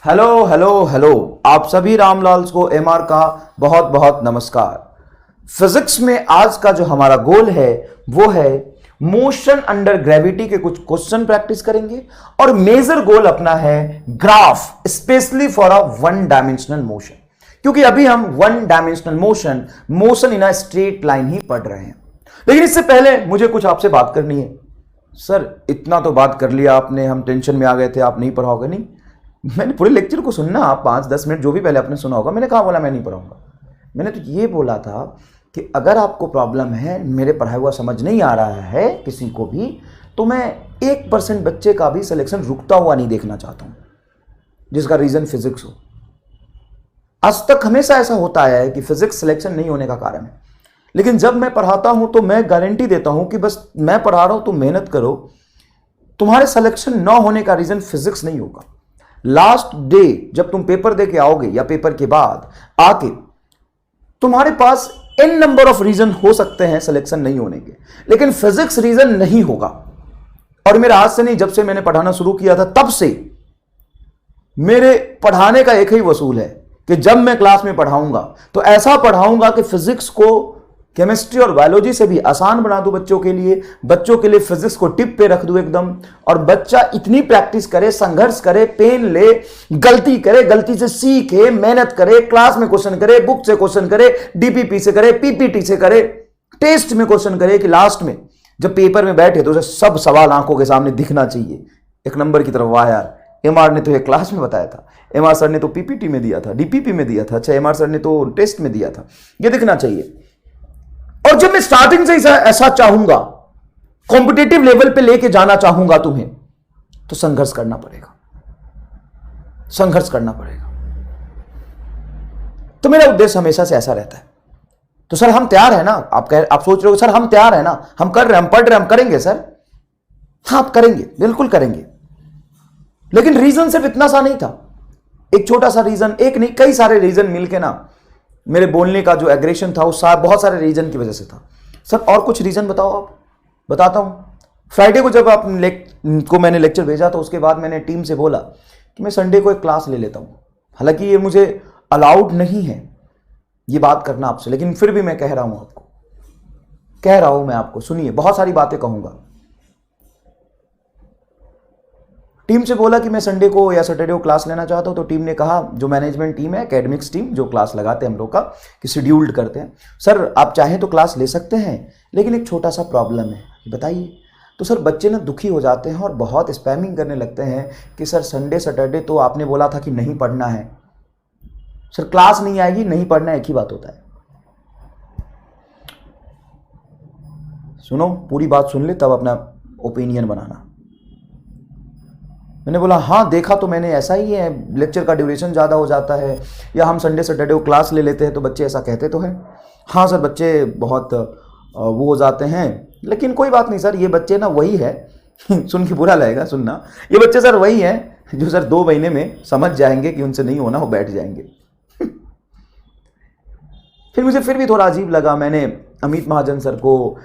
Hello hello hello. आप सभी रामलाल्स को एमआर का बहुत बहुत नमस्कार। फिजिक्स में आज का जो हमारा गोल है वो है मोशन अंडर ग्रेविटी के कुछ क्वेश्चन प्रैक्टिस करेंगे और मेजर गोल अपना है graph, specially for a one dimensional motion, क्योंकि अभी हम one dimensional motion in a straight line ही पढ़ रहे हैं। लेकिन इससे पहले मुझे कुछ आपसे बात करनी है। सर इतना तो बात कर लिया आपने, हम टेंशन में आ गए थे, आप नहीं पढ़ाओगे। नहीं, मैंने पूरे लेक्चर को सुनना, आप 5-10 मिनट जो भी पहले आपने सुना होगा। मैंने कहा बोला मैं नहीं पढ़ाऊंगा। मैंने तो ये बोला था कि अगर आपको प्रॉब्लम है, मेरे पढ़ाया हुआ समझ नहीं आ रहा है किसी को भी, तो मैं 1% बच्चे का भी सिलेक्शन रुकता हुआ नहीं देखना चाहता हूं जिसका रीजन फिजिक्स हो। आज तक हमेशा ऐसा होता है कि फिजिक्स सिलेक्शन नहीं होने का कारण है, लेकिन जब मैं पढ़ाता हूं तो मैं गारंटी देता हूं कि बस मैं पढ़ा रहा हूं, तुम मेहनत करो, तुम्हारे सिलेक्शन न होने का रीजन फिजिक्स नहीं होगा। लास्ट डे जब तुम पेपर दे के आओगे या पेपर के बाद आके, तुम्हारे पास n नंबर ऑफ रीजन हो सकते हैं सिलेक्शन नहीं होने के, लेकिन फिजिक्स रीजन नहीं होगा। और मेरा आज से नहीं, जब से मैंने पढ़ाना शुरू किया था तब से मेरे पढ़ाने का एक ही वसूल है कि जब मैं क्लास में पढ़ाऊंगा तो ऐसा पढ़ाऊंगा कि फिजिक्स को केमिस्ट्री और बायोलॉजी से भी आसान बना दूं बच्चों के लिए फिजिक्स को टिप पे रख दूं एकदम। और बच्चा इतनी प्रैक्टिस करे, संघर्ष करे, पेन ले, गलती करे, गलती से सीखे, मेहनत करे, क्लास में क्वेश्चन करे, बुक से क्वेश्चन करे, डीपीपी से करे, पीपीटी से करे, टेस्ट में क्वेश्चन करे, कि लास्ट में जब पेपर में बैठे तो उसे सब सवाल आंखों के सामने दिखना चाहिए एक नंबर की तरफ। वाह यार, एमआर ने तो ये क्लास में बताया था, एमआर सर ने तो पीपीटी में दिया था, डीपीपी में दिया था, अच्छा एमआर सर ने तो टेस्ट में दिया था, ये दिखना चाहिए। और जब मैं स्टार्टिंग से ऐसा चाहूंगा, कॉम्पिटिटिव लेवल पे लेके जाना चाहूंगा तुम्हें, तो संघर्ष करना पड़ेगा, संघर्ष करना पड़ेगा। तो मेरा उद्देश्य हमेशा से ऐसा रहता है। तो सर हम तैयार है ना, आप सोच रहे हो सर हम तैयार है ना, हम कर रहे हैं, हम पढ़ रहे हैं, हम करेंगे सर। हाँ आप करेंगे, बिल्कुल करेंगे, लेकिन रीजन सिर्फ इतना सा नहीं था। एक छोटा सा रीजन, एक नहीं कई सारे रीजन मिलके ना मेरे बोलने का जो एग्रेशन था वो बहुत सारे रीजन की वजह से था। सर और कुछ रीजन बताओ आप। बताता हूं। फ्राइडे को जब मैंने लेक्चर भेजा तो उसके बाद मैंने टीम से बोला कि मैं संडे को एक क्लास ले लेता हूं। हालांकि ये मुझे अलाउड नहीं है ये बात करना आपसे, लेकिन फिर भी मैं कह रहा हूं आपको, सुनिए, बहुत सारी बातें कहूंगा। टीम से बोला कि मैं संडे को या सैटरडे को क्लास लेना चाहता हूं, तो टीम ने कहा, जो मैनेजमेंट टीम है, एकेडमिक्स टीम जो क्लास लगाते हैं हम लोग का, कि शेड्यूल्ड करते हैं, सर आप चाहें तो क्लास ले सकते हैं, लेकिन एक छोटा सा प्रॉब्लम है। बताइए। तो सर बच्चे ना दुखी हो जाते हैं और बहुत स्पैमिंग करने लगते हैं कि सर संडे सैटरडे तो आपने बोला था कि नहीं पढ़ना है, सर क्लास नहीं आएगी, नहीं पढ़ना है, एक ही बात होता है। सुनो, पूरी बात सुन ले तब अपना ओपिनियन बनाना। मैंने बोला हाँ देखा तो मैंने, ऐसा ही है, लेक्चर का ड्यूरेशन ज़्यादा हो जाता है, या हम संडे सैटरडे को क्लास ले लेते हैं तो बच्चे ऐसा कहते तो हैं। हाँ सर बच्चे बहुत वो हो जाते हैं, लेकिन कोई बात नहीं सर, ये बच्चे ना वही है सुन के बुरा लगेगा, सुनना, ये बच्चे सर वही हैं जो सर 2 महीने में समझ जाएंगे कि उनसे नहीं होना, वो बैठ जाएंगे फिर मुझे फिर भी थोड़ा अजीब लगा। मैंने अमित महाजन सर को,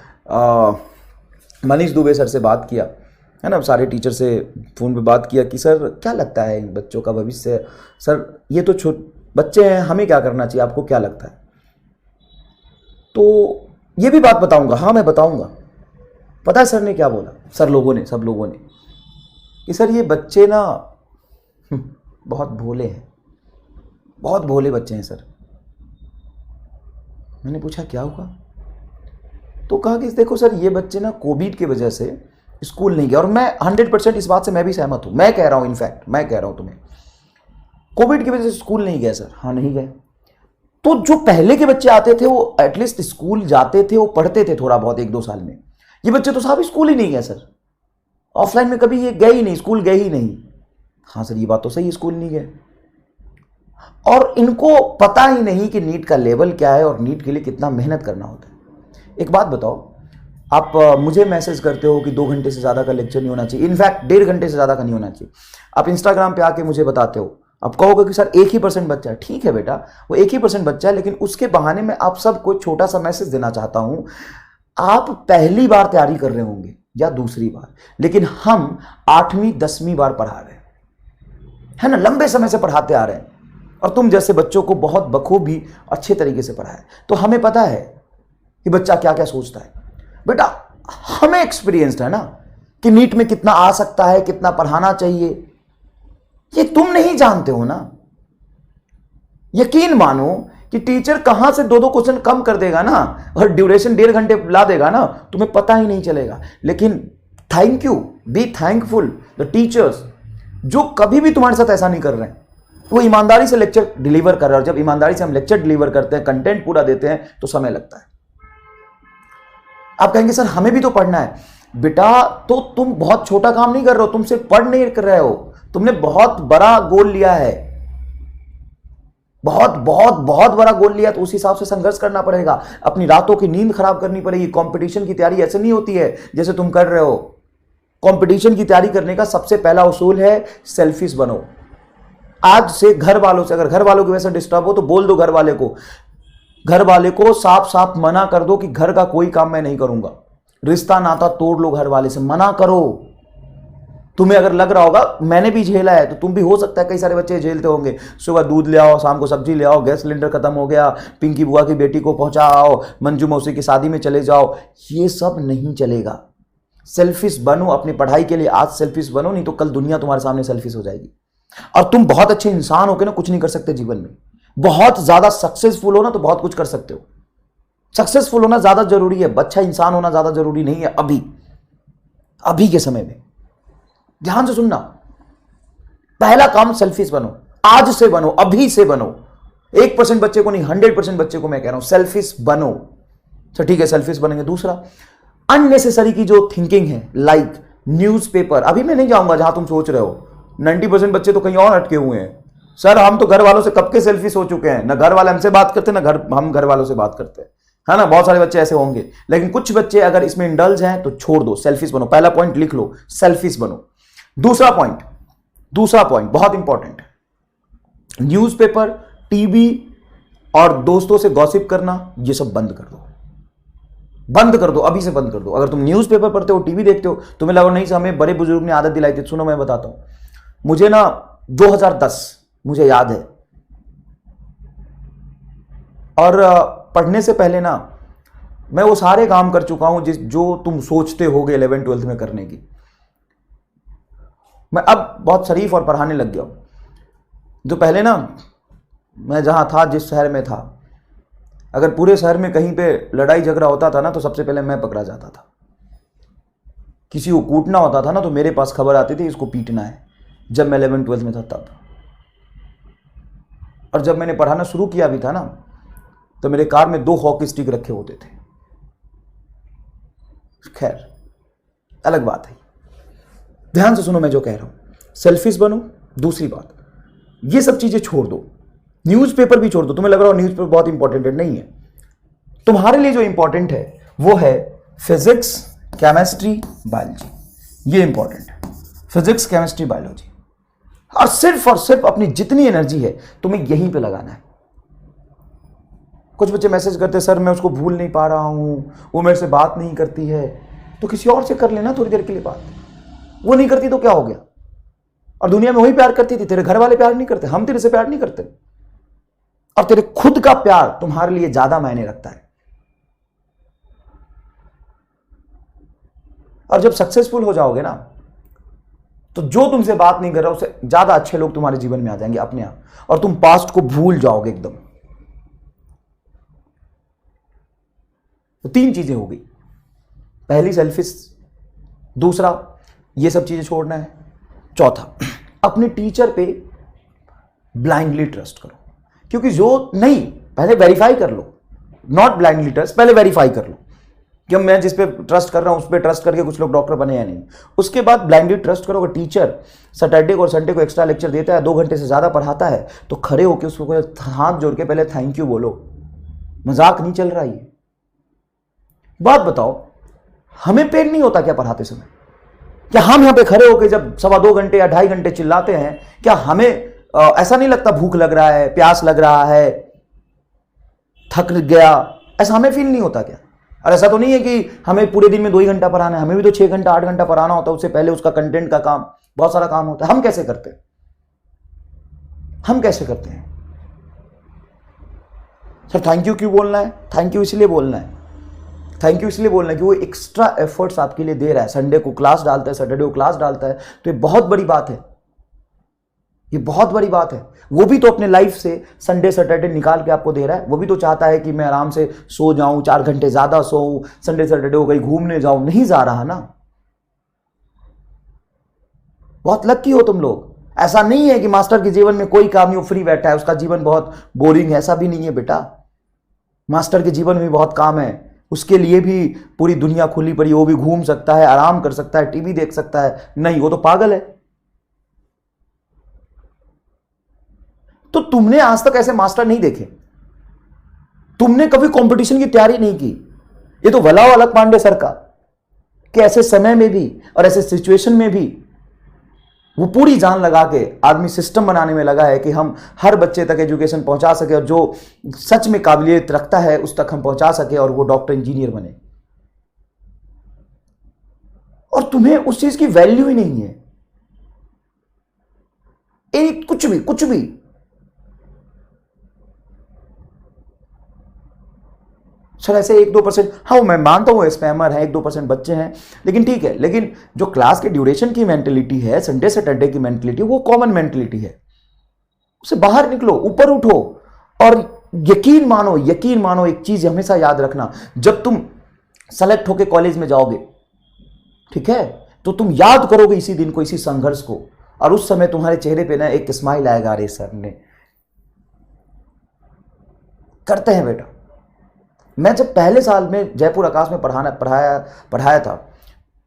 मनीष दुबे सर से बात किया, है ना, सारे टीचर से फ़ोन पे बात किया कि सर क्या लगता है इन बच्चों का भविष्य, सर ये तो बच्चे हैं, हमें क्या करना चाहिए, आपको क्या लगता है। तो ये भी बात बताऊंगा, हाँ मैं बताऊंगा। पता है सर ने क्या बोला, सब लोगों ने, कि सर ये बच्चे ना बहुत भोले हैं, बहुत भोले बच्चे हैं सर। मैंने पूछा क्या हुआ, तो कहा कि देखो सर ये बच्चे ना कोविड की वजह से स्कूल नहीं गए, और मैं 100% इस बात से मैं भी सहमत हूं। मैं कह रहा हूं, इनफैक्ट मैं कह रहा हूं तुम्हें, कोविड की वजह से स्कूल नहीं गए सर। हाँ नहीं गए। तो जो पहले के बच्चे आते थे वो एटलीस्ट स्कूल जाते थे, वो पढ़ते थे थोड़ा बहुत 1-2 साल में। ये बच्चे तो साहब स्कूल ही नहीं गए सर, ऑफलाइन में कभी ये गए ही नहीं, स्कूल गए ही नहीं। हाँ सर ये बात तो सही, स्कूल नहीं गए, और इनको पता ही नहीं कि नीट का लेवल क्या है और नीट के लिए कितना मेहनत करना होता है। एक बात बताओ, आप मुझे मैसेज करते हो कि 2 घंटे से ज़्यादा का लेक्चर नहीं होना चाहिए, इनफैक्ट 1.5 घंटे से ज़्यादा का नहीं होना चाहिए। आप इंस्टाग्राम पे आके मुझे बताते हो, आप कहोगे कि सर 1% बच्चा है। ठीक है बेटा, वो 1% बच्चा है, लेकिन उसके बहाने में आप सबको छोटा सा मैसेज देना चाहता हूं। आप पहली बार तैयारी कर रहे होंगे या दूसरी बार, लेकिन हम 8वीं 10वीं बार पढ़ा रहे हैं। है ना, लंबे समय से पढ़ाते आ रहे हैं और तुम जैसे बच्चों को बहुत बखूबी अच्छे तरीके से पढ़ाए, तो हमें पता है कि बच्चा क्या क्या सोचता है। बेटा हमें एक्सपीरियंस्ड है ना कि नीट में कितना आ सकता है, कितना पढ़ाना चाहिए, ये तुम नहीं जानते हो ना। यकीन मानो कि टीचर कहां से 2-2 क्वेश्चन कम कर देगा ना और ड्यूरेशन 1.5 घंटे ला देगा ना, तुम्हें पता ही नहीं चलेगा। लेकिन thank you, be thankful the teachers जो कभी भी तुम्हारे साथ ऐसा नहीं कर रहे हैं, वो ईमानदारी से लेक्चर डिलीवर कर रहे हैं। और जब ईमानदारी से हम लेक्चर डिलीवर करते हैं, कंटेंट पूरा देते हैं, तो समय लगता है। आप कहेंगे सर हमें भी तो पढ़ना है। बेटा तो तुम बहुत छोटा काम नहीं कर रहे हो, तुम सिर्फ पढ़ नहीं कर रहे हो, तुमने बहुत बड़ा गोल लिया है, बहुत बहुत बहुत बड़ा गोल लिया, तो उस हिसाब से संघर्ष करना पड़ेगा, अपनी रातों की नींद खराब करनी पड़ेगी। कंपटीशन की तैयारी ऐसे नहीं होती है जैसे तुम कर रहे हो। कंपटीशन की तैयारी करने का सबसे पहला उसूल है सेल्फिश बनो। आज से घर वालों से, अगर घर वालों की वजह से डिस्टर्ब हो तो बोल दो घर वाले को साफ साफ मना कर दो कि घर का कोई काम मैं नहीं करूंगा। रिश्ता नाता तोड़ लो, घर वाले से मना करो। तुम्हें अगर लग रहा होगा मैंने भी झेला है, तो तुम भी, हो सकता है कई सारे बच्चे झेलते होंगे, सुबह दूध ले आओ, शाम को सब्जी ले आओ, गैस सिलेंडर खत्म हो गया, पिंकी बुआ की बेटी को पहुंचा आओ, मंजू मौसी की शादी में चले जाओ। ये सब नहीं चलेगा। सेल्फिश बनो अपनी पढ़ाई के लिए, आज सेल्फिश बनो, नहीं तो कल दुनिया तुम्हारे सामने सेल्फिश हो जाएगी। और तुम बहुत अच्छे इंसान होकर ना कुछ नहीं कर सकते जीवन में। बहुत ज्यादा सक्सेसफुल हो ना तो बहुत कुछ कर सकते हो। सक्सेसफुल होना ज्यादा जरूरी है, अच्छा इंसान होना ज्यादा जरूरी नहीं है। अभी के समय में ध्यान से सुनना, पहला काम सेल्फिश बनो, आज से बनो, अभी से बनो। 1% बच्चे को नहीं, 100% बच्चे को मैं कह रहा हूं सेल्फिश बनो। तो ठीक है, सेल्फिश बनेंगे। दूसरा, अननेसेसरी की जो थिंकिंग है, लाइक न्यूज़पेपर, अभी मैं नहीं जाऊंगा जहां तुम सोच रहे हो। 90% बच्चे तो कहीं और अटके हुए हैं। सर हम तो घर वालों से कब के सेल्फिश हो चुके हैं, ना घर वाले हमसे बात करते, ना हम घर वालों से बात करते हैं, है ना। बहुत सारे बच्चे ऐसे होंगे, लेकिन कुछ बच्चे अगर इसमें इंडल्ज हैं तो छोड़ दो, सेल्फिश बनो। पहला पॉइंट लिख लो, सेल्फिश बनो। दूसरा पॉइंट बहुत इंपॉर्टेंट है, न्यूज़पेपर, टीवी और दोस्तों से गॉसिप करना, ये सब बंद कर दो, बंद कर दो, अभी से बंद कर दो। अगर तुम न्यूज़पेपर पढ़ते हो, टीवी देखते हो, तुम्हें लगा नहीं हमें बड़े बुजुर्ग ने आदत दिलाई थी, सुनो मैं बताता हूं। मुझे ना 2010 मुझे याद है, और पढ़ने से पहले ना मैं वो सारे काम कर चुका हूं जो तुम सोचते होगे 11th 12th में करने की। मैं अब बहुत शरीफ और पढ़ाने लग गया हूं। जो पहले ना मैं जहां था, जिस शहर में था, अगर पूरे शहर में कहीं पे लड़ाई झगड़ा होता था ना तो सबसे पहले मैं पकड़ा जाता था। किसी को कूटना होता था ना तो मेरे पास खबर आती थी इसको पीटना है, जब मैं 11th 12th में था तब। और जब मैंने पढ़ाना शुरू किया भी था ना, तो मेरे कार में 2 हॉकी स्टिक रखे होते थे। खैर अलग बात है। ध्यान से सुनो मैं जो कह रहा हूं, सेल्फिश बनो। दूसरी बात, ये सब चीजें छोड़ दो, न्यूज़पेपर भी छोड़ दो। तुम्हें लग रहा हो न्यूज़पेपर बहुत इंपॉर्टेंट है, नहीं है। तुम्हारे लिए जो इंपॉर्टेंट है वो है फिजिक्स, केमिस्ट्री, बायोलॉजी। ये इंपॉर्टेंट है, फिजिक्स, केमिस्ट्री, बायोलॉजी। और सिर्फ अपनी जितनी एनर्जी है तुम्हें यहीं पे लगाना है। कुछ बच्चे मैसेज करते, सर मैं उसको भूल नहीं पा रहा हूं, वो मेरे से बात नहीं करती है। तो किसी और से कर लेना थोड़ी देर के लिए बात। वो नहीं करती तो क्या हो गया? और दुनिया में वही प्यार करती थी, तेरे घर वाले प्यार नहीं करते, हम तेरे से प्यार नहीं करते। और तेरे खुद का प्यार तुम्हारे लिए ज्यादा मायने रखता है। और जब सक्सेसफुल हो जाओगे ना, तो जो तुमसे बात नहीं कर रहा उससे ज्यादा अच्छे लोग तुम्हारे जीवन में आ जाएंगे अपने आप, और तुम पास्ट को भूल जाओगे एकदम। तो 3 चीजें हो गई। पहली सेल्फिश, दूसरा ये सब चीजें छोड़ना है, चौथा अपने टीचर पे ब्लाइंडली ट्रस्ट करो। क्योंकि जो नहीं, पहले वेरीफाई कर लो, नॉट ब्लाइंडली ट्रस्ट, पहले वेरीफाई कर लो कि मैं जिस पे ट्रस्ट कर रहा हूं उस पर ट्रस्ट करके कुछ लोग डॉक्टर बने या नहीं। उसके बाद ब्लाइंडली ट्रस्ट करो। अगर टीचर सैटरडे को और संडे को एक्स्ट्रा लेक्चर देता है, 2 घंटे से ज्यादा पढ़ाता है, तो खड़े होकर उसको हाथ जोड़ के पहले थैंक यू बोलो। मजाक नहीं चल रहा है। बात बताओ, हमें पेन नहीं होता क्या पढ़ाते समय? क्या हम यहां पे खड़े होकर जब 2.25 घंटे या 2.5 घंटे चिल्लाते हैं, क्या हमें ऐसा नहीं लगता भूख लग रहा है, प्यास लग रहा है, थक गया? ऐसा हमें फील नहीं होता क्या? और ऐसा तो नहीं है कि हमें पूरे दिन में 2 ही घंटा पढ़ाना है, हमें भी तो 6 घंटा 8 घंटा पढ़ाना होता है। उससे पहले उसका कंटेंट का काम, बहुत सारा काम होता है। हम कैसे करते हैं? हम कैसे करते हैं? सर थैंक यू क्यों बोलना है? थैंक यू इसलिए बोलना है, थैंक यू इसलिए बोलना है कि वो एक्स्ट्रा एफर्ट्स आपके लिए दे रहा है। संडे को क्लास डालता है, सैटरडे को क्लास डालता है, तो ये बहुत बड़ी बात है, ये बहुत बड़ी बात है। वो भी तो अपने लाइफ से संडे सैटरडे निकाल के आपको दे रहा है। वो भी तो चाहता है कि मैं आराम से सो जाऊं, 4 घंटे ज्यादा सोऊं, संडे सैटरडे को कहीं घूमने जाऊं। नहीं जा रहा ना। बहुत लकी हो तुम लोग। ऐसा नहीं है कि मास्टर के जीवन में कोई काम नहीं, वो फ्री बैठा है, उसका जीवन बहुत बोरिंग है, ऐसा भी नहीं है बेटा। मास्टर के जीवन में बहुत काम है, उसके लिए भी पूरी दुनिया खुली पड़ी। वो भी घूम सकता है, आराम कर सकता है, टीवी देख सकता है। नहीं, वो तो पागल है। तो तुमने आज तक ऐसे मास्टर नहीं देखे, तुमने कभी कंपटीशन की तैयारी नहीं की। ये तो भला अलग पांडे सर का कि ऐसे समय में भी और ऐसे सिचुएशन में भी वो पूरी जान लगा के आदमी सिस्टम बनाने में लगा है कि हम हर बच्चे तक एजुकेशन पहुंचा सके, और जो सच में काबिलियत रखता है उस तक हम पहुंचा सके, और वो डॉक्टर इंजीनियर बने। और तुम्हें उस चीज की वैल्यू ही नहीं है। कुछ भी कुछ भी। सर ऐसे 1-2%, हाँ मैं मानता हूँ स्पैमर है, 1-2% बच्चे हैं, लेकिन ठीक है। लेकिन जो क्लास के ड्यूरेशन की मेंटेलिटी है, संडे सैटरडे की मेंटेलिटी, वो कॉमन मेंटेलिटी है। उससे बाहर निकलो, ऊपर उठो, और यकीन मानो, यकीन मानो, एक चीज हमेशा याद रखना, जब तुम सेलेक्ट होके कॉलेज में जाओगे, ठीक है, तो तुम याद करोगे इसी दिन को, इसी संघर्ष को, और उस समय तुम्हारे चेहरे पे ना एक स्माइल आएगा, अरे सर ने करते हैं बेटा। मैं जब पहले साल में जयपुर आकाश में पढ़ाया था,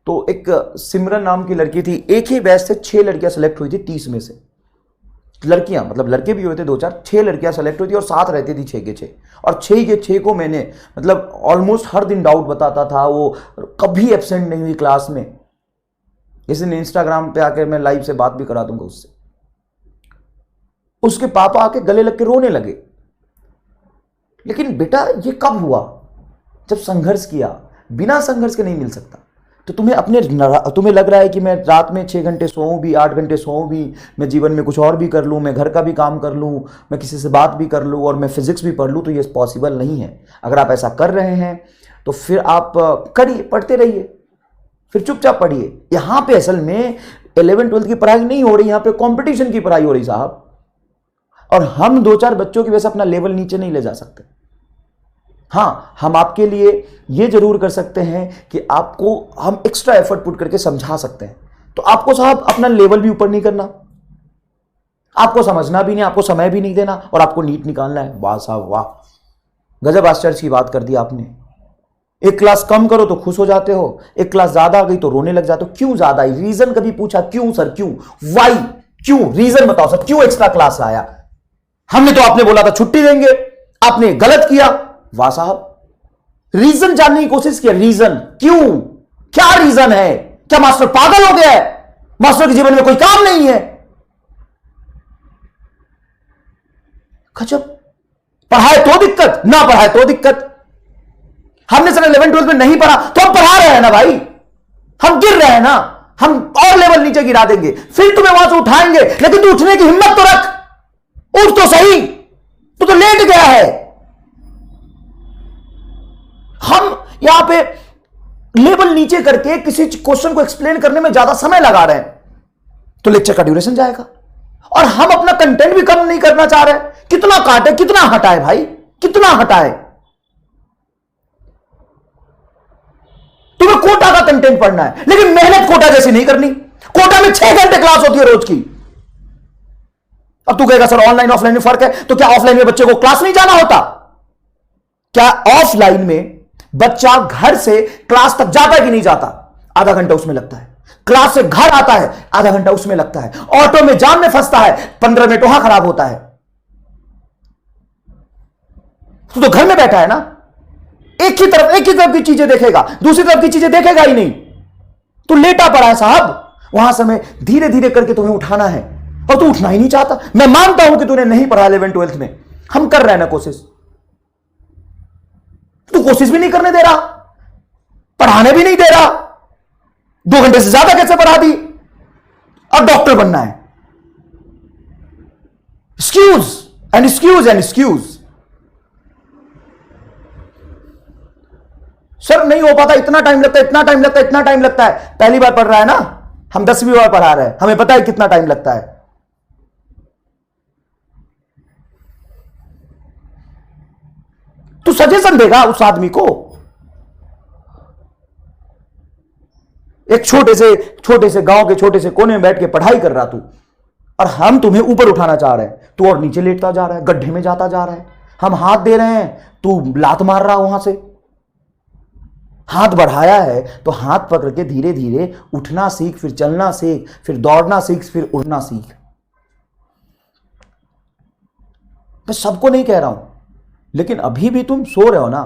तो एक सिमरन नाम की लड़की थी। एक ही बैच से 6 लड़कियां सेलेक्ट हुई थी, 30 में से। लड़कियां मतलब लड़के भी हुए थे 2-4, 6 लड़कियां सेलेक्ट हुई थी, और साथ रहती थी 6 के 6। और 6 के 6 को मैंने मतलब ऑलमोस्ट हर दिन डाउट बताता था। वो कभी एब्सेंट नहीं हुई क्लास में। इस दिन इंस्टाग्राम पे आकर मैं लाइव से बात भी करा दूंगा उससे। उसके पापा आके गले लग के रोने लगे। लेकिन बेटा ये कब हुआ? जब संघर्ष किया। बिना संघर्ष के नहीं मिल सकता। तो तुम्हें लग रहा है कि मैं रात में 6 घंटे सोऊं भी, 8 घंटे सोऊं भी, मैं जीवन में कुछ और भी कर लूं, मैं घर का भी काम कर लूं, मैं किसी से बात भी कर लूं, और मैं फिजिक्स भी पढ़ लूं, तो ये पॉसिबल नहीं है। अगर आप ऐसा कर रहे हैं तो फिर आप करिए, पढ़ते रहिए, फिर चुपचाप पढ़िए। यहां पे असल में 11th-12th की पढ़ाई नहीं हो रही, यहां पे कंपटीशन की पढ़ाई हो रही साहब। और हम 2-4 बच्चों की वजह से अपना लेवल नीचे नहीं ले जा सकते। हाँ, हम आपके लिए ये जरूर कर सकते हैं कि आपको हम एक्स्ट्रा एफर्ट पुट करके समझा सकते हैं। तो आपको साहब अपना लेवल भी ऊपर नहीं करना, आपको समझना भी नहीं, आपको समय भी नहीं देना, और आपको नीट निकालना है। वाह साहब वाह, गजब आश्चर्य की बात कर दी आपने। एक क्लास कम करो तो खुश हो जाते हो, एक क्लास ज्यादा आ गई तो रोने लग जाते हो। क्यों ज्यादा आई? रीजन कभी पूछा? क्यों सर, क्यों, वाई, क्यों? रीजन बताओ सर, क्यों एक्स्ट्रा क्लास आया? हमने तो आपने बोला था छुट्टी देंगे, आपने गलत किया। वाह साहब, रीजन जानने की कोशिश किया। रीजन क्यों? क्या रीजन है? क्या मास्टर पागल हो गया है? मास्टर के जीवन में कोई काम नहीं है? गजब। पढ़ाए तो दिक्कत, ना पढ़ाए तो दिक्कत। हमने सर 11th-12th में नहीं पढ़ा तो हम पढ़ा रहे हैं ना भाई, हम गिर रहे हैं ना, हम और लेवल नीचे गिरा देंगे, फिर तुम्हें वहां से उठाएंगे। लेकिन तू उठने की हिम्मत तो रख, उठ तो सही, तू तो लेट गया है। हम यहां पे लेवल नीचे करके किसी क्वेश्चन को एक्सप्लेन करने में ज्यादा समय लगा रहे हैं, तो लेक्चर का ड्यूरेशन जाएगा। और हम अपना कंटेंट भी कम नहीं करना चाह रहे। कितना काटे, कितना हटाए भाई, कितना हटाए? तुम्हें कोटा का कंटेंट पढ़ना है, लेकिन मेहनत कोटा जैसी नहीं करनी। कोटा में 6 घंटे क्लास होती है रोज की। अब तू कहेगा सर ऑनलाइन ऑफलाइन में फर्क है, तो क्या ऑफलाइन में बच्चे को क्लास नहीं जाना होता? क्या ऑफलाइन में बच्चा घर से क्लास तक जाता है कि नहीं जाता? आधा घंटा उसमें लगता है। क्लास से घर आता है, आधा घंटा उसमें लगता है। ऑटो में जाम में फंसता है, 15 मिनट वहां खराब होता है। तो घर में बैठा है ना, एक ही तरफ की चीजें देखेगा, दूसरी तरफ की चीजें देखेगा ही नहीं। तो लेटा पड़ा है साहब। वहां समय धीरे धीरे करके तुम्हें उठाना है, और तू उठना ही नहीं चाहता। मैं मानता हूं कि तूने नहीं पढ़ा 11th-12th में, हम कर रहे हैं ना कोशिश। तू कोशिश भी नहीं करने दे रहा, पढ़ाने भी नहीं दे रहा। 2 घंटे से ज्यादा कैसे पढ़ा दी? और डॉक्टर बनना है, excuse and excuse and excuse. Sir नहीं हो पाता, इतना टाइम लगता है, इतना टाइम लगता है, इतना टाइम लगता है। पहली बार पढ़ रहा है ना, हम 10वीं बार पढ़ा रहे हैं, हमें पता है कितना टाइम लगता है। तू सजेशन देगा उस आदमी को। एक छोटे से गांव के छोटे से कोने में बैठ के पढ़ाई कर रहा तू, और हम तुम्हें ऊपर उठाना चाह रहे हैं, तू और नीचे लेटता जा रहा है, गड्ढे में जाता जा रहा है। हम हाथ दे रहे हैं, तू लात मार रहा वहां से। हाथ बढ़ाया है तो हाथ पकड़ के धीरे धीरे उठना सीख, फिर चलना सीख, फिर दौड़ना सीख, फिर उड़ना सीख। मैं सबको नहीं कह रहा हूं, लेकिन अभी भी तुम सो रहे हो ना,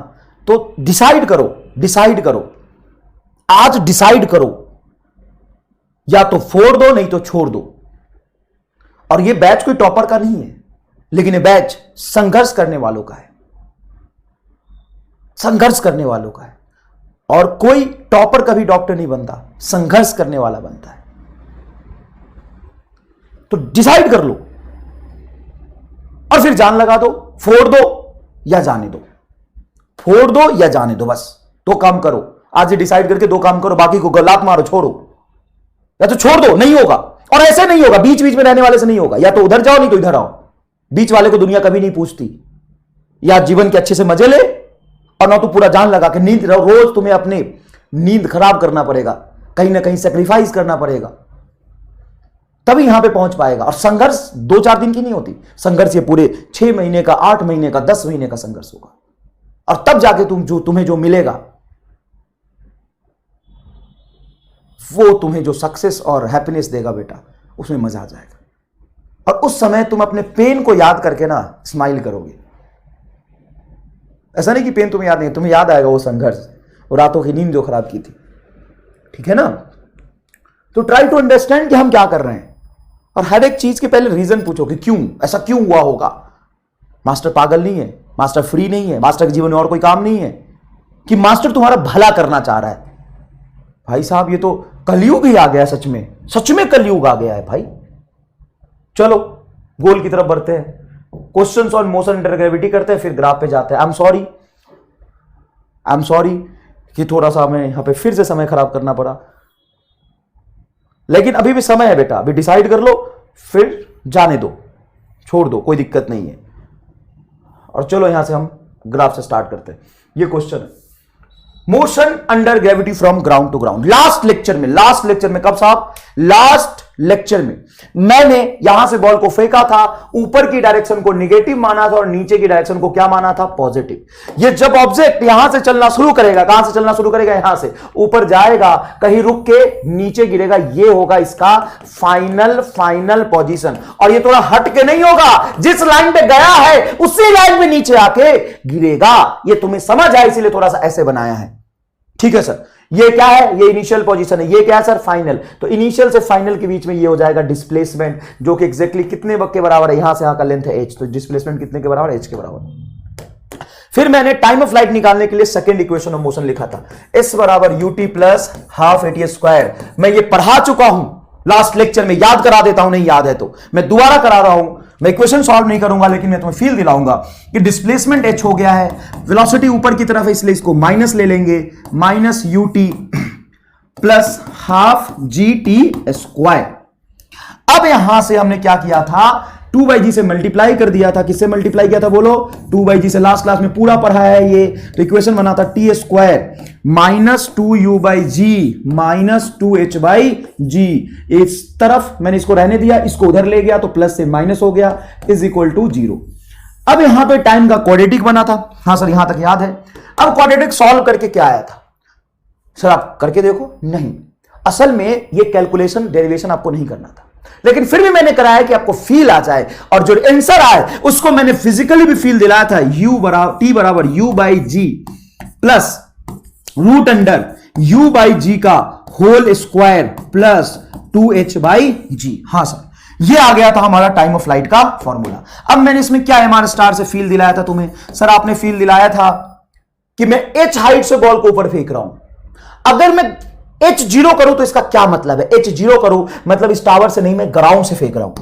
तो डिसाइड करो, डिसाइड करो, आज डिसाइड करो, या तो फोड़ दो नहीं तो छोड़ दो। और ये बैच कोई टॉपर का नहीं है, लेकिन ये बैच संघर्ष करने वालों का है, संघर्ष करने वालों का है। और कोई टॉपर कभी डॉक्टर नहीं बनता, संघर्ष करने वाला बनता है। तो डिसाइड कर लो और फिर जान लगा दो, फोड़ दो या जाने दो, फोड़ दो या जाने दो। बस दो काम करो, आज ये डिसाइड करके दो काम करो, बाकी को गलात मारो, छोड़ो, या तो छोड़ दो, नहीं होगा। और ऐसे नहीं होगा, बीच बीच में रहने वाले से नहीं होगा, या तो उधर जाओ नहीं तो इधर आओ। बीच वाले को दुनिया कभी नहीं पूछती। या जीवन के अच्छे से मजे ले, और ना तो पूरा जान लगा कि नींद, रोज तुम्हें अपने नींद खराब करना पड़ेगा, कहीं ना कहीं सेक्रीफाइस करना पड़ेगा, तभी यहां पे पहुंच पाएगा। और संघर्ष 2-4 दिन की नहीं होती, संघर्ष ये पूरे 6 महीने का, 8 महीने का, 10 महीने का संघर्ष होगा। और तब जाके तुम्हें जो मिलेगा, वो तुम्हें जो सक्सेस और हैप्पीनेस देगा बेटा, उसमें मजा आ जाएगा। और उस समय तुम अपने पेन को याद करके ना स्माइल करोगे। ऐसा नहीं कि पेन तुम्हें याद नहीं, तुम्हें याद आएगा वो संघर्ष, वो रातों की नींद जो खराब की थी। ठीक है ना? तो ट्राई टू अंडरस्टैंड कि हम क्या कर रहे हैं, और हर एक चीज के पहले रीजन पूछो कि क्यों, ऐसा क्यों हुआ होगा। मास्टर पागल नहीं है, मास्टर फ्री नहीं है, मास्टर के जीवन में और कोई काम नहीं है, कि मास्टर तुम्हारा भला करना चाह रहा है। भाई साहब ये तो कलयुग ही आ गया, सच में कलयुग आ गया है भाई। चलो गोल की तरफ बढ़ते हैं, questions on motion under gravity करते हैं, फिर ग्राफ पे जाते हैं। आई एम सॉरी कि थोड़ा सा हमें यहां पे फिर से समय खराब करना पड़ा, लेकिन अभी भी समय है बेटा, अभी डिसाइड कर लो, फिर जाने दो, छोड़ दो, कोई दिक्कत नहीं है। और चलो यहां से हम ग्राफ से स्टार्ट करते हैं। ये क्वेश्चन है, motion under gravity from ground to ground. Last lecture में कब साहब? लास्ट लेक्चर में मैंने यहां से बॉल को फेंका था, ऊपर की डायरेक्शन को नेगेटिव माना था और नीचे की डायरेक्शन को क्या माना था? पॉजिटिव। ये जब ऑब्जेक्ट यहां से चलना शुरू करेगा, कहां से चलना शुरू करेगा? यहां से ऊपर जाएगा, कहीं रुक के नीचे गिरेगा, ये होगा इसका फाइनल पोजीशन। और ये थोड़ा हट के नहीं होगा, जिस लाइन पे गया है उसी लाइन पे नीचे आके गिरेगा। ये तुम्हें समझ आया, इसीलिए थोड़ा सा ऐसे बनाया है। ठीक है सर, ये क्या है? ये इनिशियल पोजीशन है। ये क्या है सर? फाइनल। तो इनिशियल से फाइनल के बीच में ये हो जाएगा डिस्प्लेसमेंट, जो कि एग्जैक्टली कितने वक्त के बराबर है? यहां से यहां का लेंथ है h, तो डिस्प्लेसमेंट कितने के बराबर? h के बराबर। फिर मैंने टाइम ऑफ फ्लाइट निकालने के लिए सेकंड इक्वेशन ऑफ मोशन लिखा था, s बराबर ut plus half at square. मैं ये पढ़ा चुका हूं लास्ट लेक्चर में, याद करा देता हूं, नहीं याद है तो मैं दोबारा करा रहा हूं। मैं इक्वेशन सॉल्व नहीं करूंगा, लेकिन मैं तुम्हें फील दिलाऊंगा कि डिस्प्लेसमेंट h हो गया है, वेलोसिटी ऊपर की तरफ है, इसलिए इसको माइनस ले लेंगे, minus ut plus half gt square. अब यहां से हमने क्या किया था? 2/g से मल्टीप्लाई कर दिया था। किससे मल्टीप्लाई किया था बोलो? 2/g से। लास्ट क्लास में पूरा पढ़ा है ये। तो इक्वेशन बना था t square minus 2u/g minus 2h/g। इस तरफ मैंने इसको रहने दिया, इसको उधर ले गया तो प्लस से माइनस हो गया, इज इक्वल टू 0। अब यहां पे टाइम का क्वाड्रेटिक बना था। हां सर, यहां तक याद है। अब क्वाड्रेटिक सॉल्व करके क्या आया था? सर आप करके देखो। नहीं, असल में ये कैलकुलेशन डेरिवेशन आपको नहीं करना था, लेकिन फिर भी मैंने कराया कि आपको फील आ जाए, और जो आंसर आए उसको मैंने फिजिकली भी फील दिलाया था। t बराबर u/g plus root under u/g का होल स्क्वायर प्लस 2h/g। हां सर, ये आ गया था हमारा टाइम ऑफ फ्लाइट का फॉर्मूला। अब मैंने इसमें क्या mr स्टार से फील दिलाया था तुम्हें? सर आपने फील दिलाया था कि मैं h हाइट से बॉल को ऊपर फेंक रहा हूं। अगर मैं h0 करूं तो इसका क्या मतलब है? h0 करूं मतलब इस टावर से नहीं, मैं ग्राउंड से फेंक रहा हूं।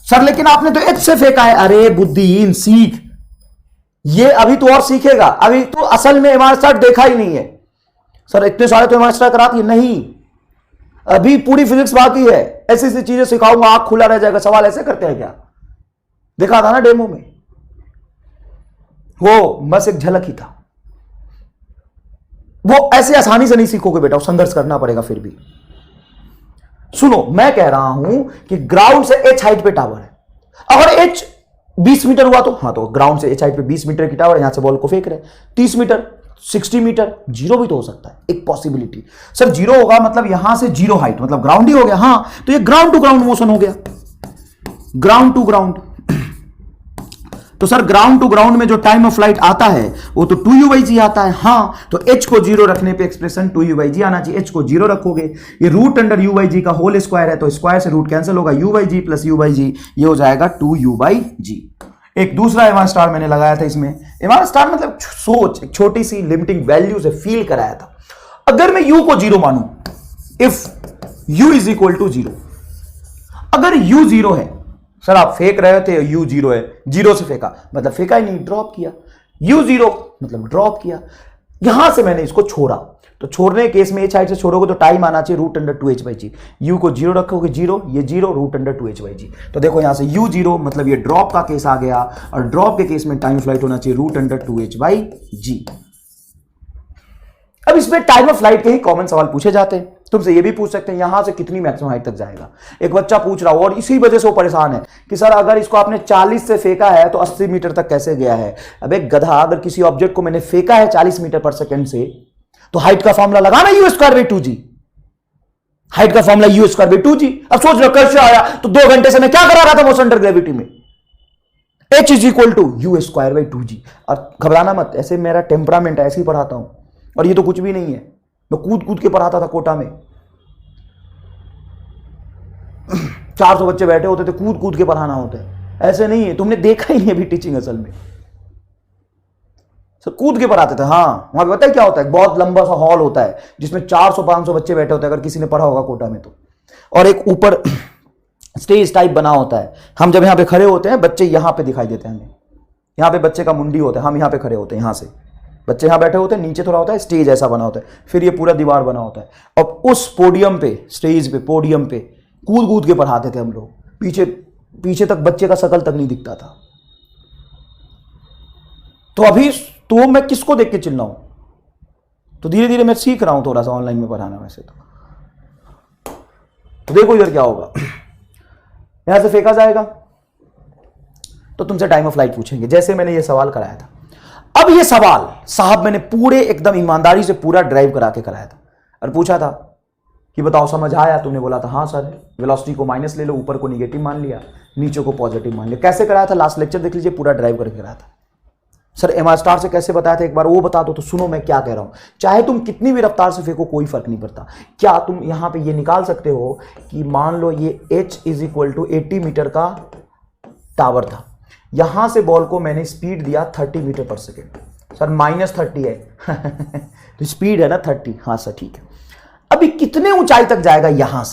सर लेकिन आपने तो एच से फेंका है। अरे बुद्धिहीन, सीख, ये अभी तो और सीखेगा, अभी तो असल में एमआर स्टार देखा ही नहीं है। सर इतने सारे तो एमआर स्टार कराती है, नहीं, अभी पूरी फिजिक्स बाकी है। ऐसी ऐसी चीजें सिखाऊंगा, आंख खुला रह जाएगा। सवाल ऐसे करते हैं क्या? देखा था ना डेमो में, वो बस एक झलक ही था। वो ऐसे आसानी से नहीं सीखोगे बेटा, संघर्ष करना पड़ेगा। फिर भी सुनो, मैं कह रहा हूं कि ग्राउंड से एच हाइट पे टावर है, अगर एच 20 मीटर हुआ तो हाँ, तो ग्राउंड से एच हाइट पे 20 मीटर की टावर, यहां से बॉल को फेंक रहे 30 मीटर, 60 मीटर, जीरो भी तो हो सकता है, एक पॉसिबिलिटी। सर जीरो होगा मतलब यहां से जीरो हाइट मतलब ग्राउंड ही हो गया। हाँ, तो ये ग्राउंड टू ग्राउंड मोशन हो गया, ग्राउंड टू ग्राउंड। तो सर ग्राउंड टू ग्राउंड में जो टाइम ऑफ फ्लाइट आता है वो तो 2u/g आता है। हाँ, तो h को जीरो रखने पे एक्सप्रेशन 2u/g आना चाहिए। h को जीरो रखोगे, ये रूट अंडर u/g का होल स्क्वायर है, तो स्क्वायर से रूट कैंसिल होगा, u/g प्लस u/g, ये हो जाएगा 2u/g। एक दूसरा एमआर स्टार मैंने लगाया था इसमें। एमआर स्टार मतलब सोच, एक छोटी सी लिमिटिंग वैल्यू से फील कराया था। अगर मैं u को जीरो मानूं, if u is equal to zero, अगर u जीरो है, सर आप फेंक रहे थे u जीरो है, जीरो से फेंका मतलब फेंका ही नहीं, ड्रॉप किया, u जीरो मतलब ड्रॉप किया। यहां से मैंने इसको छोड़ा, तो छोड़ने के केस में एच हाइट से छोड़ोगे तो टाइम आना चाहिए रूट अंडर 2h/g। u को जीरो रखोगे, जीरो, ये जीरो, रूट अंडर 2h/g। तो देखो यहां से u जीरो मतलब ये ड्रॉप का केस आ गया, और ड्रॉप के केस में टाइम फ्लाइट होना चाहिए रूट अंडर 2h/g। अब इसमें टाइम ऑफ फ्लाइट के ही कॉमन सवाल पूछे जाते हैं। तुमसे ये भी पूछ सकते हैं यहां से कितनी मैक्सिमम हाइट तक जाएगा। एक बच्चा पूछ रहा हो और इसी वजह से वो परेशान है कि सर अगर इसको आपने 40 से फेंका है तो 80 मीटर तक कैसे गया है। अब एक गधा, अगर किसी ऑब्जेक्ट को मैंने फेंका है 40 मीटर पर सेकंड से, तो हाइट का फॉर्मूला लगाना u²/2g, हाइट का फॉर्मूला u²/2g। अब सोच लो कल से आया तो 2 घंटे से मैं क्या करा रहा था मोशन अंडर ग्रेविटी में, h is equal to u²/2g। और घबराना मत, ऐसे मेरा टेम्परामेंट है, ऐसे ही पढ़ाता हूं, और ये तो कुछ भी नहीं है, मैं कूद कूद के पढ़ाता था कोटा में। 400 बच्चे बैठे होते थे, कूद कूद के पढ़ाना होता है, ऐसे नहीं है। तुमने देखा ही नहीं अभी टीचिंग असल में, सब कूद के पढ़ाते थे। हाँ, वहां पे पता है क्या होता है, बहुत लंबा सा हॉल होता है जिसमें 400-500 बच्चे बैठे होते हैं, अगर किसी ने पढ़ा होगा कोटा में तो। और एक ऊपर स्टेज टाइप बना होता है, हम जब यहाँ पे खड़े होते हैं बच्चे यहाँ पे दिखाई देते हैं हमें, यहाँ पे बच्चे का मुंडी होता है, हम यहाँ पे खड़े होते हैं, यहाँ से बच्चे यहाँ बैठे होते हैं, नीचे थोड़ा होता है, स्टेज ऐसा बना होता है, फिर ये पूरा दीवार बना होता है। और उस पोडियम पे, स्टेज पे, पोडियम पे कूद कूद के पढ़ाते थे हम लोग। पीछे पीछे तक बच्चे का शकल तक नहीं दिखता था। तो अभी तो मैं किसको देख के चिल्लाऊं? तो धीरे धीरे मैं सीख रहा हूं थोड़ा सा ऑनलाइन में पढ़ाना। वैसे तो देखो इधर क्या होगा, यहां से फेंका जाएगा तो तुमसे टाइम ऑफ फ्लाइट पूछेंगे, जैसे मैंने ये सवाल कराया था। अब ये सवाल साहब मैंने पूरे एकदम ईमानदारी से पूरा ड्राइव करा के कराया था, और पूछा था कि बताओ समझ आया? तुमने बोला था हाँ सर। वेलोसिटी को माइनस ले लो, ऊपर को निगेटिव मान लिया, नीचे को पॉजिटिव मान लिया। कैसे कराया था? लास्ट लेक्चर देख लीजिए, पूरा ड्राइव करके कराया था। सर एमआर स्टार से कैसे बताया था एक बार वो बता दो। तो सुनो मैं क्या कह रहा हूं, चाहे तुम कितनी भी रफ्तार से फेंको कोई फर्क नहीं पड़ता। क्या तुम यहां पे ये निकाल सकते हो कि मान लो ये h is equal to 80 metre का टावर था, यहां से बॉल को मैंने स्पीड दिया 30 मीटर पर सेकेंड। सर -30 है तो स्पीड है ना 30। हाँ सर ठीक है। अभी कितने ऊंचाई तक जाएगा? यहां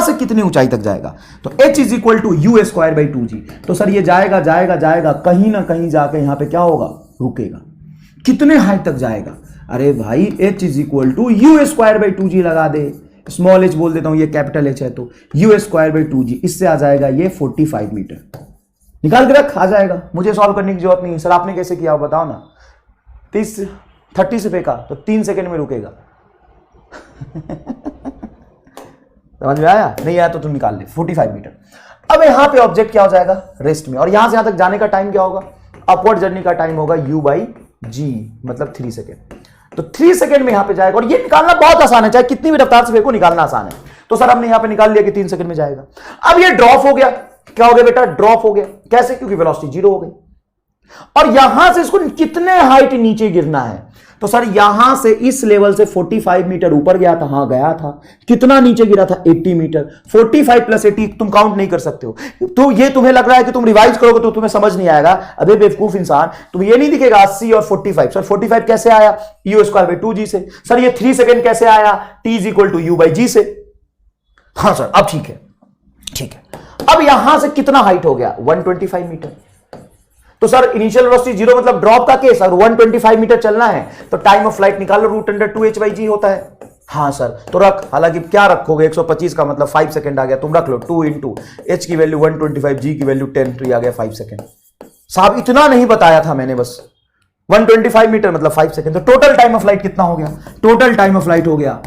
से कितने ऊंचाई तक जाएगा? तो h is equal to u²/2g। तो सर ये जाएगा जाएगा जाएगा, कहीं ना कहीं जाकर यहां पे क्या होगा? रुकेगा। कितने हाइट तक जाएगा? अरे भाई h is equal to u²/2g लगा दे, स्मॉल h बोल देता हूं, ये कैपिटल h है तो u²/2g, इससे आ जाएगा ये 45 मीटर। निकाल के रख, आ जाएगा, मुझे सॉल्व करने की जरूरत नहीं। सर आपने कैसे किया बताओ ना। 30 से फेंका तो 3 सेकंड में रुकेगा। समझ में आया? नहीं आया तो तुम निकाल ले 45 मीटर। अब यहां पे ऑब्जेक्ट क्या हो जाएगा? रेस्ट में। और यहां से यहां तक जाने का टाइम क्या होगा? अपवर्ड जर्नी का टाइम होगा u/g, मतलब 3 सेकेंड। तो 3 सेकेंड में यहां पे जाएगा, और ये निकालना बहुत आसान है, चाहे कितनी भी रफ्तार से फेंको निकालना आसान है। तो सर हमने यहां पे निकाल लिया कि 3 सेकेंड में जाएगा। अब ये ड्रॉप हो गया। क्या हो गया बेटा? ड्रॉप हो गया। कैसे? क्योंकि वेलोसिटी 0 हो गई, और यहां से इसको कितने हाइट नीचे गिरना है? तो सर यहां से इस लेवल से 45 मीटर ऊपर गया था। हाँ गया था। कितना नीचे गिरा था? 80 मीटर। 45 प्लस 80 तुम काउंट नहीं कर सकते हो। तो ये तुम्हें लग रहा है कि तुम रिवाइज करोगे तो तुम्हें समझ नहीं आएगा। अबे बेवकूफ इंसान, तुम ये नहीं दिखेगा 80 और 45। सर 45 कैसे आया? u²/2g से। सर ये 3 सेकेंड कैसे आया? t is equal to u/g से। हाँ सर अब ठीक है, ठीक है। अब यहां से कितना हाइट हो गया 125 मीटर। तो सर इनिशियल वेलोसिटी 0 मतलब ड्रॉप का केस, अगर 125 मीटर चलना है तो टाइम ऑफ फ्लाइट निकालो, √2h/g होता है। हाँ सर, तो रख, हालांकि क्या रखोगे 125 का मतलब 5 सेकंड आ गया, तुम रख लो 2 इंटू h की वैल्यू 125, g की वैल्यू 10, तो ये आ गया 5 सेकंड। साहब इतना नहीं बताया था मैंने, बस 125 मीटर मतलब 5 सेकंड। तो टोटल टाइम ऑफ फ्लाइट कितना हो गया? टोटल टाइम ऑफ फ्लाइट हो गया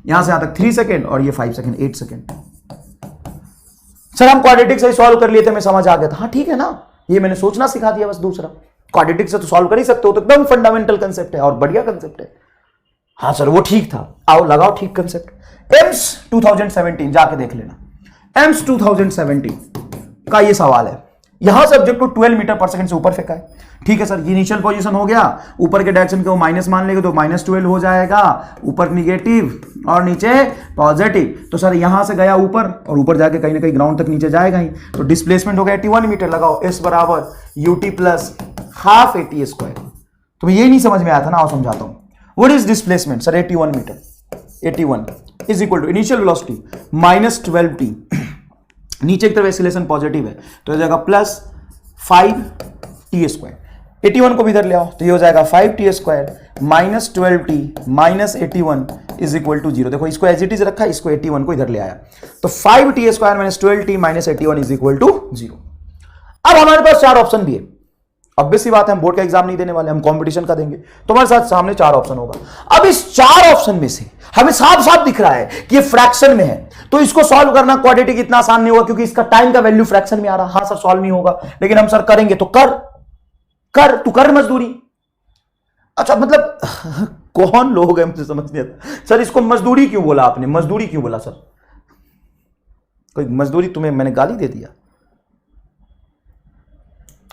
यहां से यहां तक 3 सेकंड और ये 5 सेकंड, 8 सेकंड। सर हम क्वाड्रेटिक से सॉल्व कर लिए थे, मैं समझ आ गया था। हाँ ठीक है ना, ये मैंने सोचना सिखा दिया बस। दूसरा क्वाड्रेटिक से तो सॉल्व कर ही सकते हो, तो एकदम फंडामेंटल कंसेप्ट है और बढ़िया कंसेप्ट है। हाँ सर वो ठीक था, आओ लगाओ ठीक कंसेप्ट। एम्स 2017 जाके देख लेना, एम्स 2017 का ये सवाल है। यहां से ऑब्जेक्ट को 12 मीटर पर सेकंड से ऊपर फेंका है। ठीक है सर, ये इनिशियल पोजीशन हो गया, ऊपर के डायरेक्शन को माइनस मान लेंगे तो -12 हो जाएगा, ऊपर नेगेटिव और नीचे पॉजिटिव। तो सर यहां से गया ऊपर और ऊपर जाके कहीं ना कहीं ग्राउंड तक नीचे जाएगा ही, तो डिस्प्लेसमेंट हो गया 81 मीटर। लगाओ s बराबर ut plus half at square. तुम्हें ये नहीं समझ में आया था ना, आओ समझाता हूं। What is displacement? Sir 81 metre, 81 is equal to initial velocity -12t, नीचे की तरफ एक्सीलरेशन पॉजिटिव है तो हो जाएगा प्लस 5t स्क्वायर। 81 को भी इधर ले आओ तो ये हो जाएगा 5t square minus 12t minus 81 is equal to 0। देखो इसको एज इट इज रखा, इसको 81 को इधर ले आया, तो 5t square minus 12t minus 81 is equal to 0। अब हमारे पास 4 ऑप्शन भी है। ऑब्वियस सी बात है, हम बोर्ड का एग्जाम नहीं देने वाले, हम कंपटीशन का देंगे, तुम्हारे साथ सामने 4 ऑप्शन होगा। अब इस 4 ऑप्शन में से हमें साफ साफ दिख रहा है कि ये फ्रैक्शन में है, तो इसको सॉल्व करना क्वाड्रेटिक इतना आसान नहीं होगा क्योंकि इसका टाइम का वैल्यू फ्रैक्शन में आ रहा। हाँ सर सॉल्व नहीं होगा, लेकिन हम सर करेंगे तो तू कर मजदूरी। अच्छा मतलब कौन लोग हैं, मुझे समझ नहीं आता सर। इसको मजदूरी क्यों बोला आपने? मजदूरी क्यों बोला सर? कोई मजदूरी तुम्हें मैंने गाली दे दिया?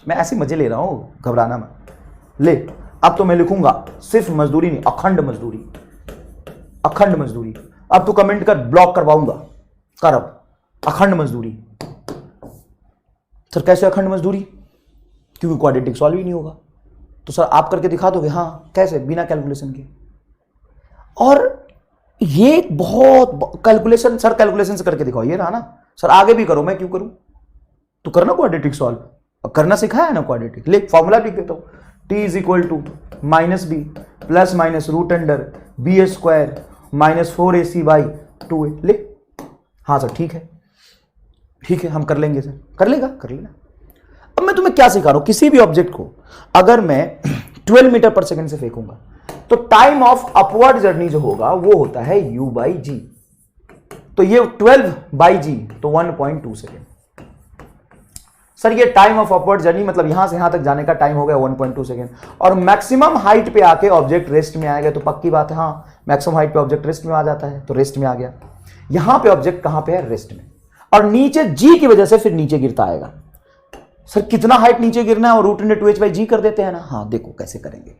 मैं ऐसे मजे ले रहा हूं, घबराना मत। ले अब तो मैं लिखूंगा सिर्फ मजदूरी नहीं, अखंड मजदूरी, अखंड मजदूरी। अब तू कमेंट कर, ब्लॉक करवाऊंगा, कर अब अखंड मजदूरी। सर कैसे अखंड मजदूरी? क्योंकि क्वाड्रेटिक सॉल्व ही नहीं होगा। तो सर आप करके दिखा दोगे? हाँ कैसे? बिना कैलकुलेशन के। और ये बहुत कैलकुलेशन, सर कैलकुलेशन से करके दिखाओ, ये रहा ना सर, आगे भी करो, मैं क्यों करूं? तू करना क्वाड्रेटिक सॉल्व, करना सिखाया है ना क्वाड्रेटिक। ले फॉर्मूला लिख देता हूं, t is equal to minus B plus minus root under B square minus 4ac/2a। ले हाँ सर ठीक है, ठीक है हम कर लेंगे सर। कर लेगा, कर लेना। अब मैं तुम्हें क्या सिखा रहा हूं, किसी भी ऑब्जेक्ट को अगर मैं 12 मीटर पर सेकंड से फेंकूंगा तो टाइम ऑफ अपवर्ड जर्नी जो होगा वो होता है u/g। तो ये 12/g तो 1.2 सेकेंड। सर ये टाइम ऑफ अपवर्ड जर्नी मतलब यहां से यहां तक जाने का टाइम हो गया 1.2 सेकेंड, और मैक्सिमम हाइट पे आके ऑब्जेक्ट रेस्ट में आएगा। तो पक्की बात है, हाँ मैक्सिमम हाइट पे ऑब्जेक्ट रेस्ट में आ जाता है, तो रेस्ट में आ गया। यहां पे ऑब्जेक्ट कहां पे है? रेस्ट में, और नीचे जी की वजह से फिर नीचे गिरता आएगा। सर कितना हाइट नीचे गिरना है? और √2h/g कर देते हैं ना। हाँ देखो कैसे करेंगे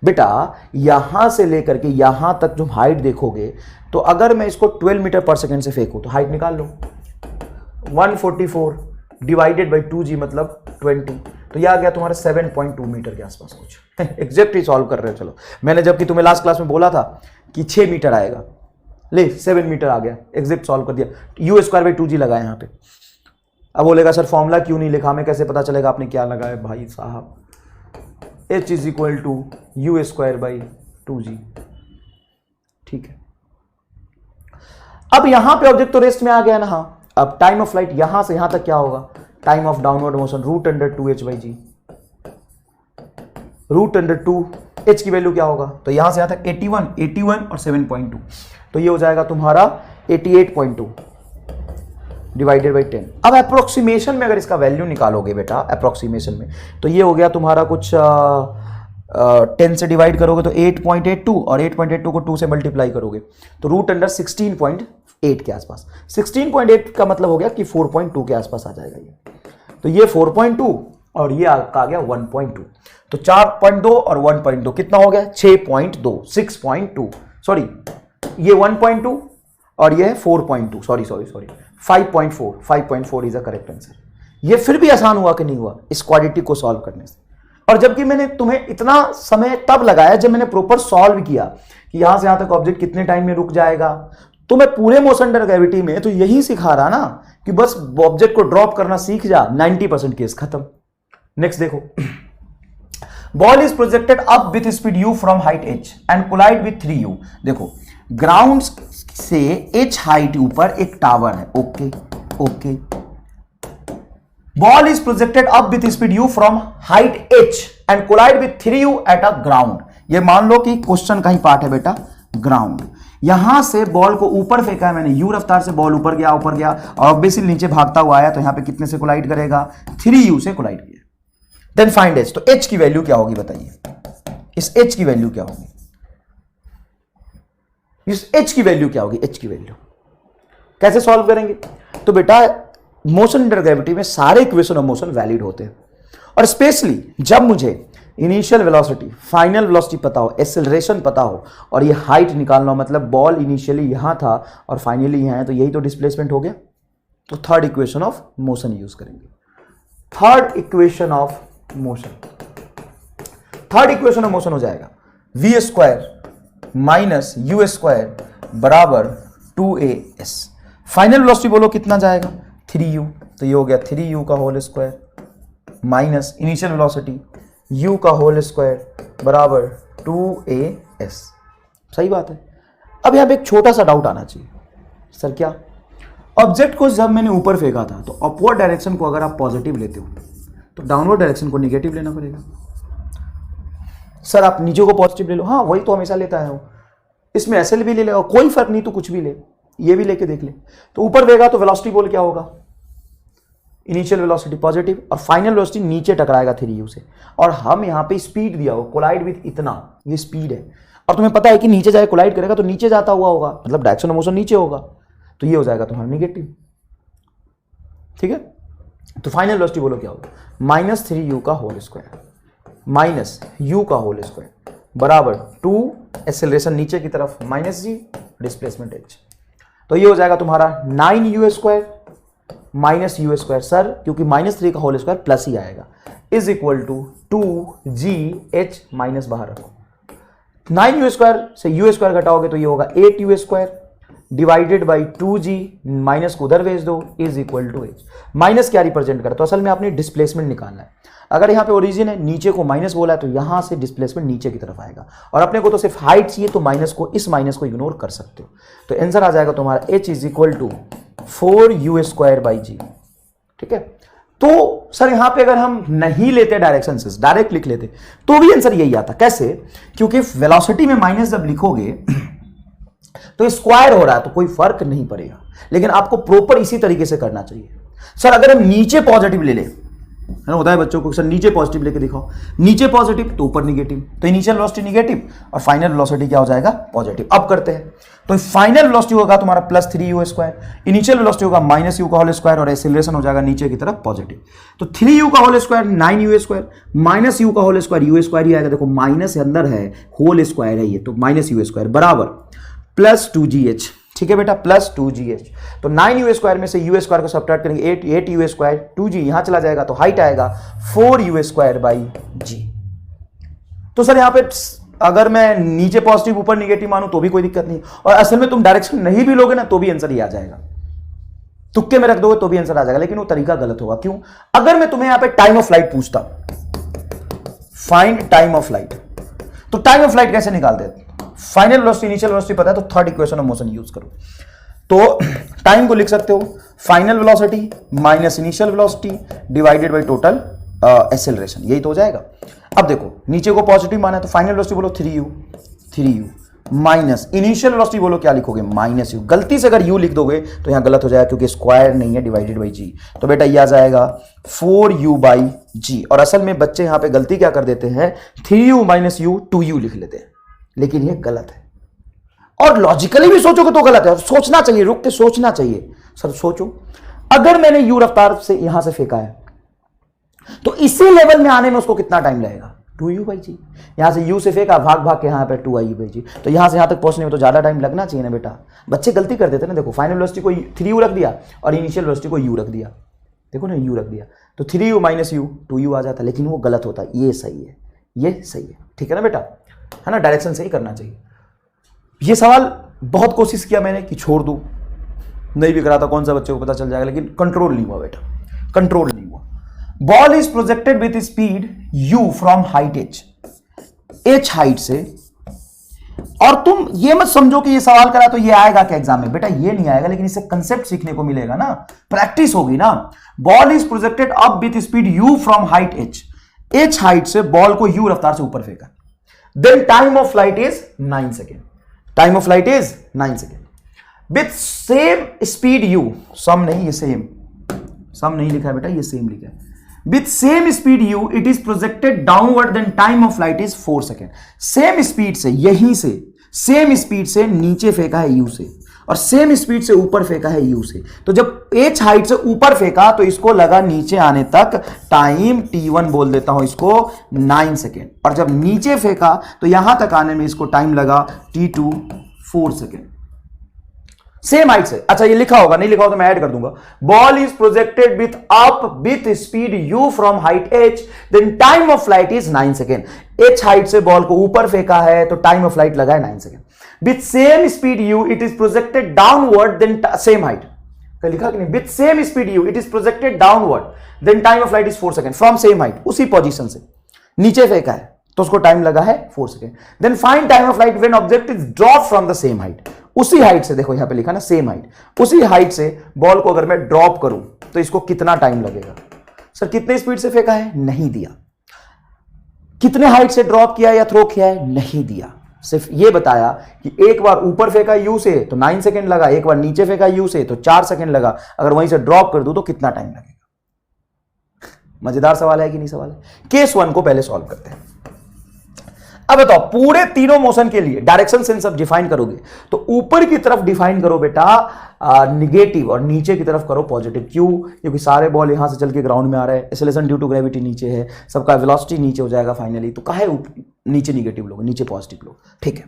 बेटा, यहां से लेकर के यहां तक जो हाइट देखोगे, तो अगर मैं इसको 12 मीटर पर सेकेंड से फेंकूं तो हाइट निकाल लो, 144 डिवाइडेड बाई 2g मतलब 20, तो यह आ गया तुम्हारा 7.2 मीटर के आसपास कुछ। एग्जैक्ट ही सॉल्व कर रहे हो। चलो मैंने जबकि तुम्हें लास्ट क्लास में बोला था कि 6 मीटर आएगा, ले 7 मीटर आ गया, एग्जैक्ट सॉल्व कर दिया। u²/2g लगा यहाँ पे। अब बोलेगा सर फॉर्मूला क्यों नहीं लिखा, हमें कैसे पता चलेगा आपने क्या लगाया? भाई साहब h is equal to u²/2g। ठीक है, अब यहां पे ऑब्जेक्ट तो रेस्ट में आ गया ना। हाँ अब टाइम ऑफ फ्लाइट यहां से यहां तक क्या होगा? Time of downward motion √2h/g। √2h की वैल्यू क्या होगा? तो यहां से यहां तक 81 और 7.2, तो ये हो जाएगा तुम्हारा 88.2 डिवाइडेड बाई 10। अब अप्रोक्सीमेशन में अगर इसका वैल्यू निकालोगे बेटा, अप्रोक्सीमेशन में, तो ये हो गया तुम्हारा कुछ 10 से डिवाइड करोगे तो 8.82, और 8.82 को 2 से मल्टीप्लाई करोगे तो √16.8 के आसपास। 16.8 का मतलब हो गया कि 4.2 के आसपास आ जाएगा ये। तो ये 4.2 और ये आ गया 1.2, तो 4.2 और 1.2 कितना हो गया? 6.2, 6.2 सॉरी, ये 1.2 और ये 4.2, sorry 5.4 is the correct answer. ये फिर भी आसान हुआ कि नहीं हुआ इस क्वाड्रेटिक को सॉल्व करने से? और जबकि मैंने तुम्हें इतना समय तब लगाया जब मैंने प्रॉपर सॉल्व किया कि यहां से यहां तक ऑब्जेक्ट कितने टाइम में रुक जाएगा, तो मैं पूरे मोशन अंडर ग्रेविटी में तो यही सिखा रहा ना कि बस ऑब्जेक्ट को ड्रॉप करना सीख जा, 90% केस खत्म। नेक्स्ट देखो, ball is projected up with speed u from height h and collide with 3u। देखो ग्राउंड से h हाइट ऊपर एक टावर है, okay okay. Ball is projected up with speed u from height h and collide with 3u at a ground. ये मान लो कि question का ही part है बेटा, ग्राउंड। यहां से बॉल को ऊपर फेंका है मैंने, u रफ्तार से बॉल ऊपर गया और ऑब्वियसली नीचे भागता हुआ आया, तो यहां पे कितने से कोलाइड करेगा, 3u से कोलाइड किया। देन फाइंड h, तो h की वैल्यू क्या होगी बताइए, इस h की वैल्यू क्या होगी, इस h की वैल्यू क्या होगी, h की वैल्यू कैसे सॉल्व करेंगे। तो बेटा मोशन अंडर ग्रेविटी में सारे इक्वेशन ऑफ मोशन वैलिड होते हैं, और स्पेशली जब मुझे इनिशियल वेलोसिटी, फाइनल वेलोसिटी पता हो, एक्सेलरेशन पता हो, और ये हाइट निकालना हो, मतलब बॉल इनिशियली यहां था और फाइनली यहां है, तो यही तो डिस्प्लेसमेंट हो गया। तो third equation of motion use करेंगे। Third equation of motion, third equation of motion हो जाएगा v square minus u square बराबर 2as। फाइनल वेलोसिटी बोलो कितना जाएगा, 3u, तो ये हो गया 3u का whole square minus initial velocity u का होल स्क्वायर बराबर 2as। सही बात है। अब यहां पे एक छोटा सा डाउट आना चाहिए, सर क्या, ऑब्जेक्ट को जब मैंने ऊपर फेंका था तो अपवर्ड डायरेक्शन को अगर आप पॉजिटिव लेते हो तो डाउनवर्ड डायरेक्शन को निगेटिव लेना पड़ेगा। सर आप नीचे को पॉजिटिव ले लो, हाँ वही तो हमेशा लेता है वो, इसमें ऐसे भी ले ले, कोई फर्क नहीं, तो कुछ भी ले, ये भी लेके देख ले। तो ऊपर देगा तो वेलोसिटी बोल क्या होगा, इनिशियल वेलोसिटी पॉजिटिव, और फाइनल वेलोसिटी नीचे टकराएगा 3u से। और हम यहाँ पे स्पीड दिया हो, कोलाइड विथ इतना, ये स्पीड है, और तुम्हें पता है कि नीचे जाए कोलाइड करेगा तो नीचे जाता हुआ होगा, मतलब डायरेक्शन ऑफ मोशन नीचे होगा, तो ये हो जाएगा तुम्हारा निगेटिव। ठीक है, तो फाइनल वेलोसिटी बोलो क्या होगा, माइनस 3u का होल स्क्वायर माइनस u का होल स्क्वायर बराबर 2 एक्सेलरेशन नीचे की तरफ माइनस g डिस्प्लेसमेंट h। तो ये हो जाएगा तुम्हारा 9u square minus u square, sir क्योंकि माइनस 3 का होल स्क्वायर प्लस ही आएगा, is equal to 2gh minus बाहर रखो। 9u स्क्वायर से u स्क्वायर घटाओगे तो ये होगा 8u square divided by 2g, minus को उधर भेज दो, is equal to h। Minus क्या रिप्रेजेंट करे, तो असल में आपने डिस्प्लेसमेंट निकालना है। अगर यहाँ पे ओरिजिन है, नीचे को माइनस बोला है, तो यहां से डिस्प्लेसमेंट नीचे की तरफ आएगा, और अपने को तो सिर्फ हाइट चाहिए, तो माइनस को, इस माइनस को इग्नोर कर सकते हो। तो आंसर आ जाएगा तुम्हारा h is equal to 4u square by g. ठीक है, तो सर यहां पे अगर हम नहीं लेते डायरेक्शन से, डायरेक्ट लिख लेते तो भी आंसर यही आता। कैसे, क्योंकि वेलोसिटी में माइनस जब लिखोगे तो स्क्वायर हो रहा है तो कोई फर्क नहीं पड़ेगा, लेकिन आपको प्रॉपर इसी तरीके से करना चाहिए। सर अगर हम नीचे पॉजिटिव ले ले, है ना, होता है बच्चों को, सर नीचे पॉजिटिव लेके दिखाओ, नीचे पॉजिटिव तो ऊपर निगेटिव, तो इनिशियल वेलोसिटी निगेटिव और फाइनल वेलोसिटी क्या हो जाएगा, पॉजिटिव। अब करते हैं, तो फाइनल वेलोसिटी होगा तुम्हारा plus 3u square, initial velocity होगा माइनस u का होल स्क्वायर, और एक्सेलरेशन हो जाएगा नीचे की तरफ पॉजिटिव। तो 3u का whole square 9u square minus u का होल स्क्वायर, u स्क्वायर ही आएगा, देखो माइनस अंदर है, होल स्क्वायर है ये, तो माइनस u स्क्वायर बराबर प्लस 2gh। ठीक है बेटा, प्लस 2gh। तो 9u स्क्वायर में से u स्क्वायर को सब्ट्रैक्ट करेंगे, 8u स्क्वायर, 2g यहां चला जाएगा तो हाइट आएगा 4u स्क्वायर बाई जी। तो सर यहां पे अगर मैं नीचे पॉजिटिव ऊपर निगेटिव मानूं तो भी कोई दिक्कत नहीं, और असल में तुम डायरेक्शन नहीं भी लोगे ना तो भी आंसर ही आ जाएगा, तुक्के में रख दोगे तो भी आंसर आ जाएगा, लेकिन वो तरीका गलत होगा। क्यों, अगर मैं तुम्हें यहां पे टाइम ऑफ फ्लाइट पूछता, फाइंड टाइम ऑफ फ्लाइट, तो टाइम ऑफ फ्लाइट कैसे निकालते हैं, फाइनल वेलोसिटी इनिशियल वेलोसिटी पता है तो third equation of motion use करो। तो टाइम को लिख सकते हो final velocity minus initial velocity divided by total acceleration, यही तो हो जाएगा। अब देखो नीचे को पॉजिटिव माना है तो फाइनल वेलोसिटी बोलो 3u माइनस इनिशियल वेलोसिटी बोलो क्या लिखोगे, माइनस u। गलती से अगर u लिख दोगे तो यहां गलत हो जाएगा क्योंकि स्क्वायर नहीं है, डिवाइडेड बाई g। तो बेटा ये आ जाएगा 4u बाई जी। और असल में बच्चे यहां पे गलती क्या कर देते हैं, 3u माइनस u 2u लिख लेते हैं, लेकिन ये गलत है, और लॉजिकली भी सोचोगे तो गलत है, और सोचना चाहिए, रुक के सोचना चाहिए। सर सोचो, अगर मैंने u रफ्तार से यहां से फेंका है तो इसी लेवल में आने में उसको कितना टाइम लगेगा, 2u बाई जी। यहां से u से फेंका, भाग भाग के यहां पे 2u बाई जी, तो यहां से यहां तक पहुंचने में तो ज्यादा टाइम लगना चाहिए ना बेटा। बच्चे गलती कर देते ना, देखो फाइनल वेलोसिटी को 3u रख दिया और इनिशियल वेलोसिटी को u रख दिया, देखो ना u रख दिया तो 3u माइनस u 2u आ जाता, लेकिन वो गलत होता, ये सही है, ये सही है। ठीक है ना बेटा, है ना, डायरेक्शन से ही करना चाहिए। ये सवाल बहुत कोशिश किया मैंने कि छोड़ दूं, नहीं बिक रहा था, कौन सा बच्चे को पता चल जाएगा, लेकिन कंट्रोल नहीं हुआ बेटा, कंट्रोल नहीं हुआ। Ball is projected with speed u from height h height से, और तुम ये मत समझो कि ये सवाल करा तो ये आएगा क्या एग्जाम में, बेटा ये नहीं आएगा, लेकिन इससे कंसेप्ट सीखने को मिलेगा ना, प्रैक्टिस होगी ना। Ball is projected up with speed u from height h height से बॉल को u रफ्तार से ऊपर फेंका, then time of flight is 9 second, time of flight is 9 second with same speed u, some नहीं, ये सेम, सम नहीं लिखा है बेटा, ये सेम लिखा है, with same speed u it is projected downward, then time of flight is 4 second. Same speed से, यहीं से सेम स्पीड से नीचे फेंका है u से, और सेम स्पीड से ऊपर फेंका है u से, तो जब h हाइट से ऊपर फेंका तो इसको लगा नीचे आने तक टाइम t1 बोल देता हूं इसको 9 सेकेंड, और जब नीचे फेंका तो यहां तक आने में इसको टाइम लगा t2 4 सेकेंड, सेम हाइट से। अच्छा ये लिखा होगा, नहीं लिखा होगा तो मैं ऐड कर दूंगा। Ball is projected with up with speed u from height h, then time of flight is 9 second. h height से बॉल को ऊपर फेंका है तो टाइम ऑफ फ्लाइट लगा है 9 second. With same speed u it is projected downward, then same height, लिखा कि नहीं, with same speed u it is projected downward, then time of flight is 4 second, from same height, उसी position से नीचे फेंका है तो उसको टाइम लगा है 4 second. Then find time of flight when object is drop from the same height, उसी हाइट से, देखो यहां पे लिखा ना सेम हाइट, उसी हाइट से बॉल को अगर मैं ड्रॉप करूं तो इसको कितना टाइम लगेगा। सर कितने स्पीड से फेंका है, नहीं दिया। कितने हाइट से ड्रॉप किया या थ्रो किया है, नहीं दिया। सिर्फ ये बताया कि एक बार ऊपर फेंका u से तो 9 सेकेंड लगा, एक बार नीचे फेंका u से तो 4 सेकेंड लगा, अगर वहीं से ड्रॉप कर दूं तो कितना टाइम लगेगा। मजेदार सवाल है कि नहीं सवाल है। केस 1 को पहले सॉल्व करते हैं। अब बताओ पूरे तीनों मोशन के लिए डायरेक्शन सेंस अब डिफाइन करोगे तो ऊपर की तरफ डिफाइन करो बेटा निगेटिव, और नीचे की तरफ करो पॉजिटिव। क्यों? क्योंकि सारे बॉल यहां से चल के ग्राउंड में आ रहे हैं, एक्सेलरेशन ड्यू टू ग्रेविटी नीचे है, सबका वेलोसिटी नीचे हो जाएगा फाइनली, तो काहे नीचे निगेटिव लोग, नीचे पॉजिटिव लोग। ठीक है,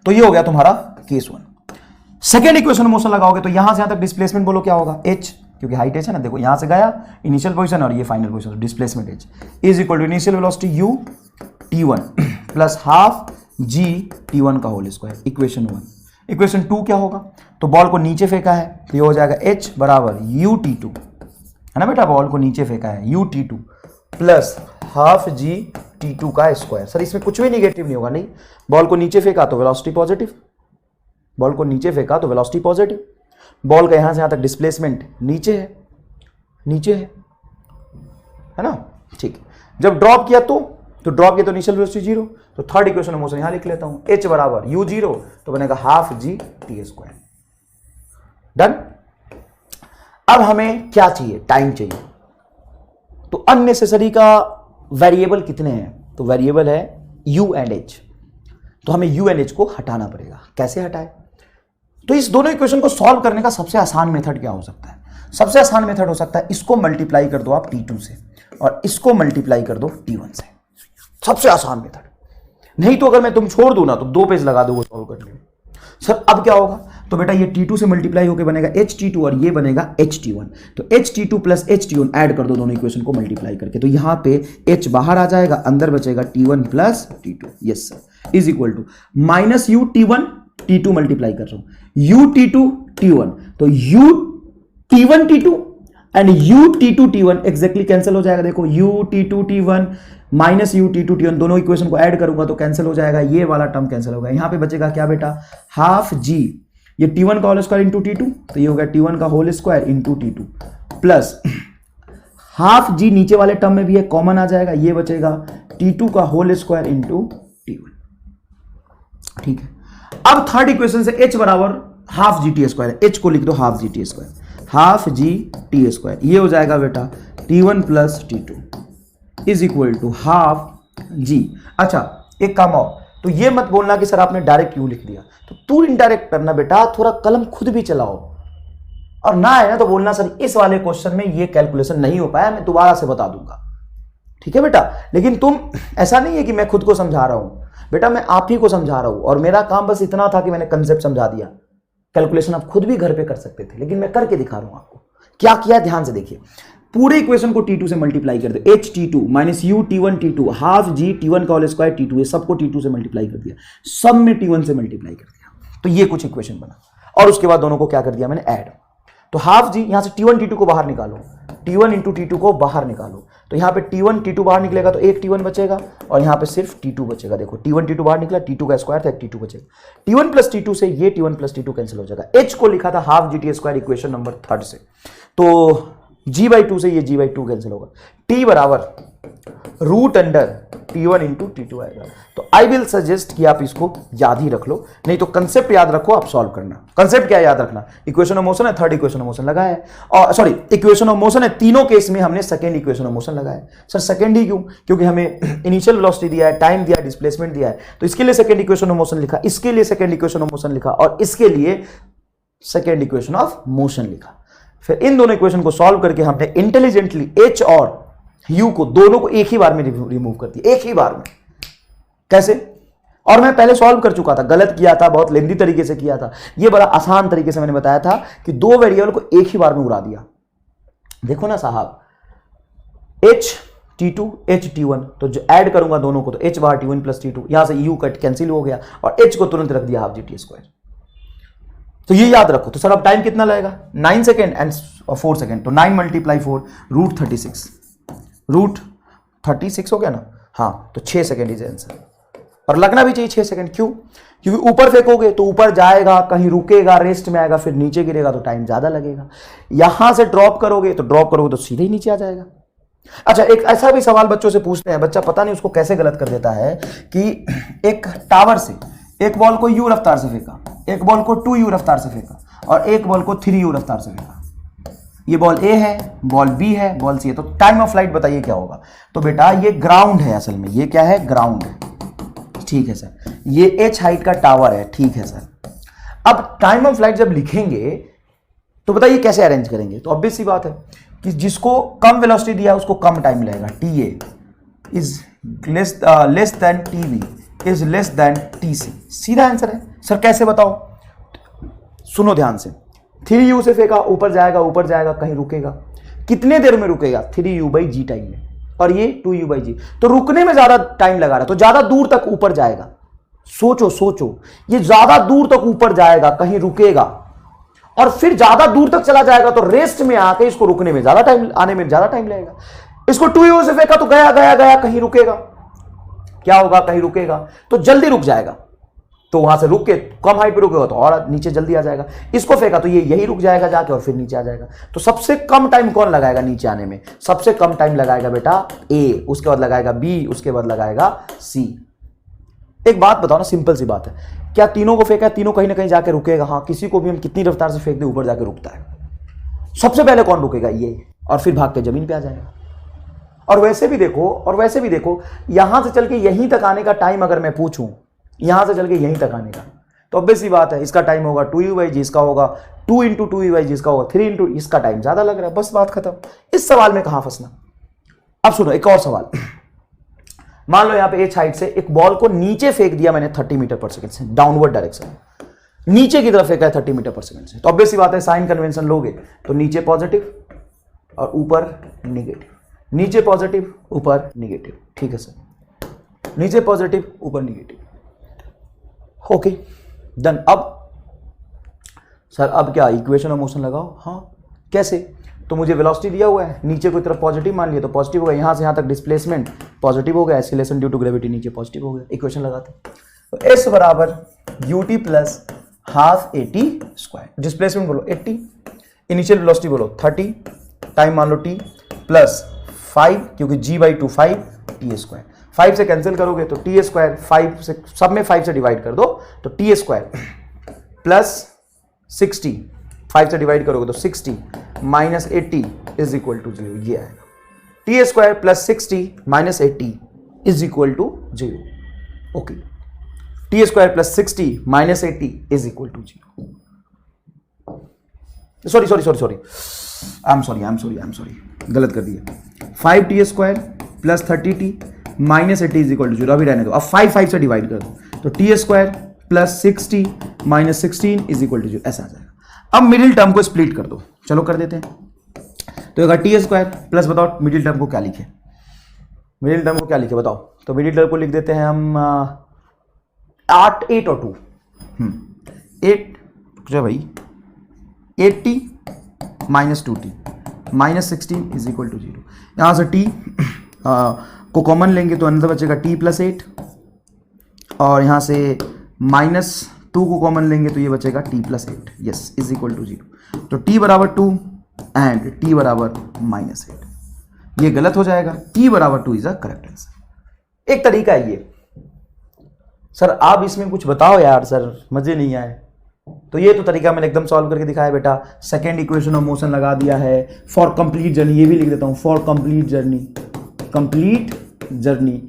तो ये हो गया तुम्हारा केस 1। सेकेंड इक्वेशन मोशन लगाओगे तो यहां से यहां तक डिस्प्लेसमेंट बोलो क्या होगा, h, क्योंकि हाइट h है ना, देखो यहां से गया इनिशियल पोजीशन और ये final position, displacement h is equal to initial velocity u t1 plus half g t1 का होल स्क्वायर, इक्वेशन 1। इक्वेशन 2 क्या होगा, तो बॉल को नीचे फेंका है तो ये हो जाएगा h बराबर u t2, है ना बेटा, बॉल को नीचे फेंका है u t2 plus half g t2 का स्क्वायर। सर इसमें कुछ भी निगेटिव नहीं होगा, नहीं, बॉल को नीचे फेंका तो वेलोसिटी पॉजिटिव, बॉल को नीचे फेंका तो वेलोसिटी पॉजिटिव, बॉल का यहां से यहां तक डिस्प्लेसमेंट नीचे है, नीचे है ना, ठीक। जब ड्रॉप किया तो ड्रॉप किया तो इनिशियल वेलोसिटी 0, तो थर्ड इक्वेशन ऑफ मोशन यहां लिख लेता हूं, h बराबर u0 तो बनेगा half g t square. Done. अब हमें क्या चाहिए, टाइम चाहिए। तो अननेसेसरी का वेरिएबल कितने हैं, तो वेरिएबल है u एंड h, तो हमें u एंड h को हटाना पड़ेगा। कैसे हटाए, तो इस दोनों इक्वेशन को सॉल्व करने का सबसे आसान मेथड क्या हो सकता है, सबसे आसान मेथड हो सकता है इसको मल्टीप्लाई कर दो आप t2 से और इसको मल्टीप्लाई कर दो t1 से, सबसे आसान मेथड। नहीं तो अगर मैं तुम छोड़ दूं ना तो 2 पेज लगा दोगे सॉल्व करने में। सर अब क्या होगा, तो बेटा ये t2 से मल्टीप्लाई होकर बनेगा ht2 और ये बनेगा ht1, तो ht2 प्लस ht1 ऐड कर दो दोनों इक्वेशन को मल्टीप्लाई करके, तो यहां पे h बाहर आ जाएगा, अंदर बचेगा t1 plus t2, yes sir, is equal to minus u t1 t2 multiply कर रहा हूं u t2 t1, तो u t1 t2 and u t2 t1 exactly cancel हो जाएगा। देखो u t2 t1 minus u t2 t1 दोनों equation को add करूंगा तो कैंसिल हो जाएगा, ये वाला टर्म कैंसिल होगा, यहां पे बचेगा क्या बेटा, हाफ g, ये t1 का होल स्क्वायर इंटू t2, तो ये हो गया t1 का whole square into t2 plus half g नीचे वाले टर्म में भी है, कॉमन आ जाएगा, ये बचेगा t2 का होल स्क्वायर इंटू t1। ठीक है, अब थर्ड इक्वेशन से h बराबर half g t square, h को लिख दो half g t square, half g t square, ये हो जाएगा बेटा t1 plus t2 is equal to half g. अच्छा एक काम और, तो ये मत बोलना कि सर आपने डायरेक्ट क्यों लिख दिया, तो तू इनडायरेक्ट करना बेटा, थोड़ा कलम खुद भी चलाओ, और ना है ना तो बोलना सर इस वाले क्वेश्चन में ये कैलकुलेशन नहीं हो पाया, मैं दोबारा से बता दूंगा। ठीक है बेटा, लेकिन तुम ऐसा नहीं है कि मैं खुद को समझा रहा हूं बेटा, मैं आप ही को समझा रहा हूं, और मेरा काम बस इतना था कि मैंने कंसेप्ट समझा दिया, कैलकुलेशन आप खुद भी घर पे कर सकते थे, लेकिन मैं करके दिखा रहा हूं आपको क्या किया। ध्यान से देखिए, पूरे इक्वेशन को t2 से मल्टीप्लाई कर दो, h t2 minus u t1 t2 half g t1 का होल स्क्वायर t2, ये सबको t2 से मल्टीप्लाई कर दिया, सब में t1 से मल्टीप्लाई कर दिया। तो ये कुछ इक्वेशन बना, और उसके बाद दोनों को क्या कर दिया मैंने, ऐड। तो हाफ जी, यहां से T1 T2 को बाहर निकालो, T1 इंटू T2 को बाहर निकालो, तो यहां पे T1 T2 बाहर निकलेगा तो एक T1 बचेगा, और यहां पे सिर्फ T2 बचेगा। देखो T1 T2 बाहर निकला, T2 का स्क्वायर था, एक T2 बचेगा। T1 प्लस T2 से ये T1 प्लस T2 कैंसिल हो जाएगा। H को लिखा था half GT square equation number 3 से, तो G/2 से ये G/2 कैंसिल होगा। T बराबर root under T1 into T2 आएगा। तो आई विल सजेस्ट कि आप इसको याद ही रख लो, नहीं तो कंसेप्ट याद रखो, आप सॉल्व करना। कंसेप्ट क्या याद रखना, इक्वेशन ऑफ मोशन है, थर्ड इक्वेशन ऑफ मोशन लगाया है, और सॉरी इक्वेशन ऑफ मोशन है, तीनों केस में हमने सेकंड इक्वेशन ऑफ मोशन लगाया है। सर सेकंड ही क्यों, क्योंकि हमें इनिशियल वेलोसिटी दिया है, टाइम दिया है, डिस्प्लेसमेंट दिया है, तो इसके लिए सेकंड इक्वेशन ऑफ मोशन लिखा, इसके लिए सेकंड इक्वेशन ऑफ मोशन लिखा, और इसके लिए सेकंड इक्वेशन ऑफ मोशन लिखा। फिर इन दोनों इक्वेशन को सॉल्व करके हमने इंटेलिजेंटली H और U को दोनों को एक ही बार में रिमूव कर दिया, एक ही बार में। कैसे, और मैं पहले सॉल्व कर चुका था, गलत किया था, बहुत लेंदी तरीके से किया था। ये बड़ा आसान तरीके से मैंने बताया था कि दो वेरिएबल को एक ही बार में उड़ा दिया। देखो ना साहब, H T2 H T1, तो जो ऐड करूंगा दोनों को, तो H बाहर T1 प्लस T2, यहां से U कट कैंसिल हो गया, और H को तुरंत रख दिया हाफ GT स्क्वायर। तो ये याद रखो। तो सर अब टाइम कितना लगेगा, 9 सेकेंड एंड 4 सेकेंड, तो 9 × 4 रूट 36, रूट 36 हो गया ना, हाँ, तो 6 सेकेंड इज आंसर। और लगना भी चाहिए 6 सेकेंड, क्यों, क्योंकि ऊपर फेंकोगे तो ऊपर जाएगा, कहीं रुकेगा, रेस्ट में आएगा, फिर नीचे गिरेगा तो टाइम ज्यादा लगेगा। यहां से ड्रॉप करोगे तो सीधे ही नीचे आ जाएगा। अच्छा, एक ऐसा भी सवाल बच्चों से पूछते हैं, बच्चा पता नहीं उसको कैसे गलत कर देता है कि एक टावर से एक बॉल को U रफ्तार से फेंका, एक बॉल को 2U रफ्तार से फेंका, और एक बॉल को 3U रफ्तार से फेंका। ये बॉल A है, बॉल B है, बॉल C है, तो टाइम ऑफ फ्लाइट बताइए क्या होगा। तो बेटा ये ग्राउंड है, असल में ये क्या है, ग्राउंड है, ठीक है सर। ये H हाइट का टावर है, ठीक है सर। अब टाइम ऑफ फ्लाइट जब लिखेंगे तो बताइए कैसे अरेंज करेंगे। तो ऑब्वियस सी बात है कि जिसको कम वेलोसिटी दिया उसको कम टाइम लगेगा। TA is less then TV is less then TC, सीधा आंसर है। सर कैसे बताओ, सुनो ध्यान से। 3U से फेंका, ऊपर जाएगा, कहीं रुकेगा, कितने देर में रुकेगा, 3U/g टाइम में, और ये 2U/g, तो रुकने में ज्यादा टाइम लगा रहा, तो ज्यादा दूर तक ऊपर जाएगा। सोचो, ये ज्यादा दूर तक ऊपर जाएगा, कहीं रुकेगा, और फिर ज्यादा दूर तक चला जाएगा, तो रेस्ट में आके इसको रुकने में ज्यादा टाइम, आने में ज्यादा टाइम लगेगा। इसको 2U से फेंका तो गया, कहीं रुकेगा, क्या होगा, कहीं रुकेगा तो जल्दी रुक जाएगा, तो वहां से रुक के कम हाइट पे रुकेगा तो और नीचे जल्दी आ जाएगा। इसको फेंका तो ये यही रुक जाएगा जाके, और फिर नीचे आ जाएगा। तो सबसे कम टाइम कौन लगाएगा नीचे आने में, सबसे कम टाइम लगाएगा बेटा A, उसके बाद लगाएगा B, उसके बाद लगाएगा C। एक बात बताओ ना, सिंपल सी बात है, क्या तीनों को फेंका, तीनों कहीं ना कहीं जाके रुकेगा। हाँ, किसी को भी हम कितनी रफ्तार से फेंक दे ऊपर जाके रुकता है। सबसे पहले कौन रुकेगा, ये, और फिर भाग के जमीन पे आ जाएगा। और वैसे भी देखो, यहां से चल के यहीं तक आने का टाइम अगर मैं पूछूं, यहां से चल के यहीं तक आने का, तो ऑब्वियस सी बात है, इसका टाइम होगा 2U/g, इसका होगा 2 × 2U/g, इसका होगा 3 × इसका टाइम ज्यादा लग रहा है, बस बात खत्म। इस सवाल में कहां फंसना। अब सुनो एक और सवाल। मान लो यहां पे H हाइट से एक बॉल को नीचे फेंक दिया मैंने 30 मीटर पर सेकंड से, डाउनवर्ड डायरेक्शन, नीचे की तरफ फेंका है 30 मीटर पर सेकंड से, तो ऑब्वियस सी बात है साइन कन्वेंशन लोगे तो नीचे पॉजिटिव और ऊपर नेगेटिव, नीचे पॉजिटिव ऊपर नेगेटिव, ठीक है सर, नीचे पॉजिटिव ऊपर नेगेटिव, ओके डन। अब सर अब क्या इक्वेशन ऑफ मोशन लगाओ। हाँ कैसे, तो मुझे वेलोसिटी दिया हुआ है, नीचे की तरफ पॉजिटिव मान लिया तो पॉजिटिव हो गया, यहां से यहां तक डिस्प्लेसमेंट पॉजिटिव हो गया, एक्सीलरेशन ड्यू टू ग्रेविटी नीचे पॉजिटिव हो गया। इक्वेशन लगाते तो S बराबर ut plus half AT square, displacement बोलो 80, इनिशियल वेलोसिटी बोलो 30, टाइम मान लो t प्लस 5 क्योंकि G/2 5 T स्क्वायर, 5 से कैंसिल करोगे तो T स्क्वायर, 5 से सब में 5 से डिवाइड कर दो तो T स्क्वायर प्लस 60, 5 से डिवाइड करोगे तो 60 माइनस 80 इज इक्वल टू 0, ये आएगा। T square plus 60 minus 80 is equal to 0, okay. T square plus 60 minus 80 is equal to 0। Sorry, गलत कर दिया। 5T square plus 30T minus 80 is equal to 0, अभी रहने दो। अब 5 से डिवाइड कर दो तो T square plus 60 minus 16 is equal to 0, ऐसा आ जाएगा। अब मिडिल टर्म को स्प्लिट कर दो, चलो कर देते हैं। तो अगर T स्क्वायर प्लस, बताओ मिडिल टर्म को क्या लिखे, बताओ। तो मिडिल टर्म को लिख देते हैं हम 8 और 2, जो भाई 80 minus 2t minus 16 is equal to 0। यहाँ से t को कॉमन लेंगे तो अंदर बचेगा t प्लस 8, और यहाँ से माइनस 2 को कॉमन लेंगे तो ये बचेगा t plus 8, yes is equal to 0। तो t बराबर 2 एंड t बराबर माइनस 8, ये गलत हो जाएगा, t बराबर 2 इज अ करेक्ट आंसर। एक तरीका है ये। सर आप इसमें कुछ बताओ यार सर, मजे नहीं आए। तो ये तो तरीका मैंने एकदम सॉल्व करके दिखाया बेटा। सेकेंड इक्वेशन ऑफ मोशन लगा दिया है। फॉर कंप्लीट जर्नी, ये भी लिख देता हूं, for complete journey, complete journey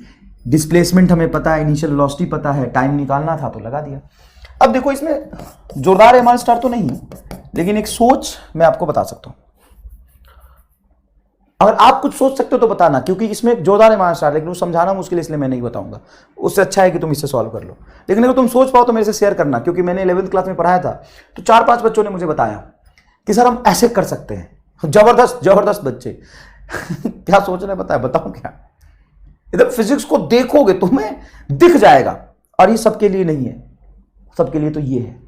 displacement हमें पता है, इनिशियल वेलोसिटी पता है, टाइम निकालना था तो लगा दिया। अब देखो इसमें जोरदार एमआर स्टार तो नहीं, लेकिन एक सोच मैं आपको बता सकता हूं। अगर आप कुछ सोच सकते हो तो बताना, क्योंकि इसमें एक जोरदार एमआर स्टार, लेकिन वो समझाना मुश्किल है इसलिए मैं नहीं बताऊंगा। उससे अच्छा है कि तुम इससे सॉल्व कर लो, लेकिन अगर तुम सोच पाओ तो मेरे से शेयर करना, क्योंकि मैंने 11th क्लास में पढ़ाया था तो 4-5 बच्चों ने मुझे बताया कि सर हम ऐसे कर सकते हैं। जबरदस्त जबरदस्त बच्चे क्या सोच रहे हैं बताया, बताऊं क्या? इधर फिजिक्स को देखोगे तुम्हें दिख जाएगा, और ये सबके लिए नहीं है, सबके लिए तो ये है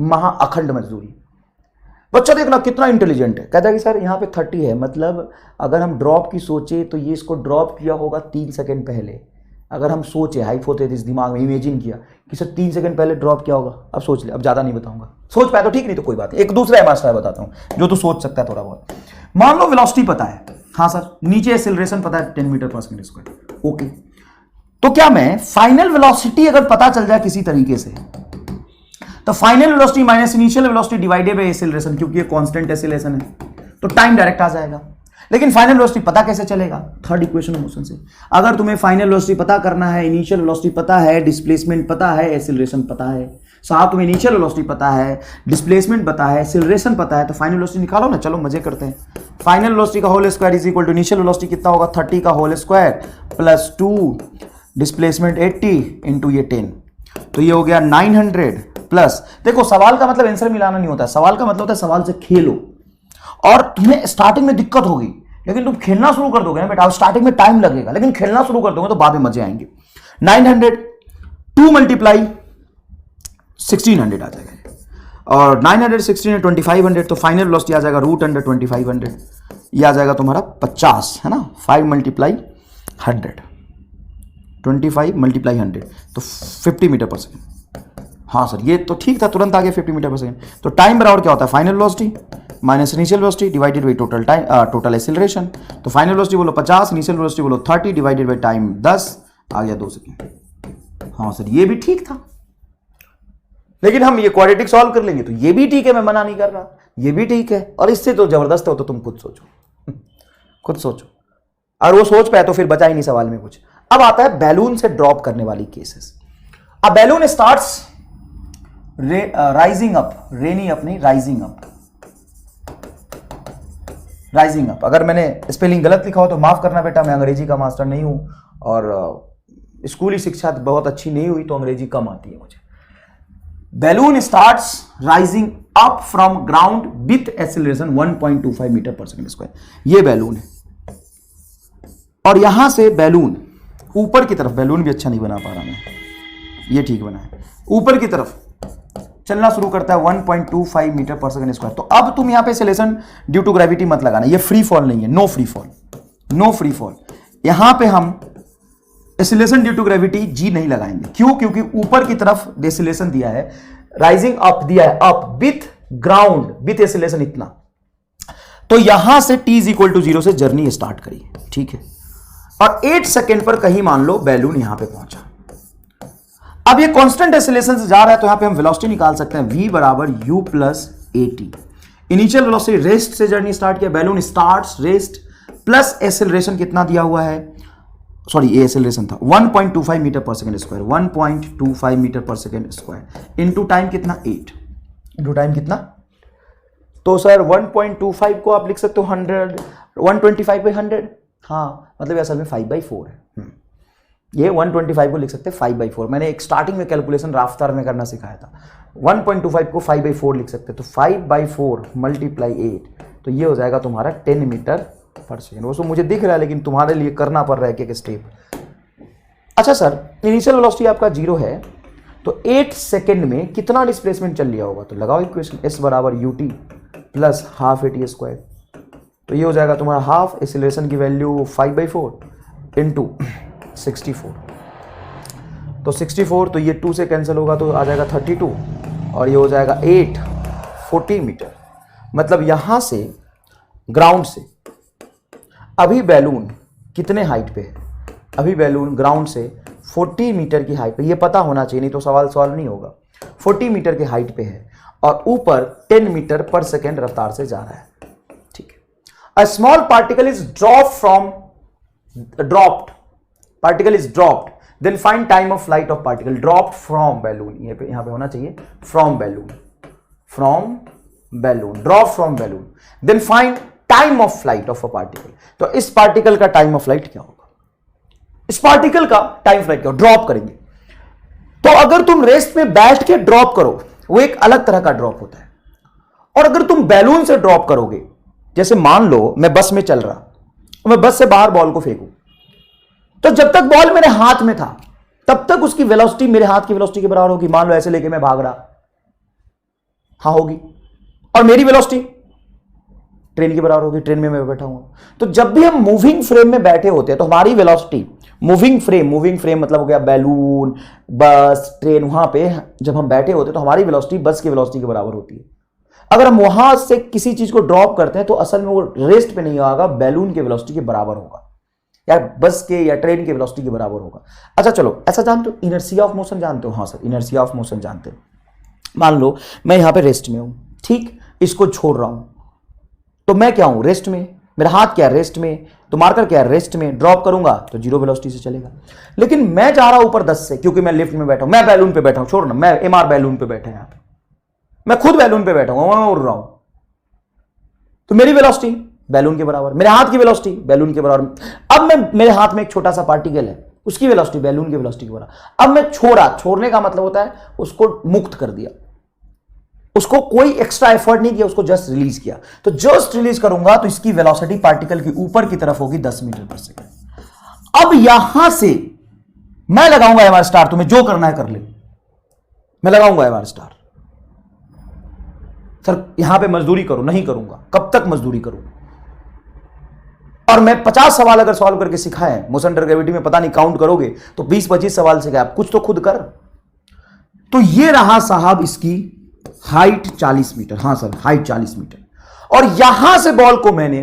महा अखंड मजदूरी। बच्चा देखना कितना इंटेलिजेंट है, कहता है कि सर यहाँ पे 30 है, मतलब अगर हम ड्रॉप की सोचे तो ये इसको ड्रॉप किया होगा 3 सेकंड पहले। अगर हम सोचे हाइपोथेसिस दिमाग में इमेजिन किया कि सर 3 सेकंड पहले ड्रॉप किया होगा, अब सोच ले, अब ज्यादा नहीं बताऊंगा, सोच पाया तो ठीक, नहीं तो कोई बात नहीं। एक दूसरा एमआर बताता हूं जो तू सोच सकता है थोड़ा बहुत। मान लो वेलोसिटी पता है, हाँ सर, नीचे एक्सेलरेशन पता है 10 metre per second square, okay. तो क्या मैं फाइनल वेलोसिटी अगर पता चल जाए किसी तरीके से, तो final velocity minus initial velocity divided by acceleration, क्योंकि ये कांस्टेंट एक्सेलरेशन है तो टाइम डायरेक्ट आ जाएगा। लेकिन फाइनल वेलोसिटी पता कैसे चलेगा? थर्ड इक्वेशन ऑफ मोशन से। अगर तुम्हें फाइनल वेलोसिटी पता करना है, इनिशियल वेलोसिटी पता है, डिस्प्लेसमेंट पता है, एक्सेलरेशन पता है, साथ में इनिशियल वेलोसिटी पता है, डिस्प्लेसमेंट पता है, एक्सेलरेशन पता है, तो फाइनल वेलोसिटी निकालो ना। चलो मजे करते हैं। फाइनल वेलोसिटी का whole square is equal to initial velocity कितना होगा, 30 का whole square plus 2 displacement 80 into ये 10, तो ये हो गया 900 प्लस। देखो सवाल का मतलब आंसर मिलाना नहीं होता, सवाल का मतलब होता है सवाल से खेलो। और तुम्हें स्टार्टिंग में दिक्कत होगी, लेकिन तुम खेलना शुरू कर दोगे ना बेटा, स्टार्टिंग में टाइम लगेगा, लेकिन खेलना शुरू कर दोगे तो बाद में मजे आएंगे। 900 2 मल्टीप्लाई 1600 आ जाएगा, और 900 16 2500, तो फाइनल वेलोसिटी आ जाएगा रूट अंडर 2500, ये आ जाएगा तुम्हारा 50, है ना। 5 मल्टीप्लाई 100, 25 मल्टीप्लाई 100, तो 50 मीटर पर सेकेंड। हाँ सर ये तो ठीक था, तुरंत आ गया 50 मीटर पर सेकेंड। तो टाइम बराबर क्या होता है, final velocity minus initial velocity divided by total time, total acceleration. तो फाइनल वेलोसिटी बोलो 50, इनिशियल वेलोसिटी बोलो 30 डिवाइडेड बाई टाइम 10, आ गया 2 सेकेंड। हाँ सर ये भी ठीक था, लेकिन हम ये क्वाड्रेटिक सॉल्व कर लेंगे तो ये भी ठीक है, मैं मना नहीं कर रहा, ये भी ठीक है। और इससे तो जबरदस्त हो, तो तुम खुद सोचो, खुद सोचो। और वो सोच पाए तो फिर बचा ही नहीं सवाल में कुछ। अब आता है बैलून से ड्रॉप करने वाली केसेस। अब बैलून स्टार्ट्स राइजिंग अप, रेनी अप नहीं, राइजिंग अप, राइजिंग अप। अगर मैंने स्पेलिंग गलत लिखा हो तो माफ करना बेटा, मैं अंग्रेजी का मास्टर नहीं हूं, और स्कूली शिक्षा बहुत अच्छी नहीं हुई तो अंग्रेजी कम आती है मुझे। Balloon starts rising up from ground with acceleration 1.25 metre per second square. ये बैलून है, और यहां से बैलून ऊपर की तरफ, बैलून भी अच्छा नहीं बना पा रहा मैं, ये ठीक बना है, ऊपर की तरफ चलना शुरू करता है 1.25 मीटर पर सेकंड स्क्वायर। तो अब तुम यहां पे एक्सेलरेशन ड्यू टू ग्रेविटी मत लगाना, ये फ्री फॉल नहीं है, no free fall, no free fall. यहां पे हम acceleration due to gravity g नहीं लगाएंगे। क्यों? क्योंकि ऊपर की तरफ एक्सेलरेशन दिया है, राइजिंग अप दिया है, up with ground with acceleration इतना। तो यहां से t इज इक्वल टू 0 से जर्नी स्टार्ट करी, ठीक है। और 8 सेकेंड पर कहीं मान लो बैलून यहां पे पहुंचा। अब ये कांस्टेंट एक्सेलरेशन से जा रहा है, तो यहां पे हम वेलोसिटी निकाल सकते हैं, v बराबर u plus at। Initial velocity rest से जर्नी स्टार्ट किया, balloon starts rest plus acceleration कितना दिया हुआ है, सॉरी ये एक्सेलरेशन था 1.25 metre per second square, 1.25 metre per second square into time कितना 8, इनटू टाइम कितना। तो सर 1.25 को आप लिख सकते हो 100, 125 बाई 100, हाँ मतलब असल में 5/4 है। ये 125 को लिख सकते हैं 5/4। मैंने एक स्टार्टिंग में कैलकुलेशन राफ्तार में करना सिखाया था। 1.25 को 5/4 लिख सकते हैं, तो 5/4 मल्टीप्लाई 8, तो ये हो जाएगा तुम्हारा 10 मीटर पर सेकेंड। वो तो मुझे दिख रहा है, लेकिन तुम्हारे लिए करना पड़ रहा है एक स्टेप। अच्छा सर इनिशियल वेलोसिटी आपका 0 है, तो 8 सेकेंड में कितना डिस्प्लेसमेंट चल लिया होगा? तो लगाओ इक्वेशन, s बराबर ut plus half at square. तो ये हो जाएगा तुम्हारा हाफ, एक्सीलरेशन की वैल्यू 5/4 इंटू 64। तो 64, तो ये 2 से कैंसिल होगा तो आ जाएगा 32, और ये हो जाएगा 8 40 मीटर। मतलब यहां से ग्राउंड से अभी बैलून कितने हाइट पे है? अभी बैलून ग्राउंड से 40 मीटर की हाइट पे, ये पता होना चाहिए नहीं तो सवाल सॉल्व नहीं होगा। 40 मीटर की हाइट पे है और ऊपर 10 मीटर पर सेकेंड रफ्तार से जा रहा है। ठीक है। A small particle is dropped then find time of flight of particle dropped from balloon. यहां पे होना चाहिए from balloon drop from balloon then find time of flight of a particle. तो इस पार्टिकल का टाइम ऑफ फ्लाइट क्या होगा? इस पार्टिकल का टाइम फ्लाइट क्या? ड्रॉप करेंगे। तो अगर तुम रेस्ट में बैठ के ड्रॉप करो, वो एक अलग तरह का ड्रॉप होता है। और अगर तुम बैलून से ड्रॉप करोगे, जैसे मान लो मैं बस में चल रहा, मैं बस से बाहर बॉल को फेंकूं, तो जब तक बॉल मेरे हाथ में था तब तक उसकी वेलोसिटी मेरे हाथ की वेलोसिटी के बराबर होगी। मान लो ऐसे लेके मैं भाग रहा, हाँ होगी। और मेरी वेलोसिटी ट्रेन के बराबर होगी, ट्रेन में मैं बैठा हूं। तो जब भी हम मूविंग फ्रेम में बैठे होते हैं तो हमारी वेलोसिटी, मूविंग फ्रेम मतलब हो गया बैलून, बस, ट्रेन, वहां पे जब हम बैठे होते हैं तो हमारी वेलोसिटी बस की वेलोसिटी के बराबर होती है। अगर हम वहां से किसी चीज को ड्रॉप करते हैं तो असल में वो रेस्ट पे नहीं होगा, बैलून के वेलोसिटी के बराबर होगा, या बस के या ट्रेन के वेलोसिटी के बराबर होगा। अच्छा चलो, ऐसा जानते हो इनर्शिया ऑफ मोशन जानते हो? हाँ सर, इनर्शिया ऑफ मोशन जानते हो। मान लो मैं यहां पे रेस्ट में हूं, ठीक, इसको छोड़ रहा हूं, तो मैं क्या हूं? रेस्ट में। मेरा हाथ क्या है? रेस्ट में। तो मार्कर क्या है? रेस्ट में। ड्रॉप करूंगा तो जीरो वेलोसिटी से चलेगा। लेकिन मैं जा रहा हूं ऊपर 10 से, क्योंकि मैं लिफ्ट में बैठा हूं, मैं बैलून पे बैठा हूं, छोड़ना, मैं एमआर बैलून पे बैठा यहां पे, मैं खुद बैलून पे बैठा हूं, मैं उड़ रहा हूं। तो मेरी वेलोसिटी बैलून के बराबर, मेरे हाथ की वेलोसिटी बैलून के बराबर। अब मैं, मेरे हाथ में एक छोटा सा पार्टिकल है, उसकी वेलोसिटी बैलून की वेलोसिटी के बराबर। अब मैं छोड़ने का मतलब होता है उसको मुक्त कर दिया, उसको कोई एक्स्ट्रा एफर्ट नहीं किया, उसको जस्ट रिलीज किया। तो जस्ट रिलीज करूंगा तो इसकी वेलोसिटी पार्टिकल की ऊपर की तरफ होगी 10 मीटर पर सेकंड। अब यहां से मैं लगाऊंगा एमआर स्टार, तुम्हें जो करना है कर ले, मैं लगाऊंगा एमआर स्टार। सर यहां पे मजदूरी करो, नहीं करूंगा। कब तक मजदूरी करूं? और मैं 50 सवाल अगर सॉल्व करके सिखाए मोशन अंडर ग्रेविटी में, पता नहीं काउंट करोगे तो 20-25 सवाल सिखाए, आप कुछ तो खुद कर। तो ये रहा साहब इसकी हाइट 40 मीटर। हाँ सर, हाइट 40 मीटर। और यहां से बॉल को मैंने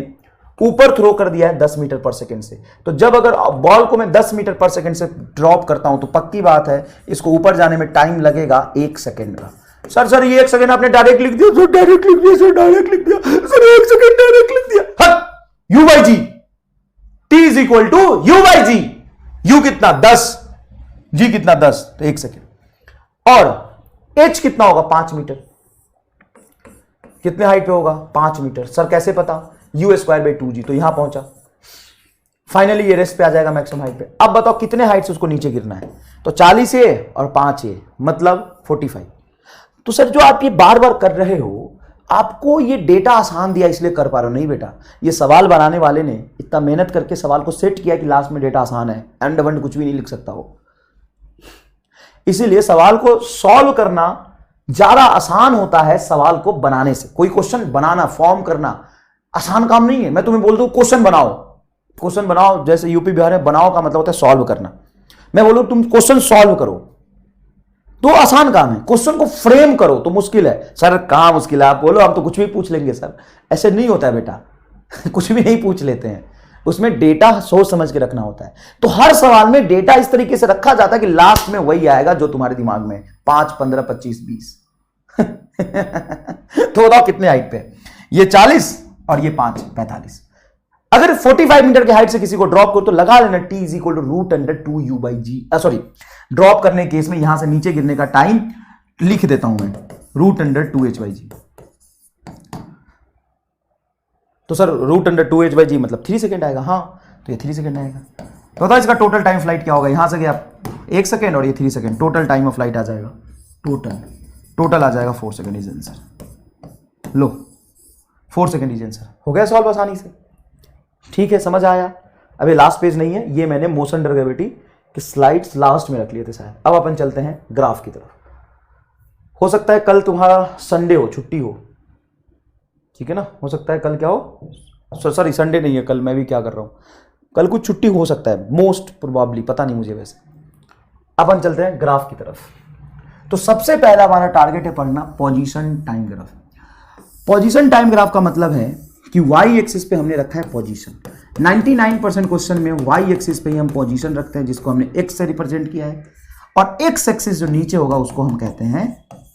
ऊपर थ्रो कर दिया है 10 मीटर पर सेकंड से। तो जब अगर बॉल को मैं 10 मीटर पर सेकंड से ड्रॉप करता हूं तो पक्की बात है इसको ऊपर जाने में टाइम लगेगा 1 सेकंड का। सर ये 1 सेकंड आपने डायरेक्ट लिख दिया, सर डायरेक्ट लिख दिया, सर डायरेक्ट लिख दिया, सर 1 सेकंड डायरेक्ट लिख दिया। U by g, t is equal to u by g. U कितना? 10, जी कितना? 10, तो 1 सेकंड। और एच कितना होगा? 5 मीटर। कितने हाइट पे होगा? 5 मीटर। सर कैसे पता? u²/2g। तो यहां पहुंचा, फाइनली ये रेस्ट पे आ जाएगा मैक्सिमम हाइट पे। अब बताओ कितने हाइट से उसको नीचे गिरना है? तो 40 ए और 5 ए मतलब 45। तो सर जो आप ये बार बार कर रहे हो, आपको ये डेटा आसान दिया इसलिए कर पा रहे हो? नहीं बेटा, ये सवाल बनाने वाले ने इतना मेहनत करके सवाल को सेट किया कि लास्ट में डेटा आसान है, एंड वन कुछ भी नहीं लिख सकता हो। इसीलिए सवाल को सॉल्व करना ज्यादा आसान होता है सवाल को बनाने से। कोई क्वेश्चन बनाना, फॉर्म करना आसान काम नहीं है। मैं तुम्हें बोल दूं क्वेश्चन बनाओ, जैसे यूपी बिहार में बनाओ का मतलब होता है सॉल्व करना। मैं बोलूं तुम क्वेश्चन सॉल्व करो तो आसान काम है, क्वेश्चन को फ्रेम करो तो मुश्किल है। सर कहां मुश्किल है? आप बोलो हम तो कुछ भी पूछ लेंगे। सर ऐसे नहीं होता है बेटा कुछ भी नहीं पूछ लेते हैं, उसमें डेटा सोच समझ के रखना होता है। तो हर सवाल में डेटा इस तरीके से रखा जाता है कि लास्ट में वही आएगा जो तुम्हारे दिमाग में 5, 15, 25, 20 तो बताओ कितने हाइट पे? ये 40 और ये 5, 45। अगर 45 मीटर की हाइट से किसी को ड्रॉप करो तो लगा लेना t is equal to √2u/g। Sorry, drop करने के केस में यहां से नीचे गिरने का टाइम लिख देता हूं मैं, √2h/g। तो सर √2h/g मतलब 3 सेकेंड आएगा। हाँ, तो ये 3 सेकेंड आएगा। तो बताओ इसका टोटल टाइम फ्लाइट क्या होगा? यहां से गया 1 सेकेंड और ये 3 second, total time of flight आ जाएगा, टोटल आ जाएगा 4 सेकेंड इज आंसर। लो 4 सेकेंड इज आंसर। हो गया सॉल्व आसानी से? ठीक है, समझ आया? अभी लास्ट पेज नहीं है, ये मैंने मोशन अंडर ग्रेविटी कि स्लाइड्स लास्ट में रख लिए थे शायद। अब अपन चलते हैं ग्राफ की तरफ। हो सकता है कल तुम्हारा संडे हो, छुट्टी हो, ठीक है ना, हो सकता है कल क्या हो, सॉरी संडे नहीं है कल, मैं भी क्या कर रहा हूं, कल कुछ छुट्टी हो सकता है, मोस्ट प्रोबेबली, पता नहीं मुझे वैसे। अपन चलते हैं ग्राफ की तरफ। तो सबसे पहला हमारा टारगेट है पढ़ना position time graph. Position time graph का मतलब है कि वाई एक्सिस पे हमने रखा है पोजीशन। 99% क्वेश्चन में वाई एक्सिस पे ही हम पोजीशन रखते हैं, जिसको हमने एक्स से रिप्रेजेंट किया है, और एक्स एक्सिस जो नीचे होगा उसको हम कहते हैं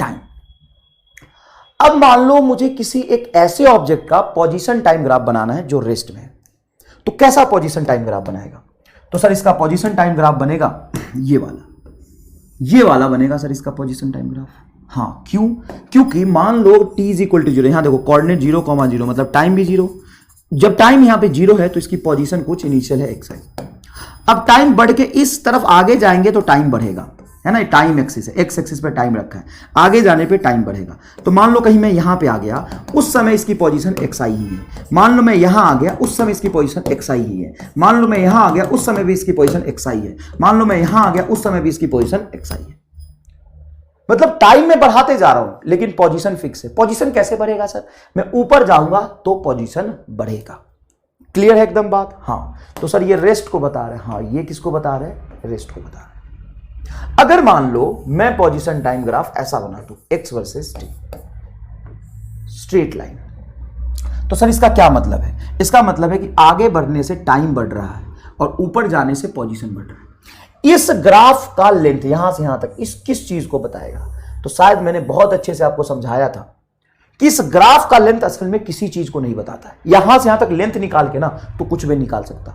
टाइम। अब मान लो मुझे किसी एक ऐसे ऑब्जेक्ट का पोजीशन टाइम ग्राफ बनाना है जो रेस्ट में है, तो कैसा पोजीशन टाइम ग्राफ बनाएगा? तो सर इसका पोजीशन टाइम ग्राफ बनेगा ये वाला बनेगा सर इसका पोजीशन टाइम ग्राफ। हाँ, क्यों? क्योंकि मान लो t इज इक्वल टू 0, यहां देखो कोऑर्डिनेट 0,0 मतलब टाइम भी 0। जब टाइम यहां पे 0 है तो इसकी पोजीशन कुछ इनिशियल है x है। अब टाइम बढ़ के इस तरफ आगे जाएंगे तो टाइम बढ़ेगा, है ना, टाइम एक्सिस है, एक्स एक्सिस पे टाइम रखा है, आगे जाने पे टाइम बढ़ेगा। तो मान लो कहीं मैं यहां पे आ गया, उस समय इसकी पोजीशन xi ही है। मान लो मैं यहां आ गया, उस समय इसकी पोजीशन xi ही है। मान लो मैं यहां आ गया, उस समय भी इसकी पोजीशन xi है। मान लो मैं यहां आ गया, उस समय भी इसकी पोजीशन xi है। मतलब टाइम में बढ़ाते जा रहा हूं लेकिन पोजीशन फिक्स है। पोजीशन कैसे बढ़ेगा सर? मैं ऊपर जाऊंगा तो पोजीशन बढ़ेगा। क्लियर है एकदम बात? हाँ। तो सर ये रेस्ट को बता रहे हैं, हाँ ये किसको बता रहे हैं? रेस्ट को बता रहे हैं। अगर मान लो मैं पोजीशन टाइम ग्राफ ऐसा बना दूं, x versus T, straight line, तो सर इसका क्या मतलब है? इसका मतलब है कि आगे बढ़ने से टाइम बढ़ रहा है और ऊपर जाने से पोजीशन बढ़ रहा है। इस ग्राफ का लेंथ यहां से यहां तक इस किस चीज को बताएगा? तो शायद मैंने बहुत अच्छे से आपको समझाया था कि इस ग्राफ का लेंथ असल में किसी चीज को नहीं बताता है। यहां से यहां तक लेंथ निकाल के ना तो कुछ भी निकाल सकता।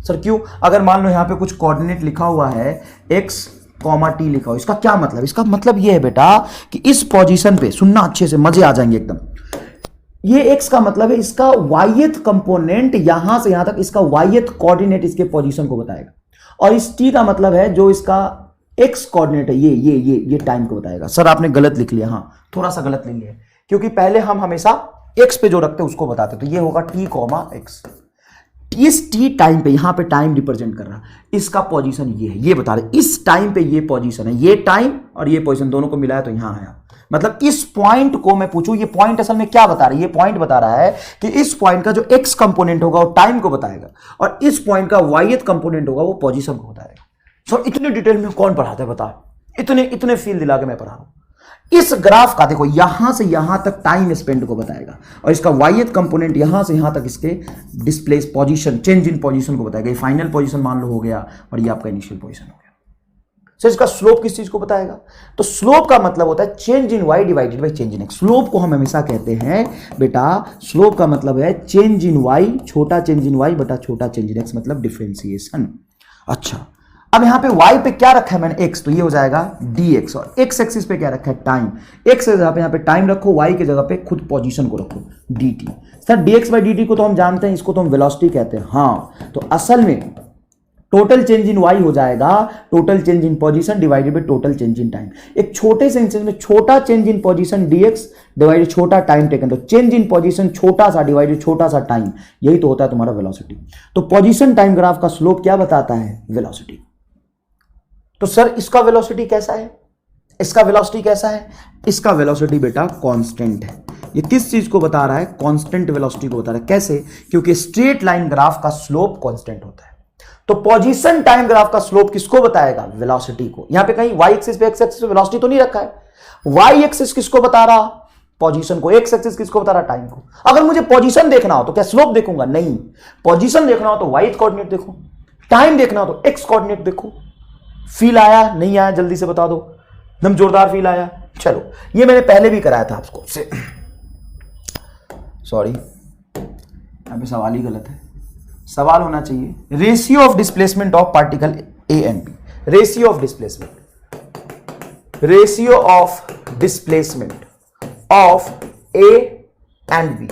सर क्यों? अगर मान लो यहां पे कुछ कोऑर्डिनेट लिखा हुआ है x, t लिखा हुआ, इसका क्या मतलब? इसका मतलब यह है बेटा कि इस पोजीशन पे, सुनना अच्छे से, मजे आ जाएंगे एकदम। ये x का मतलब है इसका वाईएथ कंपोनेंट, यहां से यहां तक इसका वाईएथ कोऑर्डिनेट इसके पोजीशन को बताएगा, और इस t का मतलब है जो इसका x कोऑर्डिनेट है, ये टाइम को बताएगा। सर आपने गलत लिख लिया, हाँ थोड़ा सा गलत लिख लिया, क्योंकि पहले हम हमेशा x पे जो रखते हैं उसको बताते, तो ये होगा t, x। इस टी टाइम पे, यहां पे टाइम रिप्रेजेंट कर रहा, इसका पोजीशन ये है, ये बता रहे इस टाइम पे ये पोजीशन है, ये टाइम और ये पोजीशन दोनों को मिलाया तो यहां आया। मतलब इस पॉइंट को मैं पूछूं, ये पॉइंट असल में क्या बता रहा है? ये पॉइंट बता रहा है कि इस पॉइंट का जो एक्स कंपोनेंट होगा वो टाइम को बताएगा, और इस पॉइंट का वाईएथ कंपोनेंट होगा वो पोजीशन को बताएगा। सर इतने डिटेल में कौन पढ़ाता है बता? इतने फील दिला के मैं पढ़ा रहा हूं। इस ग्राफ का देखो यहां से यहां तक टाइम स्पेंड को बताएगा, और इसका वाईएथ कंपोनेंट यहां से यहां तक इसके displace position, change in position को बताएगा। ये फाइनल पोजीशन मान लो हो गया, और ये आपका इनिशियल पोजीशन हो गया। सर इसका स्लोप किस चीज को बताएगा? तो स्लोप का मतलब होता है change in y divided by change in x. Slope को हम हमेशा कहते हैं बेटा, स्लोप का मतलब है चेंज इन वाई, छोटा चेंज इन वाई बटा छोटा चेंज इन एक्स, मतलब डिफरेंशिएशन। अच्छा, अब यहां पे y पे क्या रखा है मैंने? x, तो ये हो जाएगा dx, और x एक्सिस पे क्या रखा है? टाइम। x के जगह पे यहां पे टाइम रखो, y के जगह पे खुद पोजीशन को रखो, dt। Sir dx by dt को तो हम जानते हैं, इसको तो हम वेलोसिटी कहते हैं। हाँ, तो असल में टोटल चेंज इन y हो जाएगा total change in position divided by total change in time. एक छोटे से इंस्टेंस में छोटा change in position dx divided छोटा टाइम टेकन, तो चेंज इन पोजीशन छोटा सा डिवाइडेड छोटा सा टाइम, यही तो होता है तुम्हारा वेलोसिटी। तो पोजीशन टाइम ग्राफ का स्लोप क्या बताता है? वेलोसिटी। तो सर इसका वेलोसिटी कैसा है? इसका वेलोसिटी कैसा है? इसका वेलोसिटी बेटा कांस्टेंट है। ये किस चीज को बता रहा है? कांस्टेंट वेलोसिटी को बता रहा है। कैसे? क्योंकि स्ट्रेट लाइन ग्राफ का स्लोप कांस्टेंट होता है। तो पोजीशन टाइम ग्राफ का स्लोप किसको बताएगा? वेलोसिटी को। यहां पे कहीं वाई एक्सिस पे, एक्स एक्सिस पे वेलोसिटी तो नहीं रखा है। वाई एक्सिस किसको बता रहा? पोजीशन को। एक्स एक्सिस किसको बता रहा? टाइम को। अगर मुझे पोजीशन देखना हो तो क्या स्लोप देखूंगा? नहीं। पोजीशन देखना हो तो वाई कोऑर्डिनेट देखो, टाइम देखना हो तो एक्स कोऑर्डिनेट देखो। फील आया? नहीं आया? जल्दी से बता दो। एकदम जोरदार फील आया? चलो, ये मैंने पहले भी कराया था आपको। सॉरी, यहां पे सवाल ही गलत है। सवाल होना चाहिए ratio of displacement of particle A and B. Ratio of displacement, ratio of displacement of A and B,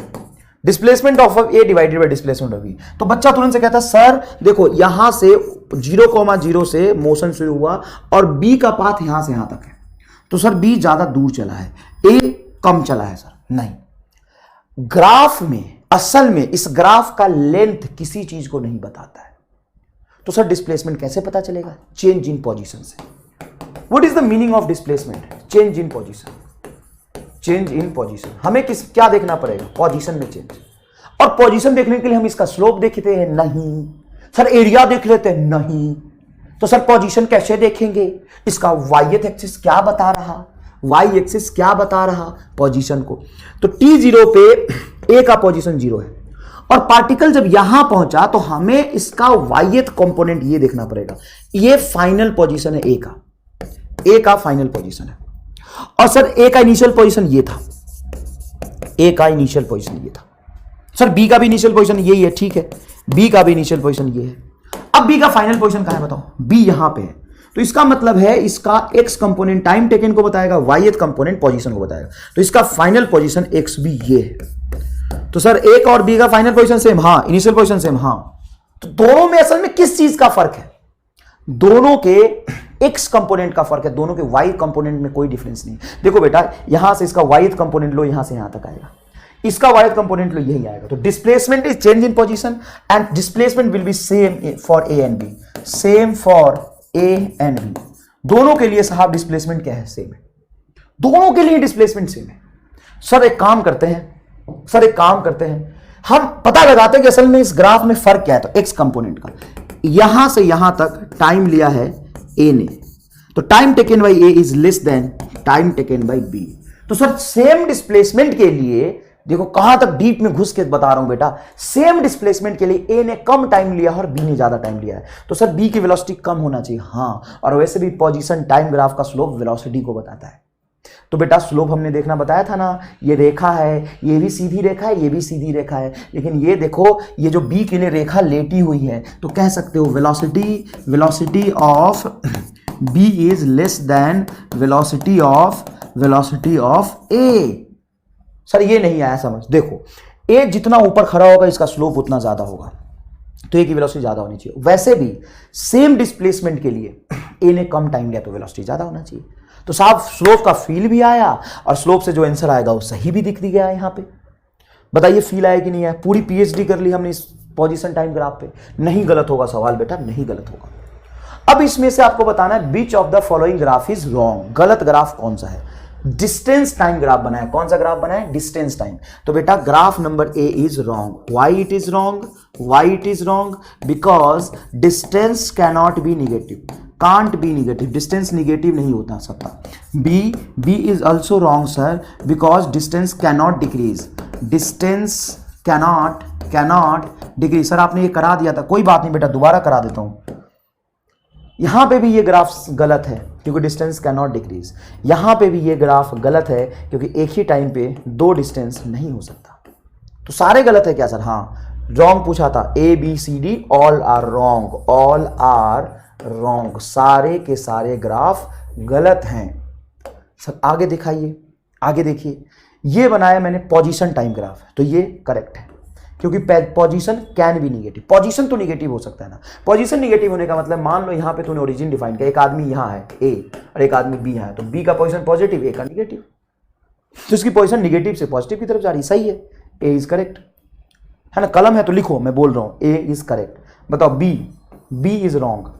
displacement of A divided by displacement of B. तो बच्चा तुरंत से कहता है सर देखो यहां से 0,0 से मोशन शुरू हुआ और बी का पाथ यहां से यहां तक है, तो सर बी ज्यादा दूर चला है, ए कम चला है। सर नहीं, ग्राफ में असल में इस ग्राफ का लेंथ किसी चीज को नहीं बताता है। तो सर डिस्प्लेसमेंट कैसे पता चलेगा? चेंज इन पोजीशन से। What is the meaning of displacement? Change in position. Change in position, हमें क्या देखना पड़ेगा? पोजीशन में चेंज। और पोजीशन देखने के लिए हम इसका स्लोप देखते हैं? नहीं। सर एरिया देख लेते हैं? नहीं। तो सर पोजीशन कैसे देखेंगे? इसका वाई एक्सिस क्या बता रहा? वाई एक्सिस क्या बता रहा पोजीशन को? तो T0 पे ए का पोजीशन 0 है और पार्टिकल जब यहां पहुंचा तो हमें इसका वाईएथ कंपोनेंट ये देखना पड़ेगा। ये फाइनल पोजीशन है ए का फाइनल पोजीशन है। और सर ए का इनिशियल पोजीशन ये था, ए का इनिशियल पोजीशन ये था। सर बी का भी इनिशियल पोजीशन यही है, ठीक है, बी का भी इनिशियल पोजीशन ये है। अब बी का फाइनल पोजीशन कहां है बताओ? बी यहां पे है। तो इसका मतलब है इसका एक्स कंपोनेंट टाइम टेकन को बताएगा, वाईएथ कंपोनेंट पोजीशन को बताएगा। तो इसका फाइनल पोजीशन एक्स बी ये है। तो सर ए का और बी का फाइनल पोजीशन सेम? हां। Initial position same? हां। तो दोनों में असल में किस चीज का फर्क है? दोनों के एक्स कंपोनेंट का फर्क है, दोनों के वाई कंपोनेंट में कोई डिफरेंस नहीं। देखो बेटा, यहां से इसका वाईएथ कंपोनेंट लो, यहां से यहां तक आएगा, इसका वाईएथ कंपोनेंट लो, यही आएगा। तो displacement is change in position and displacement will be same for A and B, same for A and B. दोनों के लिए साहब डिस्प्लेसमेंट क्या है? सेम है। दोनों के लिए डिस्प्लेसमेंट सेम है। सर एक काम करते हैं, हम पता लगाते हैं कि असल में इस ग्राफ में फर्क क्या है। तो एक्स कंपोनेंट का यहां से यहां तक टाइम लिया है ए ने, तो time taken by A is less than time taken by B. तो सर सेम डिस्प्लेसमेंट के लिए देखो कहां तक डीप में घुस के बता रहा हूं बेटा, सेम डिस्प्लेसमेंट के लिए ए ने कम टाइम लिया है और बी ने ज्यादा टाइम लिया है। तो सर बी की वेलोसिटी कम होना चाहिए। हां, और वैसे भी पोजीशन टाइम ग्राफ का स्लोप वेलोसिटी को बताता है। तो बेटा स्लोप हमने देखना बताया था ना, ये रेखा है, ये भी सीधी रेखा है, ये भी सीधी रेखा है, लेकिन ये देखो ये जो बी के लिए रेखा लेटी हुई है, तो कह सकते हो velocity of B is less than velocity of A. Sir ये नहीं आया समझ। देखो ए जितना ऊपर खड़ा होगा इसका स्लोप उतना ज्यादा होगा, तो ए की वेलोसिटी ज्यादा होनी चाहिए। वैसे भी सेम डिस्प्लेसमेंट के लिए ए ने कम टाइम लिया तो वेलोसिटी ज्यादा होना चाहिए। तो साहब स्लोप का फील भी आया और स्लोप से जो आंसर आएगा वो सही भी दिख गया यहां पे। बताइए फील आया कि नहीं आया? पूरी पीएचडी कर ली हमने इस पोजीशन टाइम ग्राफ पे। नहीं गलत होगा सवाल बेटा, नहीं गलत होगा। अब इसमें से आपको बताना है which of the following graph is wrong. गलत ग्राफ कौन सा है? डिस्टेंस टाइम ग्राफ बनाया। कौन सा ग्राफ बनाया? Distance time. तो बेटा graph number A is wrong. Why it is wrong? Why it is wrong? Because distance cannot be negative, can't be negative. Distance negative नहीं होता सकता। B is also wrong sir, because distance cannot decrease. Distance cannot decrease. Sir आपने ये करा दिया था, कोई बात नहीं बेटा दोबारा करा देता हूं। यहां पे भी ये ग्राफ गलत है क्योंकि डिस्टेंस कैन नॉट डिक्रीज। यहां पे भी ये ग्राफ गलत है क्योंकि एक ही टाइम पे दो डिस्टेंस नहीं हो सकता। तो सारे गलत है क्या सर? हाँ, रॉन्ग पूछा था। A B C D all are wrong, all are wrong. सारे के सारे ग्राफ गलत हैं सर। आगे दिखाइए, आगे देखिए। ये बनाया मैंने पोजीशन टाइम ग्राफ, तो ये करेक्ट है क्योंकि position can be negative. Position तो निगेटिव हो सकता है ना। पोजीशन निगेटिव होने का मतलब मान लो यहां पे तूने ओरिजिन डिफाइन किया, एक आदमी यहां है ए और एक आदमी बी है, तो बी का पोजीशन पॉजिटिव, ए का निगेटिव, तो इसकी पोजीशन निगेटिव से पॉजिटिव की तरफ जा रही। सही है, ए इज करेक्ट है ना। कलम है तो लिखो, मैं बोल रहा हूं ए इज करेक्ट। बताओ B is wrong.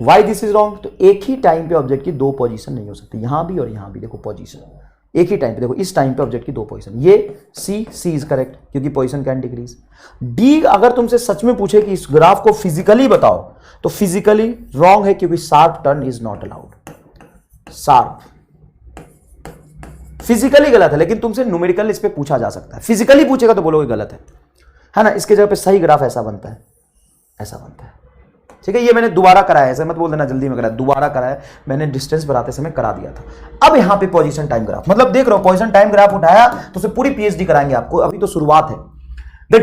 Why this is wrong? तो एक ही टाइम पे ऑब्जेक्ट की दो पोजीशन नहीं हो सकती, यहां भी और यहां भी। देखो पोजीशन एक ही टाइम पे, देखो इस टाइम पे ऑब्जेक्ट की दो पोजीशन। ये सी इज करेक्ट क्योंकि पोजीशन कैन डिक्रीज। डी अगर तुमसे सच में पूछे कि इस ग्राफ को फिजिकली बताओ तो फिजिकली रॉन्ग है क्योंकि sharp turn is not allowed. Sharp physically गलत है, लेकिन तुमसे न्यूमेरिकल इस पे पूछा जा सकता है। फिजिकली पूछेगा तो बोलोगे गलत है ना। इसके जगह पे सही ग्राफ ऐसा बनता है, ऐसा बनता है। ठीक है, ये मैंने दोबारा कराया, ऐसे मत बोल देना जल्दी में कराया, दोबारा कराया मैंने, डिस्टेंस बढ़ाते समय करा दिया था। अब यहां पे पोजीशन टाइम ग्राफ, मतलब देख रहे हो पोजीशन टाइम ग्राफ उठाया तो उसे पूरी पीएचडी कराएंगे आपको, अभी तो शुरुआत है। The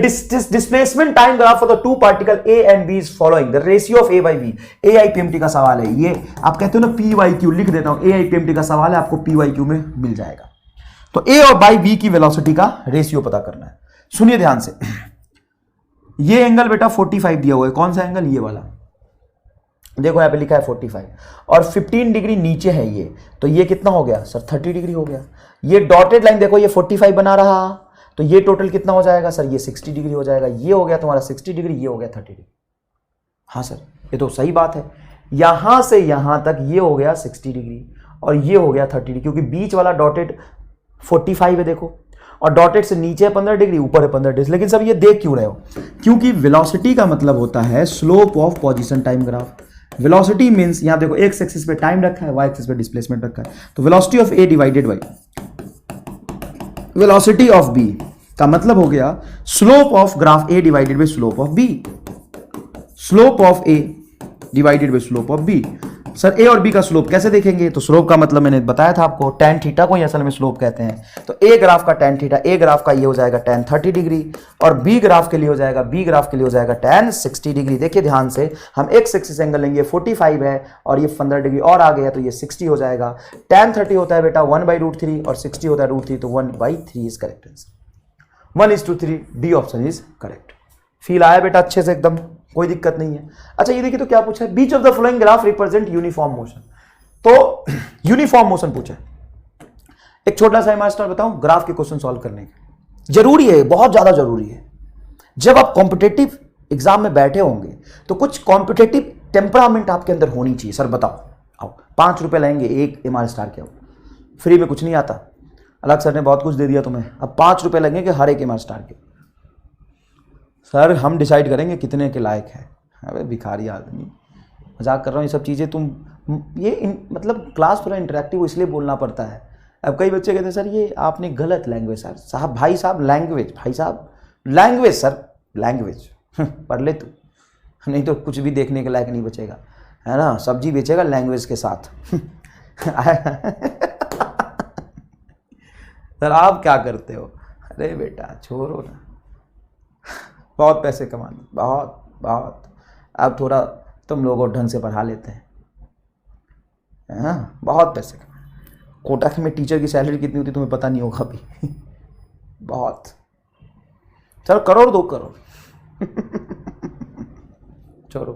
displacement time graph for the two particle A and B is following the ratio of A by B. AIPMT का सवाल है ये, आप कहते हो ना PYQ, लिख देता हूं AIPMT का सवाल है, आपको PYQ में मिल जाएगा। तो ए और बाई बी की वेलोसिटी का रेशियो पता करना है। सुनिए ध्यान से, ये एंगल बेटा 45 दिया हुआ है। कौन सा एंगल? ये वाला, देखो यहां पे लिखा है 45 और 15 डिग्री नीचे है ये, तो ये कितना हो गया सर? 30 डिग्री हो गया। ये डॉटेड लाइन देखो, ये 45 बना रहा, तो ये टोटल कितना हो जाएगा सर? ये 60 डिग्री हो जाएगा। ये हो गया तुम्हारा 60 डिग्री, ये हो गया 30 डिग्री। हाँ सर, ये तो सही बात है। यहां से यहां तक ये हो गया 60 डिग्री और ये हो गया 30 डिग्री, क्योंकि बीच वाला डॉटेड 45 है देखो, और डॉटेड से नीचे है 15 डिग्री, ऊपर है 15 डिग्री। लेकिन सब ये देख क्यों रहे हो? क्योंकि वेलोसिटी का मतलब होता है slope of position time graph. Velocity means यहां देखो एक्स एक्सिस पे टाइम रखा है, वाई एक्सिस पे डिस्प्लेसमेंट रखा है, तो velocity of A divided by velocity of B का मतलब हो गया slope of graph A divided by slope of B. Slope of A divided by slope of B. Sir A और बी का स्लोप कैसे देखेंगे? तो स्लोप का मतलब मैंने बताया था आपको, tan थीटा को ही असल में स्लोप कहते हैं। तो ए ग्राफ का tan थीटा, ए ग्राफ का ये हो जाएगा tan 30 डिग्री, और बी ग्राफ के लिए हो जाएगा tan 60 डिग्री। देखिए ध्यान से, हम एक्स एक्सिस एंगल लेंगे 45 है और ये 15 डिग्री और आगे है तो ये 60 हो जाएगा। tan 30 होता है बेटा 1/√3 और 60 होता है √3, तो 1/3 is correct answer. 1:3, D option is correct. Feel आया बेटा अच्छे से एकदम, कोई दिक्कत नहीं है। अच्छा ये देखिए तो क्या पूछा है, which of the following graph represent uniform motion. तो यूनिफॉर्म मोशन पूछा है। एक छोटा सा मास्टर बताऊं, ग्राफ के क्वेश्चन सॉल्व करने के जरूरी है, बहुत ज्यादा जरूरी है। जब आप कॉम्पिटेटिव एग्जाम में बैठे होंगे तो कुछ कॉम्पिटेटिव टेम्परामेंट आपके अंदर होनी चाहिए। सर बताओ, आओ 5 रुपए लेंगे एक MR स्टार के, आओ, फ्री में कुछ नहीं आता, अलग सर ने बहुत कुछ दे दिया तुम्हें, अब 5 रुपए लगेंगे हर एक MR स्टार के। सर हम डिसाइड करेंगे कितने के लायक है। अबे भिखारी आदमी, मजाक कर रहा हूँ, ये सब चीज़ें तुम मतलब क्लास पूरा इंटरेक्टिव इसलिए बोलना पड़ता है। अब कई बच्चे कहते हैं सर ये आपने गलत लैंग्वेज, सर साहब भाई साहब लैंग्वेज, भाई साहब लैंग्वेज, सर लैंग्वेज पढ़ ले तू, नहीं तो कुछ भी देखने के लायक नहीं बचेगा, है ना, सब्जी बेचेगा लैंग्वेज के साथ। सर आप क्या करते हो? अरे बेटा छोड़ो ना, बहुत पैसे कमा लिए, बहुत बहुत। अब थोड़ा तुम लोगों को ढंग से पढ़ा लेते हैं, हाँ बहुत पैसे कमा। कोटा में टीचर की सैलरी कितनी होती तुम्हें पता नहीं होगा अभी। बहुत, चलो करोड़ 2 करोड़। छोड़ो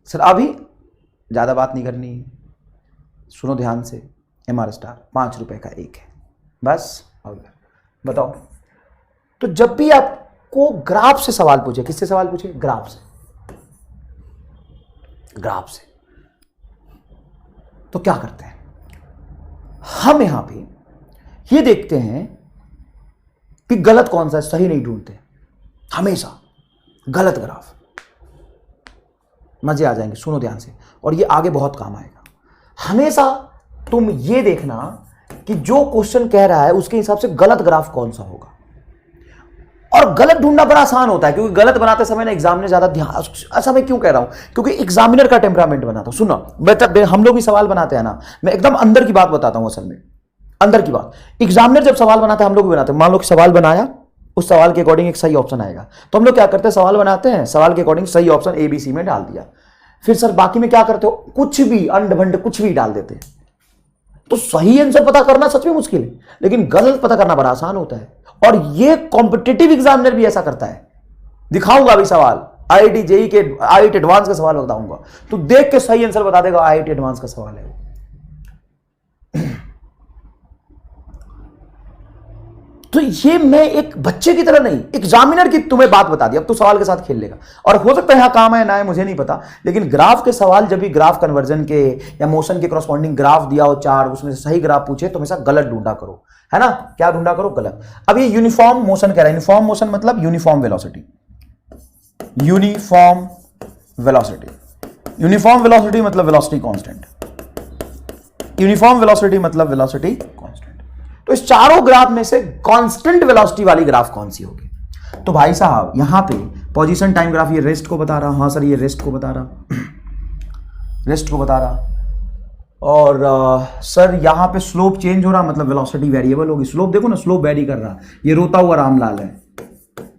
सर, अभी ज़्यादा बात नहीं करनी, सुनो ध्यान से। MR स्टार 5 रुपए का एक है बस। और बताओ, तो जब भी आपको ग्राफ से सवाल पूछे, किससे सवाल पूछे? ग्राफ से, ग्राफ से, तो क्या करते हैं हम? यहां पे ये देखते हैं कि गलत कौन सा है, सही नहीं ढूंढते, हमेशा गलत ग्राफ। मजे आ जाएंगे, सुनो ध्यान से, और ये आगे बहुत काम आएगा। हमेशा तुम ये देखना कि जो क्वेश्चन कह रहा है उसके हिसाब से गलत ग्राफ कौन सा होगा। और गलत ढूंढना बड़ा आसान होता है, क्योंकि गलत बनाते समय ना एग्जामिनर ज्यादा ध्यान, ऐसा मैं क्यों कह रहा हूं, क्योंकि एग्जामिनर का टेम्परामेंट बनाता हूं। सुनो बेटा, हम लोग भी सवाल बनाते हैं ना, मैं एकदम अंदर की बात बताता हूं, असल में अंदर की बात। एग्जामिनर जब सवाल बनाते हैं, हम लोग भी बनाते हैं। मान लो कि सवाल बनाया, उस सवाल के अकॉर्डिंग एक सही ऑप्शन आएगा, तो हम लोग क्या करते हैं, सवाल बनाते हैं, सवाल के अकॉर्डिंग सही ऑप्शन ABC में डाल दिया। फिर सर बाकी में क्या करते हो, कुछ भी अंड भंड कुछ भी डाल देते हैं। तो सही आंसर पता करना सच में मुश्किल है, लेकिन गलत पता करना बड़ा आसान होता है। और ये कॉम्पिटिटिव एग्जामिनर भी ऐसा करता है। दिखाऊंगा अभी सवाल, IIT JEE के IIT एडवांस का सवाल बताऊंगा, तो देख के सही आंसर बता देगा IIT एडवांस का सवाल है। तो ये मैं एक बच्चे की तरह नहीं, एग्जामिनर की तुम्हें बात बता दी, अब तू सवाल के साथ खेल लेगा। और हो सकता है यहां काम है ना है मुझे नहीं पता, लेकिन ग्राफ के सवाल जब भी ग्राफ कन्वर्जन के या मोशन के करस्पॉन्डिंग ग्राफ दिया हो 4, उसमें से सही ग्राफ पूछे तो हमेशा गलत ढूंढा करो, है ना। क्या ढूंढा करो? गलत। अब ये यूनिफॉर्म मोशन कह रहा है, यूनिफॉर्म मोशन मतलब uniform velocity, uniform velocity, uniform velocity मतलब वेलोसिटी कांस्टेंट, यूनिफॉर्म वेलोसिटी मतलब वेलोसिटी कांस्टेंट। तो इस चारों ग्राफ में से कांस्टेंट वेलोसिटी वाली ग्राफ कौन सी होगी? तो भाई साहब यहां पे पोजीशन टाइम ग्राफ, ये रेस्ट को बता रहा, हाँ सर ये रेस्ट को बता रहा, रेस्ट को बता रहा। और सर यहां पे स्लोप चेंज हो रहा, मतलब वेलोसिटी वेरिएबल होगी। स्लोप देखो ना, स्लोप वेरी कर रहा, ये रोता हुआ रामलाल है,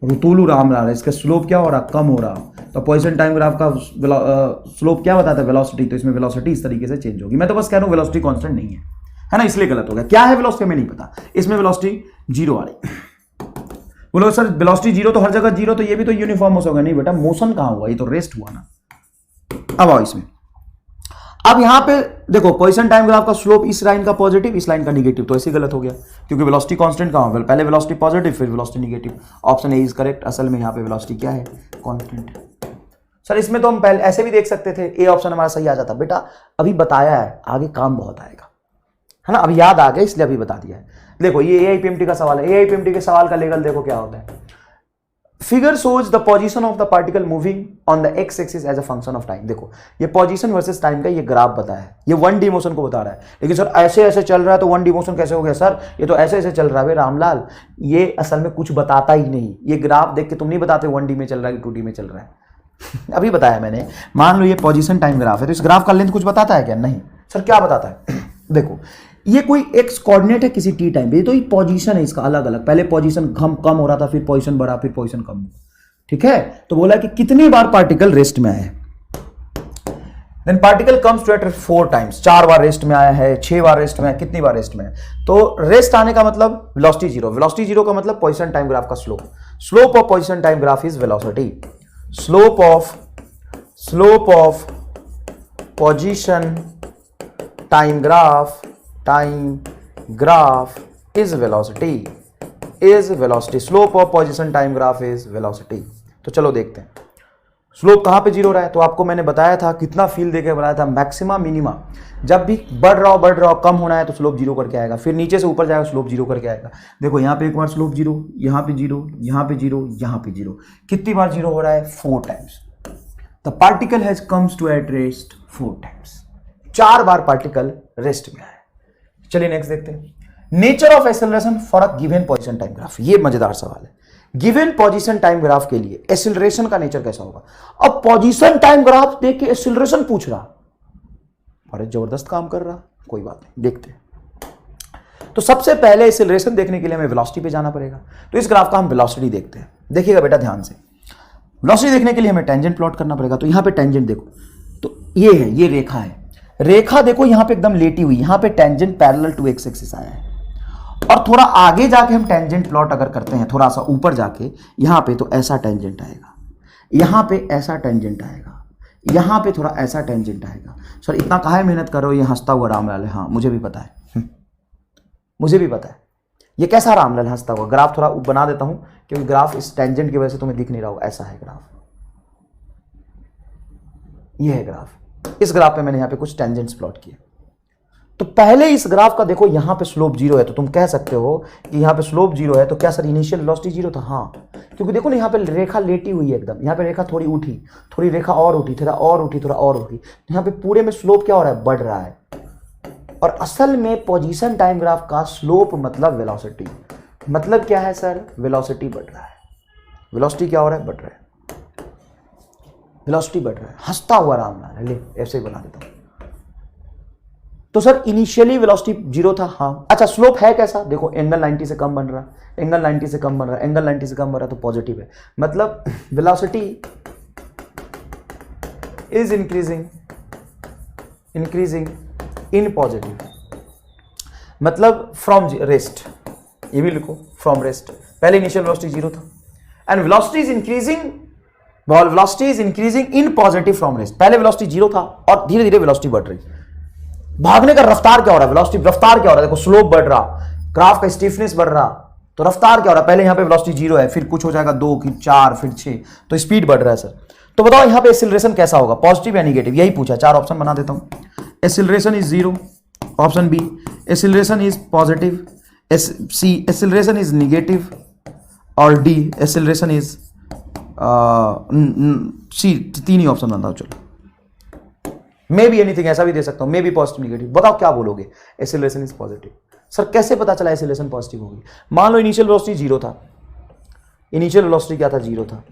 रुतुलू रामलाल है, इसका स्लोप क्या हो रहा? कम हो रहा। तो पोजीशन टाइम ग्राफ का स्लोप क्या बताता है? वेलोसिटी। तो इसमें वेलोसिटी इस तरीके से चेंज होगी। मैं तो बस कह रहा हूं वेलोसिटी कांस्टेंट नहीं है ना, इसलिए गलत हो गया। क्या है वेलोसिटी हमें नहीं पता, इसमें वेलोसिटी 0 आ रही। बोलो सर वेलोसिटी 0 तो हर जगह 0, तो ये भी तो यूनिफॉर्म मोशन होगा। नहीं बेटा, मोशन कहां हुआ, ये तो रेस्ट हुआ ना। अब आओ इसमें, अब यहां पे देखो पोजीशन टाइम ग्राफ का स्लोप इस लाइन का पॉजिटिव, इस लाइन का निगेटिव, तो ऐसे गलत हो गया, क्योंकि वेलोसिटी कांस्टेंट कहां है? पहले वेलोसिटी पॉजिटिव फिर velocity negative. Option A is correct. असल में यहां पे वेलोसिटी क्या है? कांस्टेंट। सर इसमें तो हम पहले ऐसे भी देख सकते थे, ए ऑप्शन हमारा सही आ जाता। बेटा अभी बताया है, आगे काम बहुत आएगा, है ना, अभी याद आ गया इसलिए अभी बता दिया है। देखो ये एआईपीएमटी का सवाल है, एआईपीएमटी के सवाल का लेवल देखो क्या होता है। Figure shows the position of the particle moving on the x axis as a function of time. देखो ये पोजीशन वर्सेस टाइम का ये ग्राफ बताया है, ये 1D मोशन को बता रहा है। लेकिन सर ऐसे ऐसे चल रहा है तो 1D मोशन कैसे हो गया सर, ये तो ऐसे ऐसे चल रहा है। रामलाल ये असल में कुछ बताता ही नहीं, ये ग्राफ देख के तुम नहीं बताते 1D में चल रहा है कि 2D में चल रहा है। अभी बताया मैंने, मान लो ये पोजीशन टाइम ग्राफ है, तो इस ग्राफ का लेंथ कुछ बताता है क्या? नहीं। सर क्या बताता है? देखो ये कोई एक्स कोऑर्डिनेट है किसी टी टाइम पे, तो ये पोजीशन है इसका अलग अलग, पहले पोजीशन कम हो रहा था, फिर पोजीशन बढ़ा, फिर पोजीशन कम हुआ, ठीक है। तो बोला कि कितनी बार पार्टिकल रेस्ट में आया है। Then particle comes to at 4 times, 4 बार रेस्ट में आया है, 6 बार रेस्ट में आया, कितनी बार रेस्ट में है। तो रेस्ट आने का मतलब वेलोसिटी जीरो, वेलोसिटी जीरो का मतलब पोजीशन टाइम ग्राफ का slope, slope of position time graph is velocity, slope of position time graph is velocity, slope of position time graph is velocity. तो चलो देखते हैं स्लोप कहां पे जीरो रहा है। तो आपको मैंने बताया था, कितना फील देके बताया था, मैक्सिमा मिनिमा जब भी बढ़ रहा हो कम होना है तो स्लोप जीरो करके आएगा, फिर नीचे से ऊपर जाएगा स्लोप जीरो करके आएगा। देखो यहाँ पे एक बार स्लोप जीरो, यहाँ पे जीरो, यहाँ पे जीरो, यहाँ पे जीरो, कितनी बार जीरो हो रहा है? 4 times. The particle has comes to at rest 4 times, 4 बार पार्टिकल रेस्ट में आया। चलिए नेक्स्ट देखते हैं, nature of acceleration for a given position time graph. ये मजेदार सवाल है, गिवन पोजीशन टाइम ग्राफ के लिए एक्सेलरेशन का नेचर कैसा होगा। अब पोजीशन टाइम ग्राफ देख के एक्सेलरेशन पूछ रहा, अरे जबरदस्त काम कर रहा, कोई बात नहीं, देखते हैं। तो सबसे पहले एक्सेलरेशन देखने के लिए हमें वेलोसिटी पे जाना पड़ेगा। तो इस ग्राफ का हम वेलोसिटी देखते हैं, देखिएगा बेटा ध्यान से। वेलोसिटी देखने के लिए हमें टेंजेंट प्लॉट करना पड़ेगा। तो यहां पे टेंजेंट देखो, तो ये है, ये रेखा है, रेखा देखो यहां पे एकदम लेटी हुई, यहां पे tangent parallel to x axis आया है। और थोड़ा आगे जाके हम टेंजेंट प्लॉट अगर करते हैं, थोड़ा सा ऊपर जाके यहां पे, तो ऐसा टेंजेंट आएगा, यहां पे ऐसा टेंजेंट आएगा, यहां पे थोड़ा ऐसा टेंजेंट आएगा। सर इतना काहे मेहनत कर रहे हो, ये हंसता हुआ रामलाल है। हाँ मुझे भी पता है, मुझे भी पता है। ये कैसा रामलाल हंसता हुआ? ग्राफ थोड़ा बना देता हूं क्योंकि ग्राफ इस टेंजेंट की वजह से तुम्हें दिख नहीं रहा हो। ऐसा है ग्राफ, ये है ग्राफ। इस ग्राफ पे मैंने यहां पे कुछ टेंजेंट्स प्लॉट किए। तो पहले इस ग्राफ का देखो, यहां पे स्लोप जीरो है, तो तुम कह सकते हो कि यहां पे स्लोप जीरो है, तो क्या सर इनिशियल वेलोसिटी जीरो था? हाँ, क्योंकि देखो ना यहां पे रेखा लेटी हुई है एकदम, यहां पे रेखा थोड़ी उठी, थोड़ी रेखा और उठी, थोड़ा और उठी, थोड़ा और उठी, यहां पे पूरे में स्लोप क्या हो रहा है? बढ़ रहा है। और असल में पोजीशन टाइम ग्राफ का स्लोप मतलब वेलोसिटी, मतलब क्या है सर? वेलोसिटी बढ़ रहा है। वेलोसिटी क्या हो रहा है? बढ़ रहा है, वेलोसिटी बढ़ रहा है। हंसता हुआ रामलाल, ले ऐसे ही बना देता हूं। तो सर इनिशियली वेलोसिटी जीरो था, हाँ। अच्छा स्लोप है कैसा? देखो एंगल 90 से कम बन रहा, एंगल 90 से कम बन रहा, एंगल 90 से कम बन रहा, तो पॉजिटिव है। मतलब velocity is increasing in positive, मतलब फ्रॉम रेस्ट, ये भी लिखो फ्रॉम रेस्ट। पहले इनिशियल वेलोसिटी जीरो था and velocity is increasing in positive from rest. पहले वेलोसिटी जीरो था और धीरे धीरे वेलोसिटी बढ़ रही। भागने का रफ्तार क्या हो रहा है? वेलोसिटी रफ्तार क्या हो रहा है? देखो स्लोप बढ़ रहा, ग्राफ का स्टिफनेस बढ़ रहा, तो रफ्तार क्या हो रहा है? पहले यहां पे वेलोसिटी जीरो है, फिर कुछ हो जाएगा 2, फिर 4, फिर 6, तो स्पीड बढ़ रहा है सर। तो बताओ यहां पे एक्सीलरेशन कैसा होगा, पॉजिटिव या नेगेटिव? यही पूछा, 4 ऑप्शन बना देता हूं। Acceleration is 0, option B. Acceleration is positive, C acceleration is negative, और डी एक्सीलरेशन इज सी। 3 ही ऑप्शन बनता हूं। चलो मे बी एनीथिंग, ऐसा भी दे सकता हूं, मे बी पॉजिटिव नेगेटिव। बताओ क्या बोलोगे? Acceleration is positive. सर कैसे पता चला एक्सीलरेशन पॉजिटिव होगी? मान लो इनिशियल वेलोसिटी जीरो था, इनिशियल वेलोसिटी क्या था? जीरो था,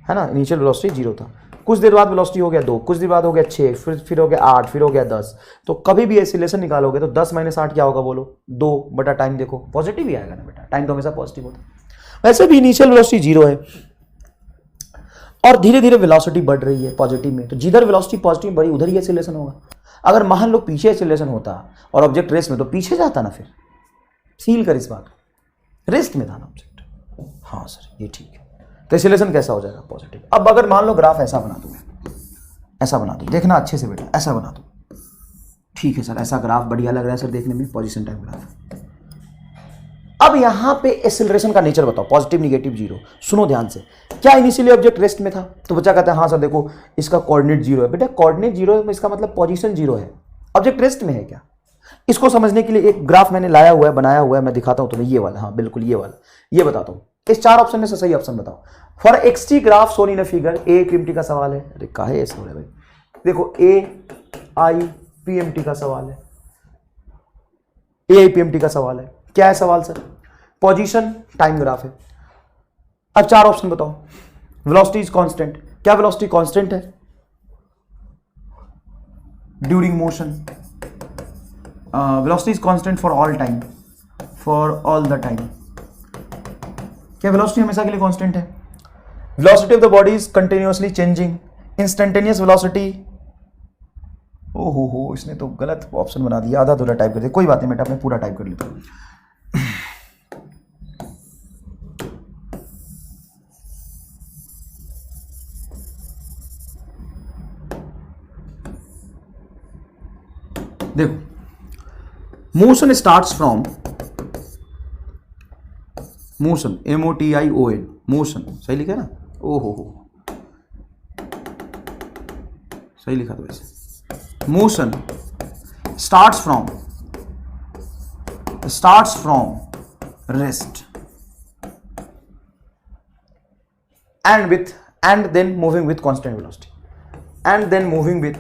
है ना, इनिशियल वेलोसिटी जीरो था। कुछ देर बाद वेलोसिटी हो गया 2, कुछ देर बाद हो गया 6, फिर हो गया 8, फिर हो गया 10। तो कभी भी एक्सीलरेशन निकालोगे तो 10 - 8 क्या होगा बोलो? 2 बटा टाइम, देखो पॉजिटिव ही आएगा ना बेटा, टाइम तो हमेशा पॉजिटिव होता है। वैसे भी इनिशियल वेलोसिटी जीरो है और धीरे धीरे वेलोसिटी बढ़ रही है पॉजिटिव में, तो जिधर वेलोसिटी पॉजिटिव बढ़ी उधर ही एक्सीलरेशन होगा। अगर मान लो पीछे एक्सीलरेशन होता और ऑब्जेक्ट रेस्ट में, तो पीछे जाता ना, फिर फील कर इस बात को, रेस्ट में था ना ऑब्जेक्ट। हाँ सर ये ठीक है, तो एक्सीलरेशन कैसा हो जाएगा? पॉजिटिव। अब अगर मान लो ग्राफ ऐसा बना दूं, ऐसा बना दूं, देखना अच्छे से बेटा, ऐसा बना दूं, ठीक है सर, ऐसा ग्राफ बढ़िया लग रहा है सर देखने में, पोजीशन टाइम ग्राफ। अब यहां पे एक्सेलरेशन का नेचर बताओ, पॉजिटिव निगेटिव जीरो। सुनो ध्यान से, क्या इनिशियली ऑब्जेक्ट रेस्ट में था? तो बच्चा कहता है हाँ सर देखो इसका कोऑर्डिनेट जीरो है। बेटा कोऑर्डिनेट जीरो है इसका मतलब पोजीशन जीरो है, ऑब्जेक्ट रेस्ट में है क्या? इसको समझने के लिए एक ग्राफ मैंने लाया हुआ है, बनाया हुआ है, मैं दिखाता हूं तुम्हें। ये वाला, हाँ बिल्कुल ये वाला, ये बताता हूं। इस 4 ऑप्शन में से सही ऑप्शन बताओ। For x t graph shown in figure, A PMT का सवाल है। अरे काहे ऐसे हो रहा है भाई? देखो ए आई पीएमटी का सवाल है, ए आई पीएमटी का सवाल है। क्या है सवाल सर? पोजीशन टाइम ग्राफ है। अब 4 ऑप्शन बताओ। वेलोसिटी इज कांस्टेंट, क्या वेलोसिटी कांस्टेंट है during motion? Velocity is constant for all time, for all the time. क्या वेलोसिटी हमेशा के लिए कांस्टेंट है? Velocity of the body is continuously changing, instantaneous velocity. ओहो इसने तो गलत ऑप्शन बना दिया, आधा अधूरा टाइप कर दिया। कोई बात नहीं बेटा, मैं पूरा टाइप कर लेता हूं। देखो motion starts from, motion MOTION, motion सही लिखा है ना? ओहो सही लिखा तो वैसे। Motion starts from rest and then moving with constant velocity, and then moving with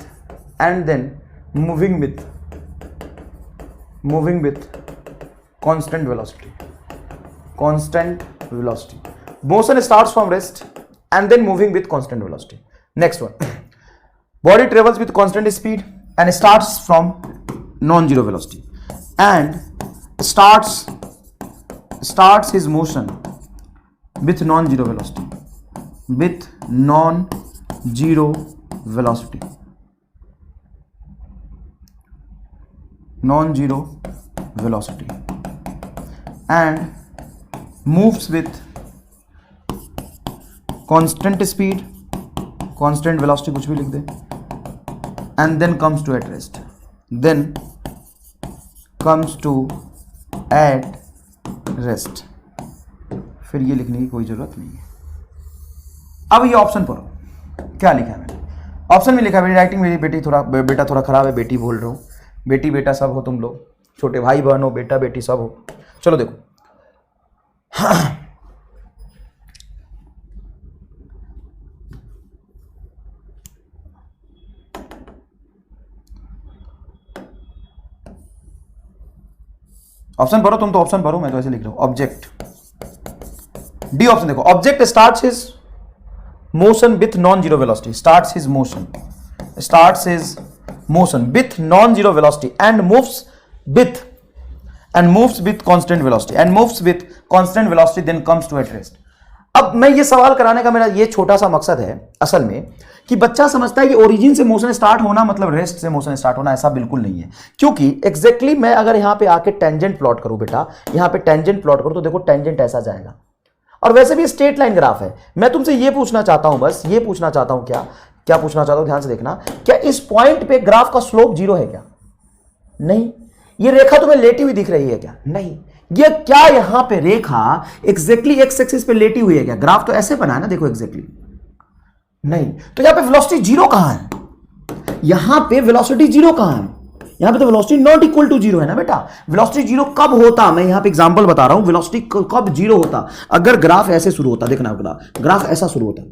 constant velocity. Motion starts from rest and then moving with constant velocity. Next one, body travels with constant speed and starts from non-zero velocity and starts his motion with non-zero velocity. Non-zero velocity and moves with constant speed, constant velocity कुछ भी लिख दे, and then comes to at rest, फिर ये लिखने की कोई जरूरत नहीं है। अब ये ऑप्शन पढ़ो, क्या लिखा है मैंने? ऑप्शन में लिखा है, मेरी राइटिंग मेरी बेटा थोड़ा खराब है, बेटी बोल रहा हूँ। बेटी बेटा सब हो तुम लोग, छोटे भाई बहन हो, बेटा बेटी सब हो। चलो देखो ऑप्शन पढ़ो तुम, तो ऑप्शन पढ़ो, मैं तो ऐसे लिख रहा हूं। ऑब्जेक्ट, डी ऑप्शन देखो, object starts his motion with non zero velocity, starts his motion with non zero velocity and moves with constant velocity then comes to at rest. अब मैं ये सवाल कराने का मेरा ये छोटा सा मकसद है असल में कि बच्चा समझता है कि ओरिजिन से मोशन स्टार्ट होना मतलब रेस्ट से मोशन स्टार्ट होना, ऐसा बिल्कुल नहीं है। क्योंकि एग्जैक्टली मैं अगर यहां पे आके टेंजेंट प्लॉट करूं बेटा, यहां पे टेंजेंट प्लॉट करूं तो देखो टेंजेंट ऐसा जाएगा, और वैसे भी स्ट्रेट लाइन ग्राफ है। मैं तुमसे ये पूछना चाहता हूं, बस ये पूछना चाहता हूं, क्या पूछना चाहता हूं, ध्यान से देखना, क्या इस पॉइंट पे ग्राफ का स्लोप जीरो है क्या? नहीं। ये रेखा तुम्हें लेटी हुई दिख रही है क्या? नहीं। ये क्या यहां पे रेखा एग्जैक्टली एक्स एक्सिस पे लेटी हुई है क्या? ग्राफ तो ऐसे बना है ना, देखो एग्जैक्टली नहीं। तो यहां पे वेलोसिटी जीरो कहां है? यहां पे वेलोसिटी जीरो कहां है? यहां पे तो velocity not equal to zero है ना बेटा। वेलोसिटी जीरो कब होता, मैं यहां पे एग्जांपल बता रहा हूं, वेलोसिटी कब जीरो होता? अगर ग्राफ ऐसे शुरू होता, देखना ग्राफ ऐसा शुरू होता,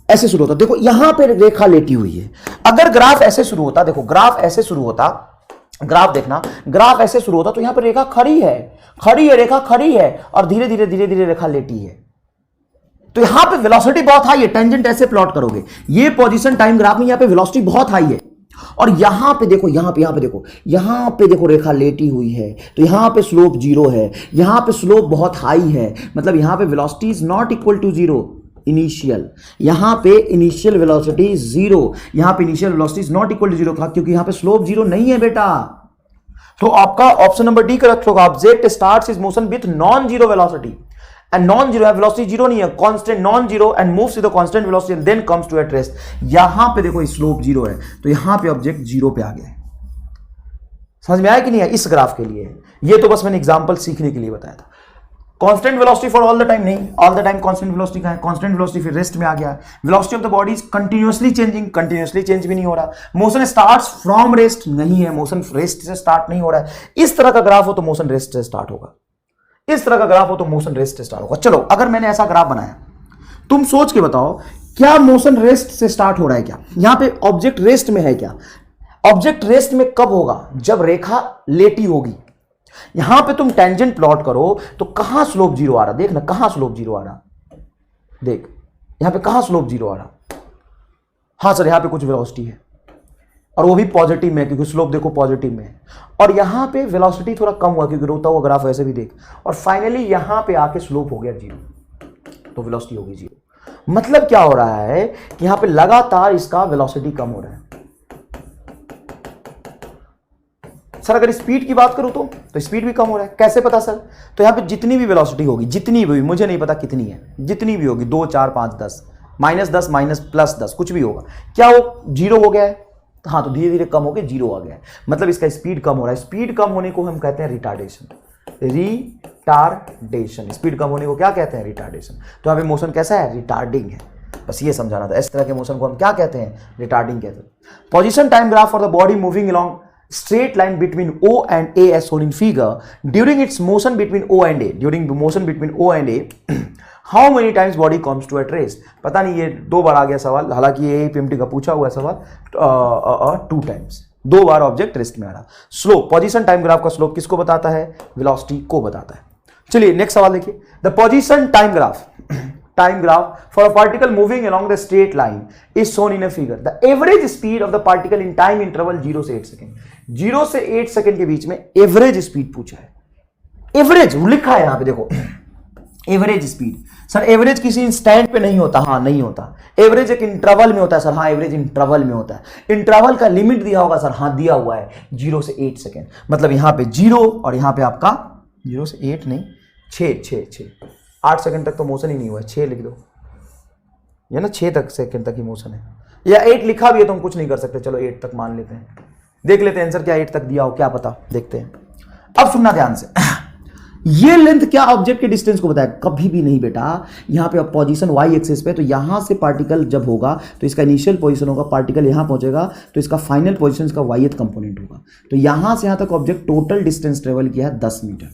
ऐसे शुरू होता, देखो यहां पे रेखा लेटी हुई है। अगर ग्राफ ऐसे शुरू होता, देखो ग्राफ ऐसे शुरू होता, ग्राफ देखना, ग्राफ ऐसे शुरू होता तो यहां पर रेखा खड़ी है, रेखा खड़ी है, और धीरे धीरे रेखा लेटी है। तो यहां पे वेलोसिटी बहुत हाई है, टेंजेंट ऐसे प्लॉट करोगे, ये पोजीशन टाइम ग्राफ में यहां पे वेलोसिटी बहुत हाई है, और यहां पे देखो, यहां पे देखो रेखा लेटी हुई है, तो यहां पे स्लोप जीरो है, यहां पे स्लोप बहुत हाई है, मतलब यहां पे velocity is not equal to zero initial, यहां पे इनिशियल वेलोसिटी जीरो, यहां पे initial velocity is not equal to zero, क्योंकि यहां पे स्लोप जीरो नहीं है बेटा। तो आपका ऑप्शन नंबर डी करेक्ट होगा। Object starts his motion with non zero velocity, and non zero है, वेलोसिटी जीरो नहीं है, constant non zero, and moves with constant velocity and then comes to at rest. यहां पे देखो slope zero है, तो यहां पे ऑब्जेक्ट जीरो पे आ गया है। समझ में आया कि नहीं है? इस ग्राफ के लिए है ये, तो बस मैंने एग्जांपल सीखने के लिए बताया था। Constant velocity for all the time नहीं, all the time constant velocity का है, कांस्टेंट वेलोसिटी फिर रेस्ट में आ गया। Velocity of the body is continuously changing, continuously change भी नहीं हो रहा। मोशन स्टार्ट्स फ्रॉम रेस्ट नहीं है, मोशन रेस्ट से स्टार्ट नहीं हो रहा है। इस तरह का ग्राफ हो तो मोशन रेस्ट से स्टार्ट होगा, इस तरह का ग्राफ हो तो मोशन रेस्ट से स्टार्ट होगा। चलो अगर मैंने ऐसा ग्राफ बनाया, तुम सोच के बताओ क्या मोशन रेस्ट से स्टार्ट हो रहा है क्या? यहां पे ऑब्जेक्ट रेस्ट में है क्या? ऑब्जेक्ट रेस्ट में कब होगा? जब रेखा लेटी होगी। यहां पे तुम टेंजेंट प्लॉट करो तो कहां स्लोप जीरो आ रहा, देख ना कहां स्लोप जीरो आ रहा, देख यहां पे कहां स्लोप जीरो आ रहा। हां सर यहां पे कुछ वेलोसिटी है और वो भी पॉजिटिव में, क्योंकि स्लोप देखो पॉजिटिव में है। और यहां पे वेलोसिटी थोड़ा कम हुआ क्योंकि रोता हुआ ग्राफ ऐसे भी देख, और फाइनली यहां पे आके स्लोप हो गया जीरो, तो वेलोसिटी होगी जीरो। मतलब क्या हो रहा है कि यहां पे लगातार इसका वेलोसिटी कम हो रहा है। सर अगर स्पीड की बात करूं तो स्पीड भी कम हो रहा है, कैसे पता सर? तो यहां पे जितनी भी वेलोसिटी होगी, जितनी भी, मुझे नहीं पता कितनी है, जितनी भी होगी 2 4 5 10 -10 माइनस प्लस 10 कुछ भी होगा, क्या वो जीरो हो गया है? हाँ, तो धीरे धीरे कम होकर जीरो आ गया है, मतलब इसका स्पीड कम हो रहा है। स्पीड कम होने को हम कहते हैं रिटार्डेशन, रिटार्डेशन। स्पीड कम होने को क्या कहते हैं? रिटार्डेशन। तो यहां पे मोशन कैसा है? रिटार्डिंग है, बस ये समझाना था। इस तरह के मोशन को हम क्या कहते हैं? रिटार्डिंग कहते हैं। Position time graph for the body moving along straight line between O and A as shown in figure. During its motion between O and A, during motion between O and A, how many times body comes to at rest? पता नहीं, ये 2 बार आ गया सवाल, हालांकि ये PMT का पूछा हुआ सवाल, 2 टाइम्स, 2 बार ऑब्जेक्ट रेस्ट में आ रहा। स्लोप, पोजीशन टाइम ग्राफ का स्लोप किसको बताता है? वेलोसिटी को बताता है। चलिए नेक्स्ट सवाल देखिए। The position time graph for a particle moving along the straight line is shown in a figure. The average speed of the particle in time interval 0 से 8 सेकेंड, 0 से 8 सेकेंड के बीच में एवरेज स्पीड पूछा है। Average लिखा है यहां पे देखो, एवरेज स्पीड। सर एवरेज किसी इंस्टेंट पे नहीं होता, हाँ नहीं होता। एवरेज एक इंटरवल में होता है सर, हाँ एवरेज इंटरवल में होता है। इंटरवल का लिमिट दिया होगा सर, हाँ दिया हुआ है 0 से 8 सेकेंड, मतलब यहां पे 0 और यहां पे आपका 0 से 8 नहीं 6 8 सेकंड तक तो मोशन ही नहीं हुआ है, 6 लिख दो, ये ना 6 तक सेकंड तक ही मोशन है, या 8 लिखा भी है तो हम कुछ नहीं कर सकते, चलो 8 तक मान लेते हैं। देख लेते हैं आंसर क्या 8 तक दिया हो, क्या पता, देखते हैं। अब सुनना ध्यान से, ये लेंथ क्या ऑब्जेक्ट के डिस्टेंस को बताया? कभी भी नहीं बेटा। यहां पे पोजीशन वाई एक्सिस पे, तो यहां से पार्टिकल जब होगा तो इसका इनिशियल पोजीशन होगा, पार्टिकल यहां पहुंचेगा तो इसका फाइनल पोजीशन का वाई कंपोनेंट होगा। तो यहां से यहां तक ऑब्जेक्ट टोटल डिस्टेंस ट्रेवल किया है 10 मीटर,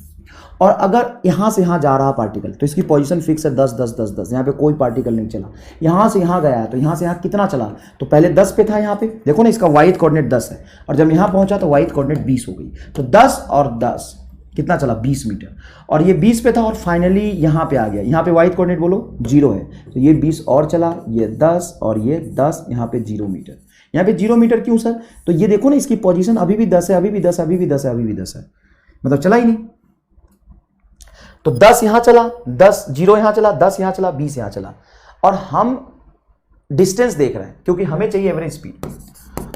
और अगर यहां से यहां जा रहा पार्टिकल तो इसकी पोजीशन फिक्स है 10 10 10 10। यहां पे कोई पार्टिकल नहीं चला, यहां से यहां गया है तो यहां से यहां कितना चला? तो पहले 10 पे था, यहां पे देखो ना इसका वाई कोऑर्डिनेट 10 है, और जब यहां पहुंचा तो वाई कोऑर्डिनेट 20 हो गई। तो 10 और 10 कितना चला? 20 मीटर, और ये 20 पे था और फाइनली यहां पे आ गया। यहां पे वाई कोऑर्डिनेट बोलो 0 है, तो ये 20 और चला, ये 10 और ये 10, यहां पे 0 मीटर। यहां पे 0 मीटर क्यों सर? तो ये देखो ना इसकी पोजीशन अभी भी 10 है, अभी भी 10 है, अभी भी 10 है, अभी भी 10 है, मतलब चला ही नहीं। तो 10 यहां चला, 10 0 यहां चला, 10 यहां चला, 20 यहां चला, और हम डिस्टेंस देख रहे हैं क्योंकि हमें चाहिए एवरेज स्पीड,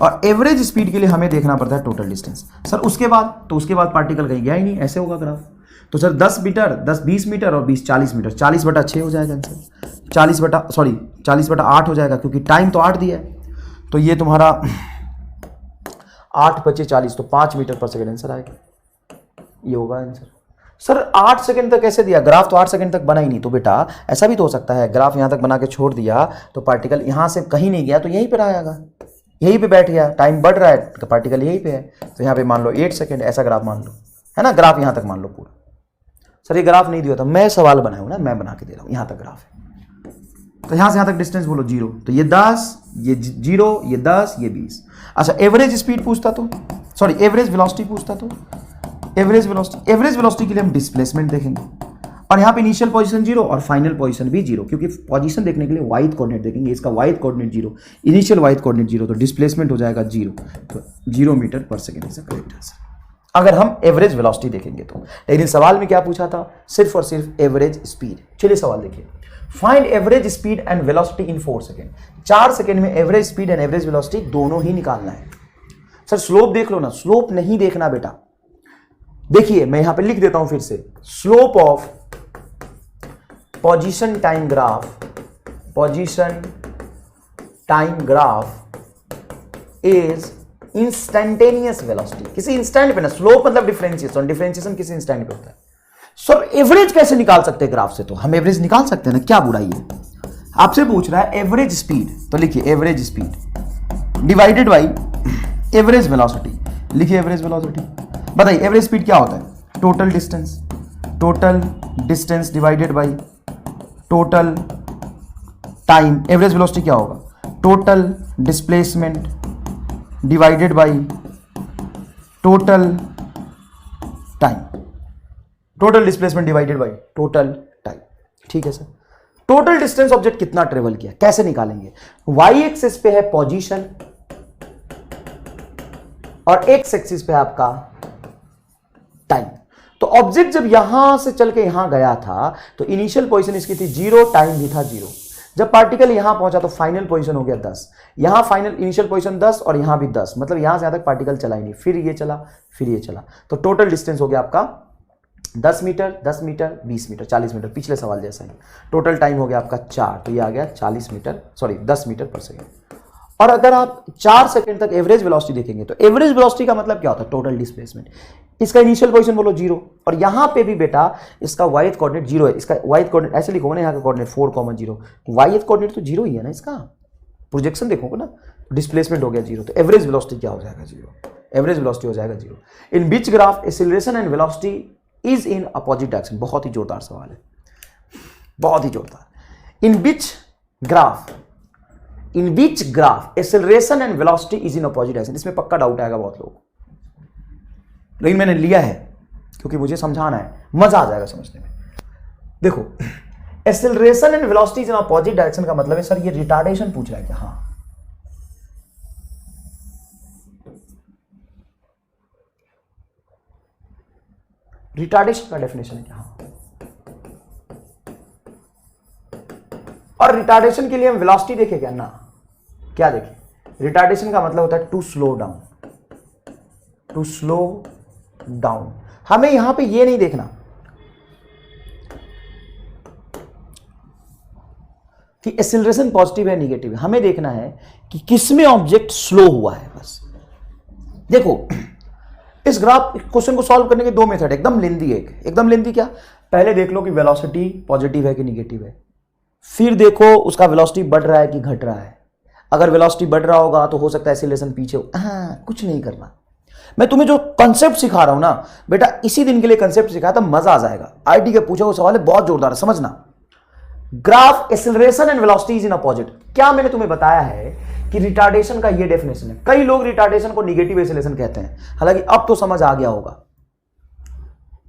और एवरेज स्पीड के लिए हमें देखना पड़ता है टोटल डिस्टेंस। सर उसके बाद, तो उसके बाद पार्टिकल कहीं गया ही नहीं, ऐसे होगा ग्राफ। तो सर 10 मीटर, 10 20 मीटर और 20 40 मीटर, 40/6 हो जाएगा आंसर, 40/8 हो जाएगा क्योंकि टाइम तो 8 दिया है। तो ये तुम्हारा 8 × 40 तो 5 मीटर पर सेकेंड आंसर आएगा, ये होगा आंसर। सर 8 सेकंड तक कैसे दिया? ग्राफ तो 8 सेकंड तक बना ही नहीं। तो बेटा ऐसा भी तो हो सकता है, ग्राफ यहां तक बना के छोड़ दिया तो पार्टिकल यहां से कहीं नहीं गया तो यहीं पर आएगा, यहीं पे बैठ गया, टाइम बढ़ रहा है, पार्टिकल यहीं पे है, तो यहां पे मान लो 8 सेकंड, ऐसा ग्राफ मान लो, है ना, ग्राफ यहां तक मान लो पूरा। सर ये ग्राफ नहीं दिया था, मैं सवाल बनाया हूं ना, मैं बना के दे रहा हूं, यहां तक ग्राफ है। तो यहां से यहां तक डिस्टेंस बोलो 0, तो ये 10, ये 0, ये 10, ये 20। अच्छा एवरेज स्पीड पूछता तो, सॉरी एवरेज वेलोसिटी पूछता तो, एवरेज वेलोसिटी के लिए हम डिस्प्लेसमेंट देखेंगे, और यहाँ पे इनिशियल पोजीशन 0 और फाइनल पोजीशन भी 0, क्योंकि पोजीशन देखने के लिए वाई कोऑर्डिनेट देखेंगे, इसका y coordinate 0, initial y coordinate 0, तो डिस्प्लेसमेंट हो जाएगा 0, तो 0 metre per second is the correct answer अगर हम एवरेज वेलोसिटी देखेंगे तो। लेकिन सवाल में क्या पूछा था? सिर्फ और सिर्फ एवरेज स्पीड। चलिए सवाल देखिए, find average speed and velocity in 4 second. 4 second में average speed and average velocity दोनों ही निकालना है। सर स्लोप देख लो ना, स्लोप नहीं देखना बेटा। देखिए मैं यहां पे लिख देता हूं फिर से, slope of position time graph is instantaneous velocity, किसी इंस्टेंट पे ना, स्लोप मतलब डिफरेंशिएशन, डिफरेंशिएशन किसी इंस्टेंट पे होता है। सर एवरेज कैसे निकाल सकते हैं ग्राफ से? तो हम एवरेज निकाल सकते हैं ना, क्या बुराई है? आपसे पूछ रहा है एवरेज स्पीड, तो लिखिए average speed divided by average velocity, लिखिए एवरेज वेलोसिटी। बताइए एवरेज स्पीड क्या होता है? Total distance divided by total time. Average velocity क्या होगा? Total displacement divided by total time, total displacement divided by total time. ठीक है सर। टोटल डिस्टेंस ऑब्जेक्ट कितना ट्रेवल किया, कैसे निकालेंगे? वाई एक्सिस पे है पोजीशन और एक्स एक्सिस पे आपका टाइम। तो ऑब्जेक्ट जब यहां से चल के यहां गया था तो इनिशियल पोजीशन इसकी थी 0, टाइम भी था 0। जब पार्टिकल यहां पहुंचा तो फाइनल पोजीशन हो गया 10, यहां फाइनल इनिशियल पोजीशन 10 और यहां भी 10, मतलब यहां से यहां तक पार्टिकल चला ही नहीं, फिर ये चला, फिर ये चला। तो टोटल डिस्टेंस हो गया आपका 10 मीटर, 10 मीटर, 20 मीटर, 40 मीटर, पिछले सवाल जैसा ही। टोटल टाइम हो गया आपका 4, तो ये आ गया 40 metre, sorry 10 metre per second. और अगर आप 4 सेकंड तक एवरेज वेलोसिटी देखेंगे तो एवरेज वेलोसिटी का मतलब क्या होता है? Total displacement. इसका इनिशियल पोजीशन बोलो 0, और यहां पे भी बेटा इसका वाई कोऑर्डिनेट 0 है, इसका वाई कोऑर्डिनेट ऐसे लिखोगे ना, यहां का कोऑर्डिनेट 4,0, वाई कोऑर्डिनेट तो 0 ही है ना, इसका प्रोजेक्शन देखोगे ना, डिस्प्लेसमेंट हो गया 0, तो एवरेज वेलोसिटी क्या हो जाएगा? 0। एवरेज वेलोसिटी हो जाएगा 0। In which graph acceleration and velocity is in opposite direction. बहुत ही जोरदार सवाल है, बहुत ही जोरदार। In which graph acceleration and velocity is in opposite direction. इसमें पक्का डाउट आएगा बहुत लोगों को, लेकिन मैंने लिया है क्योंकि मुझे समझाना है, मजा आ जाएगा समझने में। देखो acceleration and velocity is in opposite direction का मतलब है सर ये रिटार्डेशन पूछ रहा है क्या? हाँ, रिटार्डेशन का डेफिनेशन है क्या? हाँ। और रिटार्डेशन के लिए हम वेलोसिटी देखें क्या? ना, क्या देखें? रिटार्डेशन का मतलब होता है to slow down, to slow down. हमें यहां पे ये नहीं देखना कि एक्सेलरेशन पॉजिटिव है नेगेटिव है, हमें देखना है कि किसमें ऑब्जेक्ट स्लो हुआ है बस। देखो इस ग्राफ क्वेश्चन को सॉल्व करने के 2 मेथड, एकदम लेंदी है। एकदम लेंदी क्या? पहले देख लो कि वेलोसिटी पॉजिटिव है कि नेगेटिव है, फिर देखो उसका वेलोसिटी बढ़ रहा है कि घट रहा है। अगर वेलोसिटी बढ़ रहा होगा तो हो सकता है एक्सीलरेशन पीछे हो। हाँ, कुछ नहीं करना। मैं तुम्हें जो कंसेप्ट सिखा रहा हूं ना बेटा, इसी दिन के लिए कंसेप्ट सिखाया था, मजा आ जाएगा। आईटी के पूछा हुआ सवाल है, बहुत जोरदार है, समझना। Graph acceleration and velocity is in opposite. क्या मैंने तुम्हें बताया है कि रिटार्डेशन का ये डेफिनेशन है। कई लोग रिटार्डेशन को नेगेटिव एक्सीलरेशन कहते हैं, हालांकि अब तो समझ आ गया होगा।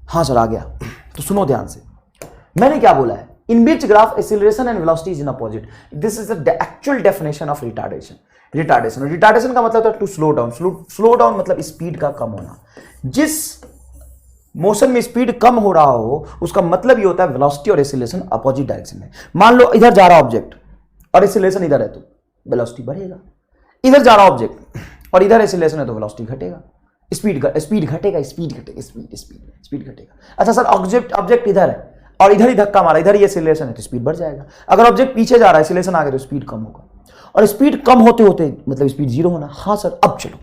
हाँ सर आ गया, तो सुनो ध्यान से। मैंने क्या बोला है? In which graph acceleration and velocity is in opposite? This is the actual definition of retardation. Retardation का मतलब होता है to slow down. Slow down मतलब स्पीड का कम होना। जिस मोशन में स्पीड कम हो रहा हो उसका मतलब ये होता है वेलोसिटी और एक्सीलरेशन अपोजिट डायरेक्शन में। मान लो इधर जा रहा ऑब्जेक्ट और एक्सीलरेशन इधर है तो वेलोसिटी बढ़ेगा, इधर जा रहा ऑब्जेक्ट और इधर एक्सीलरेशन है तो वेलोसिटी घटेगा, स्पीड घटेगा। अच्छा सर ऑब्जेक्ट इधर है और इधर ही धक्का मारा, इधर ही एक्सीलरेशन है तो स्पीड बढ़ जाएगा। अगर ऑब्जेक्ट पीछे जा रहा है, एक्सीलरेशन आ गया तो स्पीड कम होगा, और स्पीड कम होते होते मतलब स्पीड 0 होना। हाँ सर, अब चलो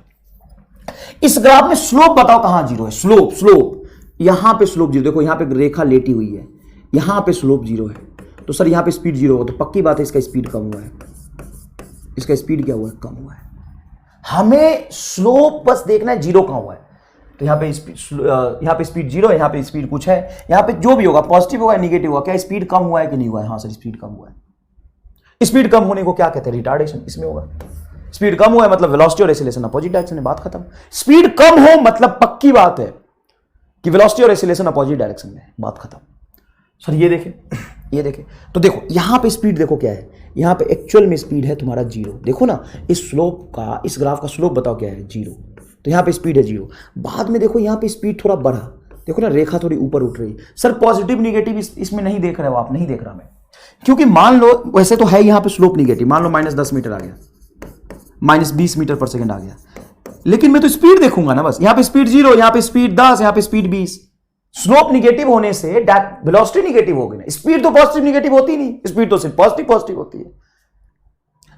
इस ग्राफ में स्लोप बताओ कहां 0 है? स्लोप यहां पे स्लोप 0, देखो यहां पे रेखा लेटी हुई है, यहां पे स्लोप 0 है, तो सर यहां पे स्पीड 0 होगा, तो पक्की बात है इसका स्पीड कम हुआ है। इसका स्पीड क्या हुआ है? कम हुआ है। हमें स्लोप बस देखना है 0 कहां हुआ है। तो यहाँ पे स्पीड 0 है, यहाँ पे स्पीड कुछ है, यहाँ पे जो भी होगा पॉजिटिव होगा नेगेटिव होगा, क्या स्पीड कम हुआ है कि नहीं हुआ है? हाँ सर स्पीड कम हुआ है। स्पीड कम होने को क्या कहते हैं? रिटार्डेशन। इसमें होगा स्पीड कम हुआ है मतलब वेलोसिटी और एक्सीलरेशन अपोजिट डायरेक्शन है, बात खत्म। स्पीड कम हो मतलब पक्की बात है कि वेलोसिटी और एक्सीलरेशन अपोजिट डायरेक्शन में, बात खत्म। सर ये देखें तो देखो यहां पे स्पीड देखो क्या है, यहां पे एक्चुअल में स्पीड है तुम्हारा 0। देखो ना इस स्लोप का, इस ग्राफ का स्लोप बताओ क्या है? 0। तो यहां पे स्पीड है 0। बाद में देखो यहां पे स्पीड थोड़ा बढ़ा, देखो ना रेखा थोड़ी ऊपर उठ रही। सर पॉजिटिव निगेटिव इसमें नहीं देख रहे हो आप? नहीं देख रहा मैं, क्योंकि मान लो वैसे तो है यहां पे स्लोप निगेटिव, मान लो -10 मीटर आ गया, -20 मीटर पर सेकंड आ गया, लेकिन मैं तो स्पीड देखूंगा ना बस। यहां पे स्पीड 0, यहां पे स्पीड 10, यहां पे स्पीड 20। स्लोप निगेटिव होने से वेलोसिटी निगेटिव होगी ना, स्पीड तो पॉजिटिव निगेटिव होती नहीं, स्पीड तो सिर्फ पॉजिटिव होती है।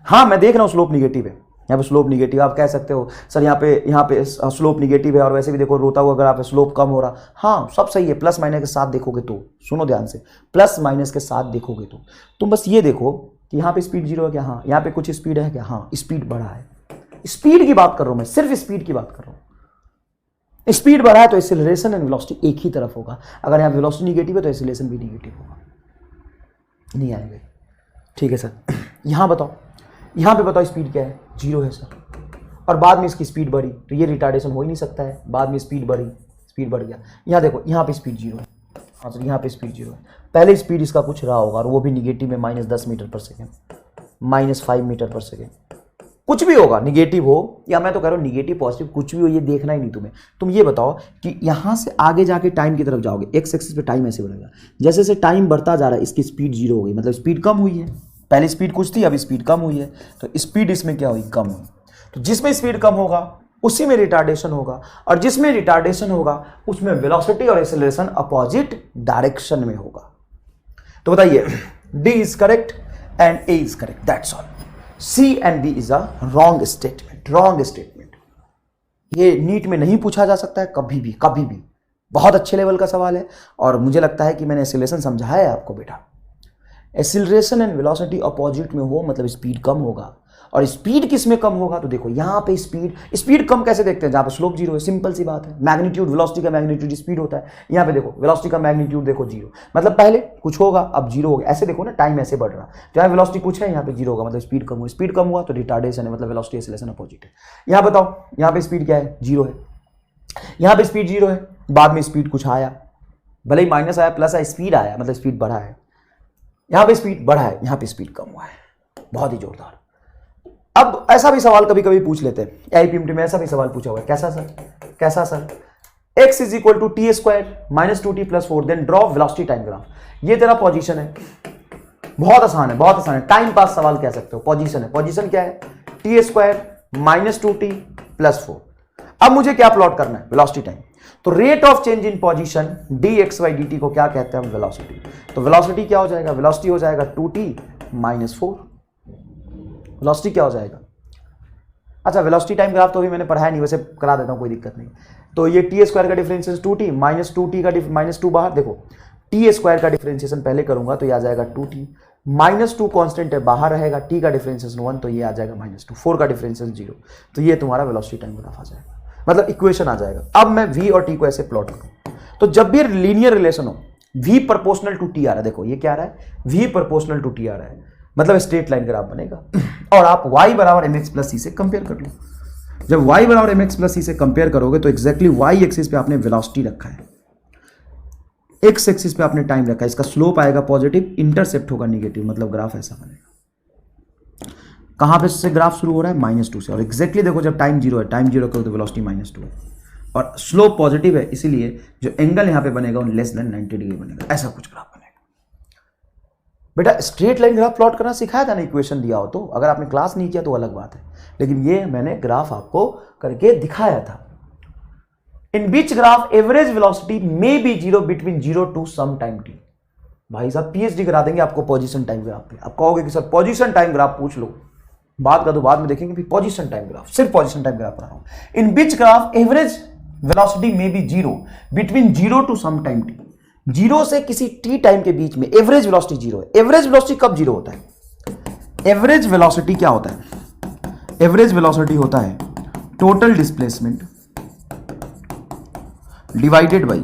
हाँ मैं देख रहा हूं स्लोप निगेटिव है, यहाँ पे स्लोप निगेटिव, आप कह सकते हो सर यहाँ पे स्लोप निगेटिव है और वैसे भी देखो रोता हुआ अगर आप स्लोप कम हो रहा, हाँ सब सही है, प्लस माइनस के साथ देखोगे तो, सुनो ध्यान से, प्लस माइनस के साथ देखोगे तो तुम बस ये देखो कि यहाँ पे स्पीड 0 है क्या, हाँ यहाँ पे कुछ स्पीड है क्या, हाँ स्पीड बढ़ा है, स्पीड की बात कर रहा हूं मैं, सिर्फ स्पीड की बात कर रहा हूं, स्पीड बढ़ा है तो एक्सीलरेशन एंड वेलोसिटी एक ही तरफ होगा, अगर यहाँ वेलोसिटी निगेटिव है तो एक्सीलरेशन भी निगेटिव होगा, नहीं आएंगे। ठीक है सर, यहाँ बताओ, यहाँ पे बताओ स्पीड क्या है, 0 है सर, और बाद में इसकी स्पीड बढ़ी तो ये रिटार्डेशन हो ही नहीं सकता है, बाद में स्पीड बढ़ी, स्पीड बढ़ गया, यहाँ देखो यहाँ पे स्पीड 0 है, हाँ सर यहाँ पे स्पीड 0 है, पहले स्पीड इसका कुछ रहा होगा और वो भी निगेटिव में -10 metre per second, -5 metre per second, कुछ भी होगा, निगेटिव हो या मैं तो कह रहा हूँ निगेटिव पॉजिटिव कुछ भी हो, ये देखना ही नहीं तुम्हें। तुम ये बताओ कि यहाँ से आगे जाके टाइम की तरफ जाओगे, एक्स एक्सिस पे टाइम ऐसे बढ़ेगा, जैसे जैसे टाइम बढ़ता जा रहा है इसकी स्पीड 0 हो गई, मतलब स्पीड कम हुई है, पहले स्पीड कुछ थी अभी स्पीड कम हुई है, तो स्पीड इसमें क्या हुई, कम हुई, तो जिसमें स्पीड कम होगा उसी में रिटार्डेशन होगा, और जिसमें रिटार्डेशन होगा उसमें वेलोसिटी और एक्सेलरेशन अपोजिट डायरेक्शन में होगा। तो बताइए D is correct and A is correct, that's all. C and D is a wrong statement, wrong statement. ये नीट में नहीं पूछा जा सकता है कभी भी, कभी भी। बहुत अच्छे लेवल का सवाल है और मुझे लगता है कि मैंने एक्सीलरेशन समझाया है आपको बेटा। एक्सीलरेशन एंड वेलोसिटी अपोजिट में हो मतलब स्पीड कम होगा, और स्पीड किस में कम होगा तो देखो यहाँ पे स्पीड कम कैसे देखते हैं, जहाँ पे स्लोप 0 है, सिंपल सी बात है। मैग्नीट्यूड, वेलोसिटी का मैग्नीट्यूड स्पीड होता है, यहाँ पे देखो वेलोसिटी का मैग्नीट्यूड देखो 0, मतलब पहले कुछ होगा अब 0 हो गया, ऐसे देखो ना टाइम ऐसे बढ़ रहा, जहाँ वेलोसिटी कुछ है यहाँ पे 0 होगा मतलब स्पीड कम हुआ, स्पीड कम हुआ तो रिटार्डेशन है मतलब वेलोसिटी एक्सीलरेशन अपोजिट है। यहाँ बताओ यहाँ पे स्पीड क्या है, 0 है, यहाँ पे स्पीड 0 है, बाद में स्पीड कुछ आया, भले ही माइनस आया प्लस आया, स्पीड आया मतलब स्पीड बढ़ा है, यहाँ पे स्पीड बढ़ा है, यहाँ पे स्पीड कम हुआ है, बहुत ही जोरदार। अब ऐसा भी सवाल कभी कभी पूछ लेते हैं, आईपीएमटी में ऐसा भी सवाल पूछा हुआ है, कैसा sir, x is equal to t square minus 2t plus 4 then draw velocity time graph. ये तेरा पोजीशन है, बहुत आसान है, बहुत आसान है, टाइम पास सवाल कह सकते हो। पोजीशन है, पोजीशन क्या है, T square minus 2t plus 4। अब मुझे क्या प्लॉट करना है, वेलोसिटी टाइम। तो rate of change in position dx/dt को क्या कहते हैं, वेलोसिटी। तो वेलोसिटी क्या हो जाएगा, वेलोसिटी हो जाएगा 2t माइनस 4। वेलोसिटी क्या हो जाएगा, अच्छा वेलोसिटी टाइम ग्राफ तो अभी मैंने पढ़ाया नहीं, वैसे करा देता हूं, कोई दिक्कत नहीं। तो ये टी स्क्वायर का डिफरेंशिएशन 2t माइनस 2t का माइनस 2 बाहर, देखो टी स्क्वायर का डिफरेंशिएशन पहले करूंगा तो ये आ जाएगा 2t, माइनस 2 कांस्टेंट है बाहर रहेगा, t का डिफरेंशिएशन 1 तो ये आ जाएगा -2, 4 का डिफरेंशिएशन 0, तो ये तुम्हारा वेलोसिटी टाइम ग्राफ आ जाएगा, मतलब इक्वेशन आ जाएगा। अब मैं v और t को ऐसे प्लॉट करूं तो जब भी लीनियर रिलेशन हो, v प्रोपोर्शनल टू t आ रहा है, देखो ये क्या आ रहा है, v प्रोपोर्शनल टू t आ रहा है, मतलब स्ट्रेट लाइन ग्राफ बनेगा। और आप y बराबर mx प्लस c से कंपेयर कर लो। जब y बराबर mx प्लस c से कंपेयर करोगे तो एग्जैक्टली y एक्सिस पे आपने वेलोसिटी रखा है, x एक्सिस पे आपने टाइम रखा है, इसका स्लोप आएगा पॉजिटिव, इंटरसेप्ट होगा निगेटिव, मतलब ग्राफ ऐसा बनेगा। कहां पे से ग्राफ शुरू हो रहा है, -2 से, और एग्जैक्टली देखो जब टाइम 0 है, टाइम 0 करो तो वेलोसिटी -2 है और स्लोप पॉजिटिव है, इसीलिए जो एंगल यहां पे बनेगा वो लेस देन 90 डिग्री बनेगा, ऐसा कुछ ग्राफ बनेगा। बेटा स्ट्रेट लाइन ग्राफ प्लॉट करना सिखाया था ना, इक्वेशन दिया हो तो, अगर आपने क्लास नहीं किया तो अलग बात है, लेकिन ये मैंने ग्राफ आपको करके दिखाया था। In which graph average velocity may be 0 between 0 to some time t। भाई साहब पीएचडी करा देंगे आपको पोजीशन टाइम ग्राफ पे। आप कहोगे कि सर पोजीशन टाइम ग्राफ पूछ लो, बात कर दो, बाद में देखेंगे, पोजीशन टाइम ग्राफ, सिर्फ पोजीशन टाइम ग्राफ पढ़ा रहा हूं। In which graph average velocity may be 0 between 0 to some time t। 0 से किसी t टाइम के बीच में एवरेज वेलोसिटी 0 है। एवरेज वेलोसिटी कब 0 होता है, एवरेज वेलोसिटी क्या होता है, एवरेज वेलोसिटी होता है total displacement divided by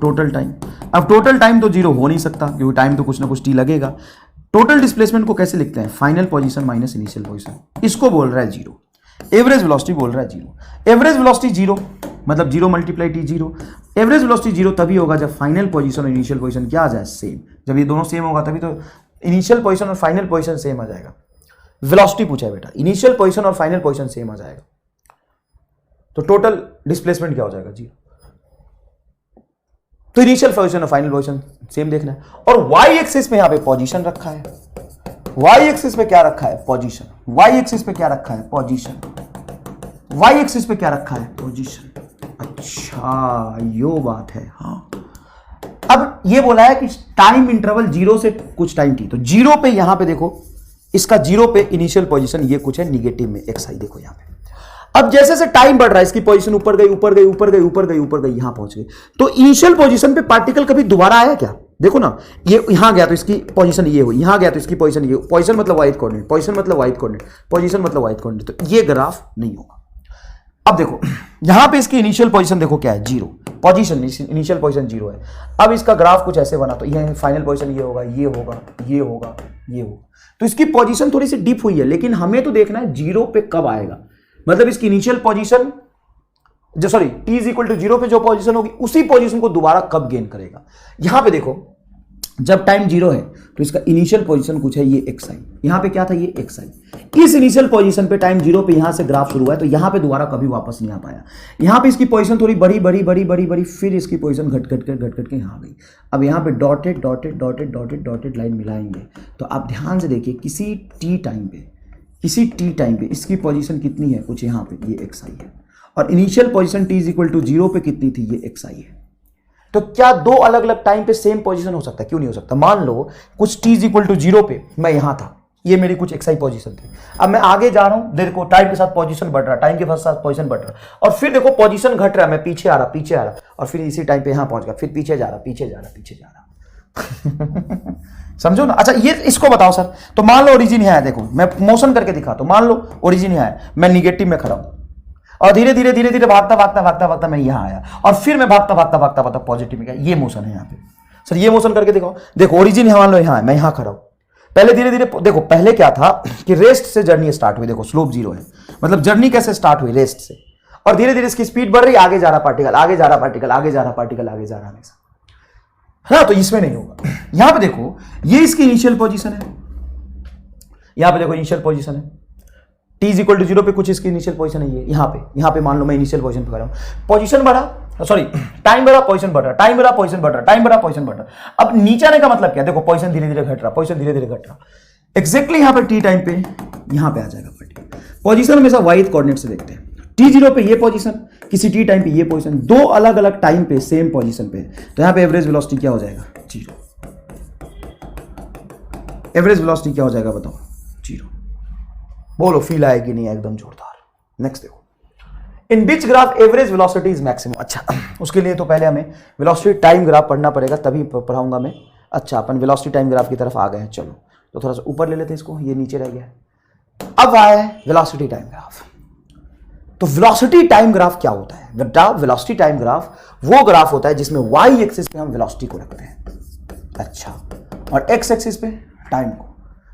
total time. अब टोटल टाइम तो 0 हो नहीं सकता क्योंकि टाइम तो कुछ ना कुछ t लगेगा। टोटल डिस्प्लेसमेंट को कैसे लिखते हैं, final position minus initial position, इसको बोल रहा है 0। एवरेज वेलोसिटी बोल रहा है 0। एवरेज वेलोसिटी 0 मतलब 0 मल्टीप्लाई t 0। एवरेज वेलोसिटी 0 तभी होगा जब फाइनल पोजीशन और इनिशियल पोजीशन क्या आ जाए, सेम। जब ये दोनों सेम होगा तभी तो इनिशियल पोजीशन और फाइनल पोजीशन सेम आ जाएगा। वेलोसिटी पूछा है बेटा, इनिशियल पोजीशन और फाइनल पोजीशन सेम आ जाएगा तो टोटल डिस्प्लेसमेंट क्या हो जाएगा, 0। तो इनिशियल पोजीशन और फाइनल पोजीशन सेम देखना है। और y एक्सिस में यहां पे पोजीशन रखा है, y एक्सिस पे क्या रखा है, पोजीशन। y एक्सिस पे क्या रखा है, पोजीशन। y एक्सिस पे क्या रखा है, पोजीशन। अच्छा यो बात है, हाँ। अब ये बोला है कि टाइम इंटरवल 0 से कुछ टाइम t, तो 0 पे यहां पे देखो इसका जीरो पे इनिशियल पोजीशन ये कुछ है निगेटिव में एक्स आई, देखो यहां पे। अब जैसे जैसे टाइम बढ़ रहा है इसकी पोजीशन ऊपर गई ऊपर गई ऊपर गई ऊपर गई ऊपर गई, यहां पहुंच गई। तो इनिशियल पोजीशन पे पार्टिकल कभी दोबारा आया क्या? देखो ना, ये यहां गया तो इसकी पोजीशन ये हुई, यहां गया तो इसकी पोजीशन ये, पोजीशन मतलब वाइट कोऑर्डिनेट, पोजीशन मतलब वाइट कोऑर्डिनेट, पोजीशन मतलब वाइट कोऑर्डिनेट, तो ये ग्राफ नहीं होगा। अब देखो यहां पे इसकी इनिशियल पोजीशन देखो क्या है, zero position, initial position zero है। अब इसका ग्राफ कुछ ऐसे बना, तो ये फाइनल पोजीशन ये होगा, ये होगा, ये होगा, ये होगा। तो इसकी पोजीशन थोड़ी सी डीप हुई है, लेकिन हमें तो देखना है जीरो पे कब आएगा, मतलब इसकी इनिशियल पोजीशन जो sorry t is equal to zero पे जो पोजीशन होगी उसी पोजीशन को दोबारा कब गेन करेगा। यहां पे देखो जब टाइम जीरो है तो इसका इनिशियल पोजीशन कुछ है ये एक्स आई, यहां पे क्या था ये एक्स आई। इस इनिशियल पोजीशन पे टाइम जीरो पे यहां से ग्राफ शुरू हुआ है, तो यहां पे दोबारा कभी वापस नहीं आ पाया। यहां पे इसकी पोजीशन थोड़ी बड़ी बड़ी बड़ी बड़ी बड़ी, फिर इसकी पोजीशन घट घट के यहां आ गई। अब यहां पे dotted dotted dotted dotted dotted line मिलाएंगे, तो आप ध्यान से देखिए किसी टी टाइम पे इसकी पोजीशन कितनी है, कुछ यहां पे ये एक्स आई है, और initial position t is equal to zero पे कितनी थी, ये एक्स आई है। तो क्या दो अलग अलग टाइम पे सेम पोजीशन हो सकता है? क्यों नहीं हो सकता। मान लो कुछ t is equal to zero पे मैं यहां था, ये मेरी कुछ एक्स आई पोजीशन थी, अब मैं आगे जा रहा हूं, देखो टाइम के साथ पोजीशन बढ़ रहा, टाइम के साथ पोजीशन बढ़ रहा, और फिर देखो पोजीशन घट रहा है, मैं पीछे आ रहा, और फिर इसी टाइम पे यहां पहुंच गया, फिर पीछे जा रहा समझो ना। अच्छा ये इसको बताओ सर, तो मान लो ओरिजिन यहाँ है, देखो मैं मोशन करके दिखा, तो मान लो ओरिजिन यहाँ है, मैं निगेटिव में खड़ा हूं, और धीरे धीरे भागता मैं यहाँ आया, और फिर मैं भागता पॉजिटिव में गया, ये मोशन है यहाँ पे। सर ये मोशन करके दिखाओ, देखो ओरिजिन मान लो यहाँ है, मैं यहाँ खड़ा हूं, पहले धीरे धीरे देखो, पहले क्या था कि रेस्ट से जर्नी स्टार्ट हुई, देखो स्लोप जीरो है, मतलब जर्नी कैसे स्टार्ट हुई, रेस्ट से, और धीरे धीरे इसकी स्पीड बढ़ रही, आगे जा रहा पार्टिकल, आगे जा रहा हमेशा, हाँ। तो इसमें नहीं होगा। यहां पे देखो ये इसकी इनिशियल पोजीशन है, यहां पे देखो इनिशियल पोजीशन है, t is equal to zero पे कुछ इसकी इनिशियल पोजीशन है, ये यहां पे मान लो मैं इनिशियल पोजीशन पे खड़ा हूं, पोजीशन बढ़ा, सॉरी टाइम बढ़ा, पोजीशन बढ़ रहा, टाइम बढ़ा, पोजीशन बढ़ रहा, टाइम बढ़ा, पोजीशन बढ़ रहा। अब नीचे आने का मतलब क्या, देखो पोजीशन धीरे धीरे घट रहा, पोजीशन धीरे धीरे घट रहा, एक्जैक्टली यहां पे टी टाइम पे यहां पे आ जाएगा पार्टिकल। पोजीशन हमेशा वाई कोऑर्डिनेट से देखते हैं, टी जीरो पे ये पोजीशन, किसी टी टाइम पे ये पोजीशन, दो अलग अलग टाइम पे सेम पोजीशन पे, तो यहां पे एवरेज वेलोसिटी क्या हो जाएगा, जीरो। एवरेज वेलोसिटी क्या हो जाएगा बताओ, जीरो। बोलो फील आएगी नहीं, एकदम जोरदार। नेक्स्ट देखो, in which graph average velocity is maximum. अच्छा उसके लिए तो पहले हमें वेलोसिटी टाइम ग्राफ पढ़ना पड़ेगा, तभी पढ़ाऊंगा मैं। अच्छा अपन वेलोसिटी टाइम ग्राफ की तरफ आ गए हैं, चलो तो थोड़ा सा ऊपर ले लेते हैं इसको, ये नीचे रह गया। अब आया है वेलोसिटी टाइम ग्राफ। तो वेलोसिटी टाइम ग्राफ क्या होता है बेटा? वेलोसिटी टाइम ग्राफ वो ग्राफ होता है जिसमें वाई एक्सिस पे हम वेलोसिटी को रखते हैं, अच्छा, और एक्स एक्सिस पे टाइम को।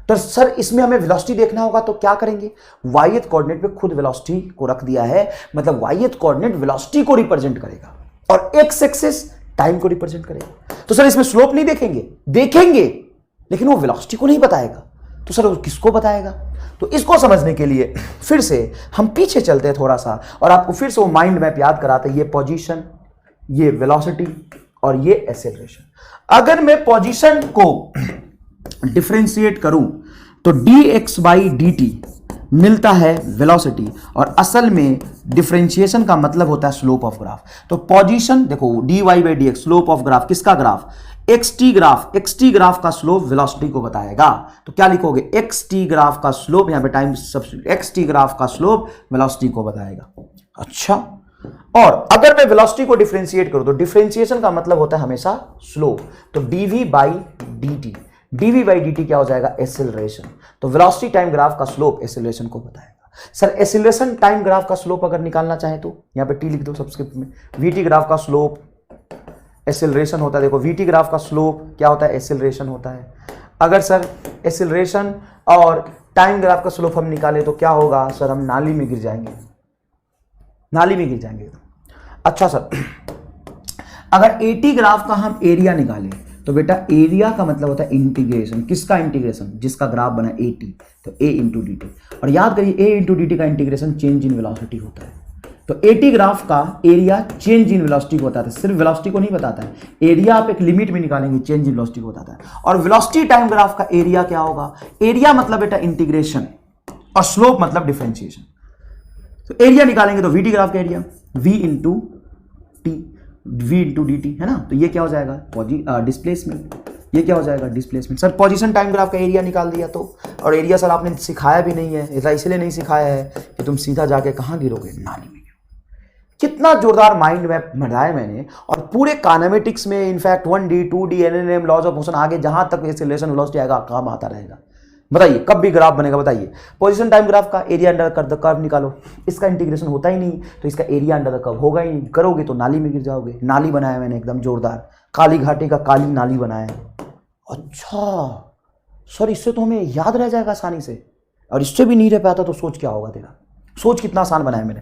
तो सर इसमें हमें वेलोसिटी देखना होगा तो क्या करेंगे, वाई-थ कोऑर्डिनेट पे खुद वेलोसिटी को रख दिया है, मतलब वाई-थ कोऑर्डिनेट वेलोसिटी को रिप्रेजेंट करेगा और एक्स एक्सिस टाइम को रिप्रेजेंट करेगा। तो सर इसमें स्लोप नहीं देखेंगे लेकिन वो वेलोसिटी को नहीं बताएगा, तो सर किसको बताएगा? तो इसको समझने के लिए फिर से हम पीछे चलते हैं थोड़ा सा, और आपको फिर से वो माइंड मैप याद कराते हैं, ये पोजीशन, ये वेलोसिटी और ये एक्सेलरेशन। अगर मैं पोजीशन को डिफरेंशिएट करूं तो dx/dt मिलता है वेलोसिटी, और असल में डिफरेंशिएशन का मतलब होता है स्लोप ऑफ ग्राफ। तो पोजीशन देखो dy/dx स्लोप ऑफ ग्राफ, किसका ग्राफ, xt ग्राफ का स्लोप वेलोसिटी को बताएगा। तो क्या लिखोगे, xt ग्राफ का स्लोप, यहां पे टाइम सब्स्टिट्यूट, xt ग्राफ का स्लोप वेलोसिटी को बताएगा। अच्छा, और अगर मैं वेलोसिटी को डिफरेंशिएट करूं तो डिफरेंशिएशन का मतलब होता है हमेशा स्लोप, तो dv/dt क्या हो जाएगा, एक्सेलरेशन। तो वेलोसिटी टाइम ग्राफ का स्लोप एक्सेलरेशन को बताएगा। सर एक्सेलरेशन टाइम ग्राफ का स्लोप अगर निकालना चाहे तो यहां पे t लिख दो सबस्क्रिप्ट में, vt ग्राफ का स्लोप एक्सेलरेशन होता है। देखो vt ग्राफ का स्लोप क्या होता है, एक्सेलरेशन होता है। अगर सर एक्सेलरेशन और टाइम ग्राफ का स्लोप हम निकाले तो क्या होगा, सर हम नाली में गिर जाएंगे। अच्छा सर अगर 80 ग्राफ का हम एरिया निकालें तो बेटा एरिया का मतलब होता है इंटीग्रेशन, किसका इंटीग्रेशन, जिसका ग्राफ बना 80, तो a इंटू डी टी। और याद करिए a इंटू डी टी का इंटीग्रेशन चेंज इन वेलोसिटी होता है। तो 80 ग्राफ का एरिया चेंज इन वेलोसिटी को बताता है, सिर्फ वेलोसिटी को नहीं बताता है, एरिया आप एक लिमिट में निकालेंगे चेंज इन वेलोसिटी को बताता है। और वेलोसिटी टाइम ग्राफ का एरिया क्या होगा, एरिया मतलब बेटा इंटीग्रेशन और स्लोप मतलब डिफरेंशिएशन। तो एरिया निकालेंगे तो वीटी ग्राफ का area v into D T है ना, तो ये क्या हो जाएगा डिस्प्लेसमेंट, ये क्या हो जाएगा, displacement. Sir position time graph का एरिया निकाल दिया तो, और एरिया सर आपने सिखाया भी नहीं है, ऐसा इसलिए नहीं सिखाया है कि तुम सीधा जाके कहाँ गिरोगे, नाली में। कितना जोरदार माइंड मैप बनाया मैंने, और पूरे काइनेमेटिक्स में इनफैक्ट 1D 2D एनएनएम लॉज ऑफ मोशन आगे जहां तक एक्सेलरेशन वेलोसिटी आएगा काम आता रहेगा। बताइए कब भी ग्राफ बनेगा, बताइए। पोजीशन टाइम ग्राफ का एरिया अंडर द कर्व निकालो, इसका इंटीग्रेशन होता ही नहीं तो इसका एरिया अंडर द कर्व होगा ही नहीं, करोगे तो नाली में गिर जाओगे। नाली बनाया मैंने एकदम जोरदार, काली घाटी का काली नाली बनाया है। अच्छा सर, इससे तो हमें याद रह जाएगा आसानी से, और इससे भी नहीं रह पाता तो सोच क्या होगा तेरा, सोच कितना आसान बनाया मैंने।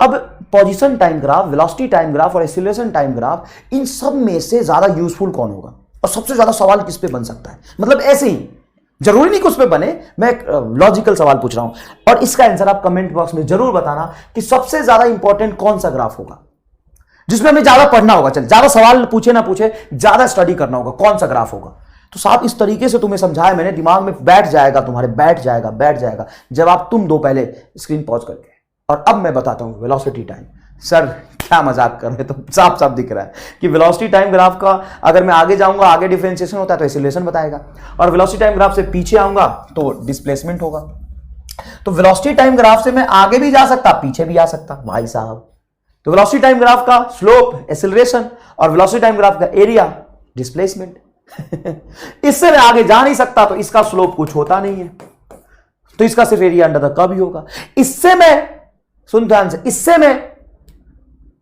अब position time graph, velocity time graph और एक्सीलरेशन टाइम ग्राफ, इन सब में से ज्यादा यूजफुल कौन होगा और सबसे ज्यादा सवाल किस पे बन सकता है, मतलब ऐसे ही, जरूरी नहीं कि उस पे बने, मैं एक लॉजिकल सवाल पूछ रहा हूं, और इसका आंसर आप कमेंट बॉक्स में जरूर बताना कि सबसे ज्यादा इंपॉर्टेंट कौन सा ग्राफ होगा जिसमें हमें ज्यादा पढ़ना होगा। चल, ज्यादा सवाल पूछे ना पूछे, ज्यादा स्टडी करना होगा, कौन सा ग्राफ होगा। तो साहब इस तरीके से तुम्हें समझाया मैंने, दिमाग में बैठ जाएगा तुम्हारे, बैठ जाएगा जब आप तुम दो पहले स्क्रीन पॉज करके। और अब मैं बताता हूं वेलोसिटी टाइम। सर क्या मजाक कर रहे, तो साफ साफ दिख रहा है कि वेलोसिटी टाइम ग्राफ का अगर मैं आगे जाऊंगा, आगे डिफरेंशिएशन होता है तो एक्सीलरेशन बताएगा, और वेलोसिटी टाइम ग्राफ से पीछे आऊंगा तो डिस्प्लेसमेंट होगा। तो वेलोसिटी टाइम ग्राफ से मैं आगे भी जा सकता, पीछे भी आ सकता भाई साहब। तो वेलोसिटी टाइम ग्राफ का स्लोप एक्सीलरेशन, और वेलोसिटी टाइम ग्राफ का एरिया डिस्प्लेसमेंट। इससे मैं आगे जा नहीं सकता तो इसका स्लोप कुछ होता नहीं है, तो इसका सिर्फ एरिया अंडर द कर्व ही होगा। इससे मैं, सुन ध्यान से, इससे मैं,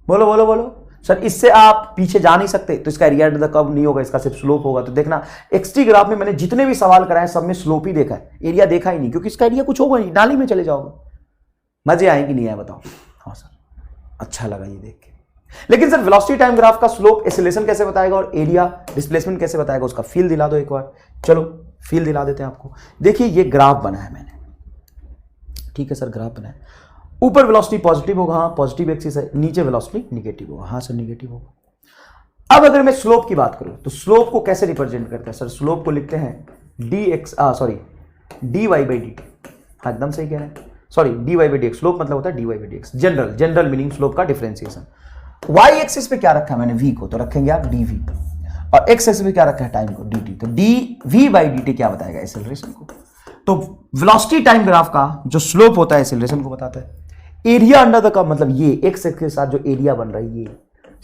बोलो बोलो बोलो सर, इससे आप पीछे जा नहीं सकते तो इसका एरिया अंडर द कर्व नहीं होगा, इसका सिर्फ स्लोप होगा। तो देखना एक्सटी ग्राफ में मैंने जितने भी सवाल कराए सब में स्लोप ही देखा है, एरिया देखा ही नहीं, क्योंकि इसका एरिया कुछ होगा नहीं, नाली में चले जाओगे। मजे आए कि नहीं आए बताओ। हाँ सर, अच्छा लगा ये देख के। लेकिन सर वेलोसिटी टाइम ग्राफ का स्लोप एक्सीलरेशन कैसे बताएगा और एरिया डिस्प्लेसमेंट कैसे बताएगा, उसका फील दिला दो एक बार। चलो फील दिला देते हैं आपको। देखिए ये ग्राफ बना है मैंने, ठीक है सर, ग्राफ बना है। ऊपर वेलोसिटी पॉजिटिव होगा, हाँ पॉजिटिव एक्सिस है, नीचे वेलोसिटी निगेटिव होगा, हाँ सर निगेटिव होगा। अब अगर मैं स्लोप की बात करूं तो स्लोप को कैसे रिप्रेजेंट करते हैं सर, स्लोप को लिखते हैं dy by dt। हाँ एकदम सही कह रहे हैं, sorry dy by dx, slope मतलब होता है dy by dx, general meaning slope का डिफरेंशिएशन। y एक्सिस पे क्या रखा है मैंने, v को, तो रखेंगे आप dv, और x एक्सिस पे क्या रखा है, टाइम को, dt। तो dv by dt क्या बताएगा, एक्सेलरेशन को। तो वेलोसिटी टाइम ग्राफ का जो स्लोप होता है एक्सेलरेशन को बताता है। एरिया अंडर द कर्व मतलब ये x एक्सिस के साथ जो एरिया बन रहा है, ये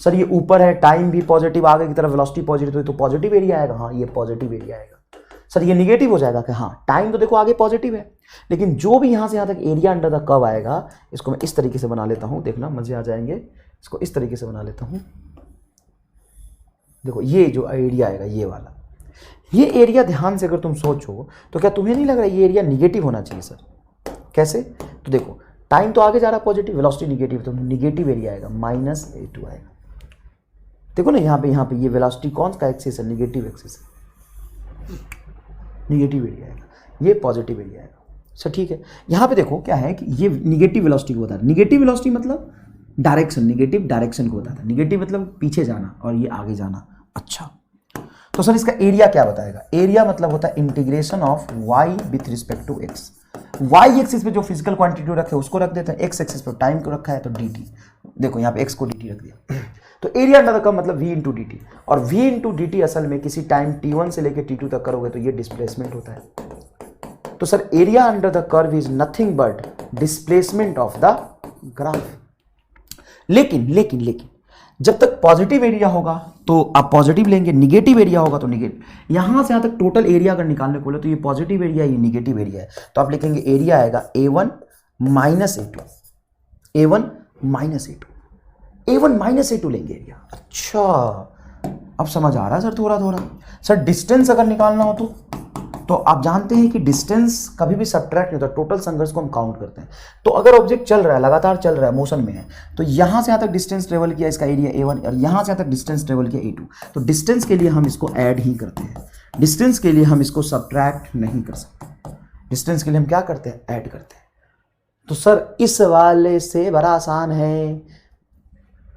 सर ये ऊपर है, टाइम भी पॉजिटिव, आगे की तरफ वेलोसिटी पॉजिटिव, तो पॉजिटिव एरिया आएगा, हाँ ये पॉजिटिव एरिया आएगा। सर ये निगेटिव हो जाएगा कि हाँ टाइम तो देखो आगे पॉजिटिव है, लेकिन जो भी यहां से यहां तक एरिया अंडर द कर्व आएगा, इसको मैं इस तरीके से बना लेता हूं, देखना मजे आ जाएंगे। इसको इस तरीके से बना लेता हूं, देखो ये जो एरिया आएगा ये वाला, ये एरिया ध्यान से अगर तुम सोचो तो क्या तुम्हें नहीं लग रहा ये एरिया निगेटिव होना चाहिए सर, कैसे? तो देखो टाइम तो आगे जा रहा है पॉजिटिव, वेलोसिटी निगेटिव, तो निगेटिव एरिया आएगा, -a2 आएगा। देखो ना यहाँ पे ये वेलोसिटी कौन सा एक्सिस है, निगेटिव एक्सिस है, निगेटिव एरिया आएगा, ये पॉजिटिव एरिया आएगा। सर ठीक है, यहाँ पे देखो क्या है कि ये निगेटिव वेलोसिटी को बता रहा है, निगेटिव वेलोसिटी मतलब डायरेक्शन, निगेटिव डायरेक्शन को बताता है, निगेटिव मतलब पीछे जाना और ये आगे जाना। अच्छा तो सर इसका एरिया क्या बताएगा, एरिया मतलब होता है integration of y with respect to x। y axis पे जो फिजिकल क्वांटिटी रखे उसको रख देते हैं, x एक्सिस पे टाइम को रखा है तो dt, देखो यहाँ पे x को dt रख दिया। तो एरिया अंडर द कर्व मतलब v इंटू डी टी, और v इंटू डी टी असल में किसी टाइम t1 से लेकर t2 तक करोगे तो ये डिस्प्लेसमेंट होता है। तो sir area under the curve is nothing but displacement of the graph. लेकिन जब तक पॉजिटिव एरिया होगा तो आप पॉजिटिव लेंगे, निगेटिव एरिया होगा तो निगेटिव। यहां से यहां तक टोटल एरिया अगर निकालने को बोले तो ये पॉजिटिव एरिया, ये निगेटिव एरिया है, तो आप लिखेंगे एरिया आएगा a1 minus a2, a1 minus a2, a1 minus a2 लेंगे एरिया। अच्छा अब समझ आ रहा है सर थोड़ा। सर डिस्टेंस अगर निकालना हो तो आप जानते हैं कि डिस्टेंस कभी भी सब्ट्रैक्ट नहीं होता, टोटल संघर्ष को हम काउंट करते हैं। तो अगर ऑब्जेक्ट चल रहा है, लगातार चल रहा है, मोशन में है, तो यहां से यहां तक डिस्टेंस ट्रेवल किया इसका एरिया a1, और यहां से यहां तक डिस्टेंस ट्रेवल किया a2। तो डिस्टेंस के लिए हम इसको ऐड ही करते हैं, डिस्टेंस के लिए हम इसको सब्ट्रैक्ट नहीं कर सकते, डिस्टेंस के लिए हम क्या करते हैं, ऐड करते हैं। तो सर इस वाले से बड़ा आसान है,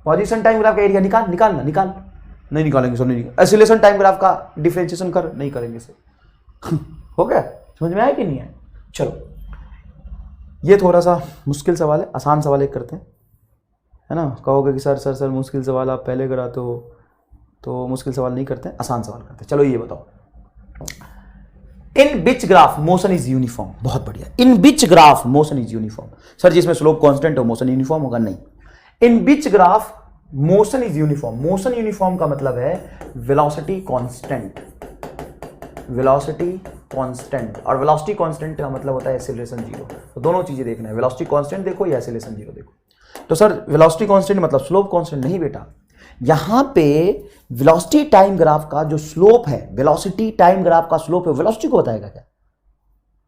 पोजीशन टाइम ग्राफ का एरिया निकाल नहीं निकालेंगे सर, नहीं एक्सीलरेशन टाइम ग्राफ का डिफरेंशिएशन कर नहीं करेंगे सर। हो गया, समझ में आया कि नहीं आया? चलो ये थोड़ा सा मुश्किल सवाल है, आसान सवाल एक करते हैं, है ना। कहोगे कि सर मुश्किल सवाल आप पहले कराते हो, तो मुश्किल सवाल नहीं करते, आसान सवाल करते हैं। चलो ये बताओ, in which graph motion is uniform. बहुत बढ़िया, in which graph motion is uniform. Sir जिसमें स्लोप कांस्टेंट हो मोशन यूनिफॉर्म होगा? नहीं, in which graph motion is uniform. Motion uniform का मतलब है वेलोसिटी कांस्टेंट, वेलोसिटी कांस्टेंट, और वेलोसिटी कांस्टेंट का मतलब होता है एक्सीलरेशन जीरो। तो दोनों चीजें देखना है, वेलोसिटी कांस्टेंट देखो या एक्सीलरेशन जीरो देखो। तो सर वेलोसिटी कांस्टेंट मतलब स्लोप कांस्टेंट? नहीं बेटा, यहां पे वेलोसिटी टाइम ग्राफ का जो स्लोप है, वेलोसिटी टाइम ग्राफ का स्लोप है, वेलोसिटी को बताएगा क्या?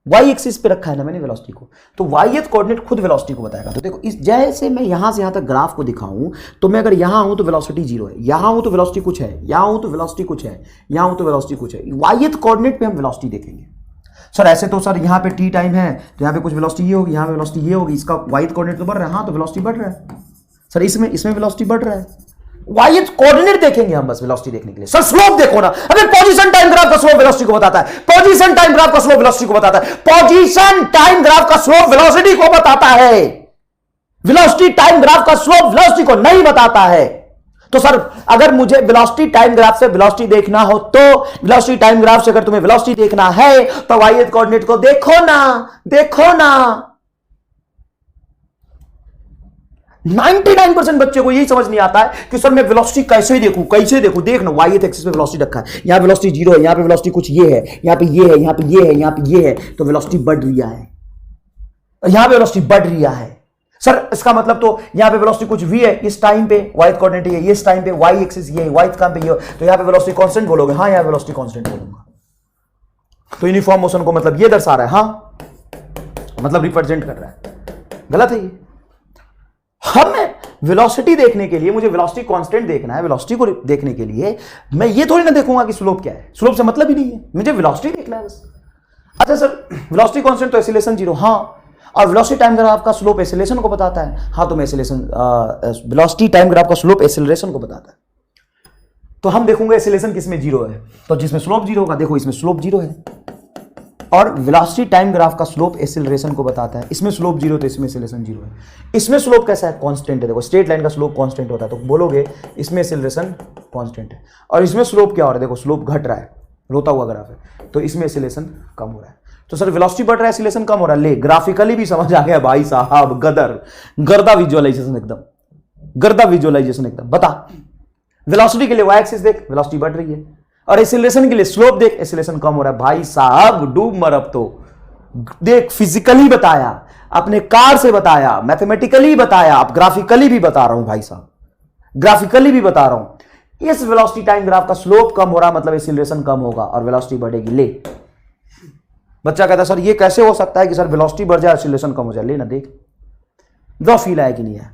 वाई एक्सिस पे रखा है ना मैंने वेलोसिटी को, तो वाई एक्स कोऑर्डिनेट खुद वेलोसिटी को बताएगा। तो देखो इस जैसे मैं यहां से यहां तक ग्राफ को दिखाऊं, तो मैं अगर यहां हूं तो वेलोसिटी जीरो है, यहां हूं तो वेलोसिटी कुछ है, यहां हूं तो वेलोसिटी कुछ है, यहां हूं तो वेलोसिटी कुछ है। वाई एक्स कोऑर्डिनेट पे हम वेलोसिटी देखेंगे। सर ऐसे तो सर यहाँ पे टी टाइम है तो यहाँ पे कुछ वेलोसिटी ये होगी, यहाँ पे वेलोसिटी ये होगी, इसका वाई कोऑर्डिनेट तो बढ़ रहा है, हाँ तो वेलोसिटी बढ़ रहा है। सर इसमें वेलोसिटी बढ़ रहा है, वाई एक्स कोऑर्डिनेट देखेंगे हम बस वेलोसिटी देखने के लिए। सर स्लोप देखो ना, अबे पोजीशन टाइम ग्राफ का स्लोप वेलोसिटी को बताता है, पोजीशन टाइम ग्राफ का स्लोप वेलोसिटी को बताता है, पोजीशन टाइम ग्राफ का स्लोप वेलोसिटी को बताता है, वेलोसिटी टाइम ग्राफ का स्लोप वेलोसिटी को नहीं बताता है। तो सर अगर मुझे वेलोसिटी टाइम ग्राफ से वेलोसिटी देखना हो, तो वेलोसिटी टाइम ग्राफ से अगर तुम्हें वेलोसिटी देखना है तो वाई एक्स कोऑर्डिनेट को देखो ना, देखो ना। 99% बच्चे को यही समझ नहीं आता है कि सर मैं वेलोसिटी कैसे देखूं, कैसे देखूं। देखना वाई एक्सिस पे वेलोसिटी रखा है, यहां वेलोसिटी जीरो है, यहां पे वेलोसिटी कुछ ये है, यहां पे ये है, यहां पे ये है, यहां पे ये है, तो वेलोसिटी बढ़ रही है, यहां पे वेलोसिटी बढ़ रही है। सर इसका मतलब तो यहां पे वेलोसिटी कुछ v है, इस टाइम पे y कोऑर्डिनेट है, इस टाइम पे y एक्सिस ये है, y काम पे ये, तो यहां पे वेलोसिटी कांस्टेंट बोलोगे? हाँ यहां वेलोसिटी कांस्टेंट बोलूंगा। तो यूनिफॉर्म मोशन को मतलब ये दर्शा रहा है, हाँ मतलब रिप्रेजेंट कर रहा है। गलत है ये। हमें वेलोसिटी देखने के लिए मुझे वेलोसिटी कांस्टेंट देखना है, वेलोसिटी को देखने के लिए मैं ये थोड़ी ना देखूंगा कि स्लोप क्या है, स्लोप से मतलब ही नहीं है, मुझे वेलोसिटी देखना है बस। अच्छा सर वेलोसिटी कांस्टेंट तो एक्सीलरेशन जीरो, हाँ, और वेलोसिटी टाइम ग्राफ का स्लोप एक्सीलरेशन को बताता है, हाँ तो मैं एक्सीलरेशन वेलोसिटी टाइम ग्राफ का स्लोप एक्सीलरेशन को बताता है। तो हम देखूंगे एक्सीलरेशन किसमें जीरो है, तो जिसमें स्लोप जीरो होगा। देखो इसमें स्लोप जीरो है, और वेलोसिटी टाइम ग्राफ का स्लोप एक्सीलरेशन को बताता है। इसमें स्लोप जीरो तो इसमें एक्सीलरेशन जीरो है। इसमें स्लोप कैसा है? कांस्टेंट है। देखो स्ट्रेट लाइन का स्लोप कांस्टेंट होता है, तो बोलोगे इसमें एक्सीलरेशन कांस्टेंट है। और इसमें स्लोप क्या हो रहा है? देखो स्लोप घट रहा है, रोता हुआ ग्राफ है, तो इसमें एक्सीलरेशन कम हो रहा है। तो सर वेलोसिटी बढ़ रहा है, एक्सीलरेशन कम हो रहा है। ले ग्राफिकली भी समझ आ गया भाई साहब, गर्दा विजुअलाइजेशन एकदम, गर्दा विजुअलाइजेशन एकदम। बता वेलोसिटी के लिए वाई एक्सिस देख, वेलोसिटी बढ़ रही है, और एक्सीलरेशन के लिए स्लोप देख, एक्सीलरेशन कम हो रहा है। भाई साहब डूब मर अब तो। देख फिजिकली बताया, अपने कार से बताया, मैथमेटिकली बताया, अब ग्राफिकली भी बता रहा हूं भाई साहब, ग्राफिकली भी बता रहा हूं। इस वेलोसिटी टाइम ग्राफ का स्लोप कम हो रहा मतलब एक्सीलरेशन कम होगा और वेलोसिटी बढ़ेगी। ले बच्चा कहता सर ये कैसे हो सकता है कि सर वेलोसिटी बढ़ जाए एक्सीलरेशन कम हो जाए? ले ना देख, जो फील आया कि नहीं है।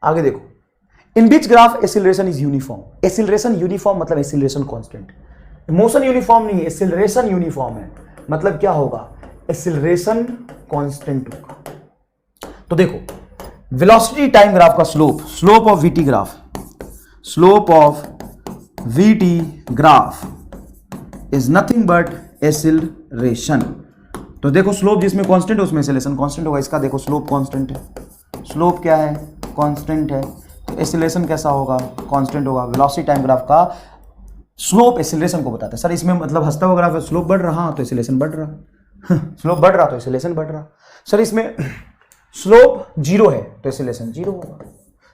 आगे देखो, in which graph acceleration is uniform. Acceleration uniform मतलब एक्सीलरेशन कांस्टेंट, मोशन यूनिफॉर्म नहीं है, एक्सीलरेशन यूनिफॉर्म है। मतलब क्या होगा? एक्सीलरेशन कांस्टेंट होगा। तो देखो वेलोसिटी टाइम ग्राफ का slope, slope of VT graph, slope of VT graph is nothing but acceleration. तो देखो स्लोप जिसमें कांस्टेंट है उसमें एक्सीलरेशन कांस्टेंट होगा। इसका देखो स्लोप कांस्टेंट है, स्लोप क्या है? कांस्टेंट है, तो एक्सीलरेशन कैसा होगा? कांस्टेंट होगा। वेलोसिटी टाइम ग्राफ का स्लोप एक्सीलरेशन को बताता है। सर इसमें मतलब हंसता हुआ ग्राफ है, स्लोप बढ़ रहा तो एक्सीलरेशन बढ़ रहा स्लोप बढ़ रहा तो एक्सीलरेशन बढ़ रहा। सर इसमें स्लोप जीरो है तो एक्सीलरेशन जीरो होगा।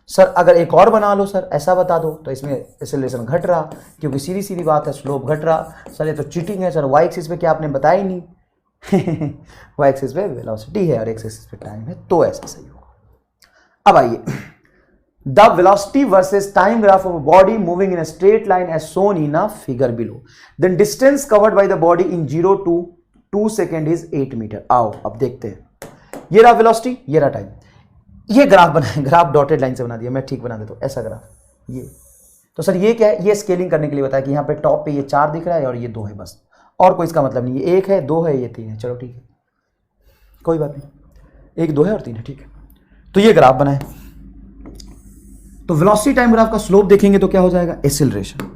सर अगर एक और बना लो सर, ऐसा बता दो, तो इसमें एक्सीलरेशन घट रहा, क्योंकि सीधी सीधी बात है स्लोप घट रहा। सर ये तो चीटिंग है। सर वाई एक्सिस पे क्या आपने बताया ही नहीं वाई एक्सिस पे वेलोसिटी है और एक्स एक्सिस पे टाइम है, तो ऐसा सही होगा। अब आइए, the velocity versus time graph of body moving in a straight line as shown in a figure below. Then distance covered by the body in 0 to 2 second is 8 metre. आओ अब देखते हैं, ये रहा वेलोसिटी, ये रहा टाइम। ये graph बनाए, ग्राफ डॉटेड लाइन से बना दिया, मैं ठीक बना देता हूं, ऐसा ग्राफ ये। तो सर ये क्या है? ये स्केलिंग करने के लिए बताया कि यहाँ पे टॉप पे ये 4 दिख रहा है और ये 2 है बस, और कोई इसका मतलब नहीं। ये 1 है, 2 है, ये 3 है, चलो ठीक है, कोई बात नहीं, 1 2 है और 3 है, ठीक है। तो ये ग्राफ बनाए, तो वेलोसिटी टाइम ग्राफ का स्लोप देखेंगे तो क्या हो जाएगा? एक्सीलरेशन।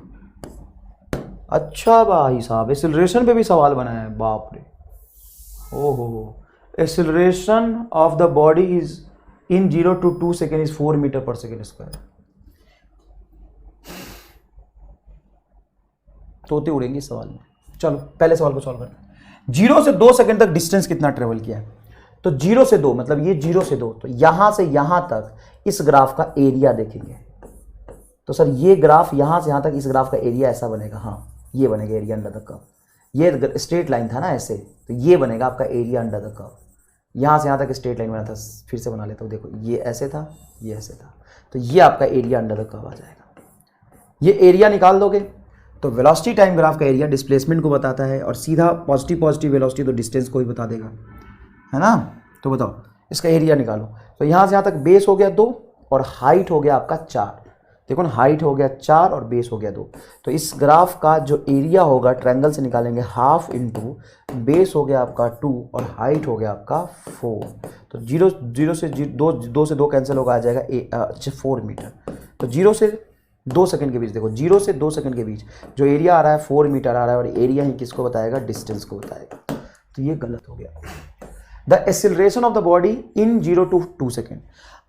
अच्छा भाई साहब एक्सीलरेशन पे भी सवाल बनाया है, बाप रे, ओहो। Acceleration of the body is in 0 to 2 second is 4 metre per second square. तोते उड़ेंगे इस सवाल में। चलो पहले सवाल को सॉल्व करते हैं। 0 से 2 सेकंड तक डिस्टेंस कितना ट्रेवल किया है? तो 0 से 2 मतलब ये 0 से 2, तो यहां से यहां तक इस ग्राफ का एरिया देखेंगे। तो सर ये ग्राफ यहां से यहां तक, इस ग्राफ का एरिया ऐसा बनेगा, हाँ ये बनेगा एरिया अंडर द कर्व। ये स्ट्रेट लाइन था ना ऐसे, तो ये बनेगा आपका एरिया अंडर द कर्व। यहां से यहां तक स्ट्रेट लाइन बना था, फिर से बना लेता हूं, देखो ये ऐसे था, ये ऐसे था, तो ये आपका एरिया अंडर द कर्व आ जाएगा। ये एरिया निकाल दोगे तो वेलोसिटी टाइम ग्राफ का एरिया डिस्प्लेसमेंट को बताता है, और सीधा पॉजिटिव वेलोसिटी तो डिस्टेंस को ही बता देगा, है ना। तो बताओ इसका एरिया निकालो। तो यहां से यहां तक बेस हो गया 2 और हाइट हो गया आपका 4। देखो ना, हाइट हो गया 4 और बेस हो गया 2। तो इस ग्राफ का जो एरिया होगा ट्रायंगल से निकालेंगे, हाफ इंटू बेस हो गया आपका 2 और हाइट हो गया आपका 4। तो 0 से 2 से 2 कैंसिल होगा, आ जाएगा 4 मीटर। तो 0 से 2 सेकंड के बीच, देखो 0 से 2 सेकंड के बीच जो एरिया आ रहा है 4 मीटर आ रहा है, और एरिया ही किसको बताएगा? डिस्टेंस को बताएगा। तो ये गलत हो गया। The acceleration of the body in 0 to 2 second.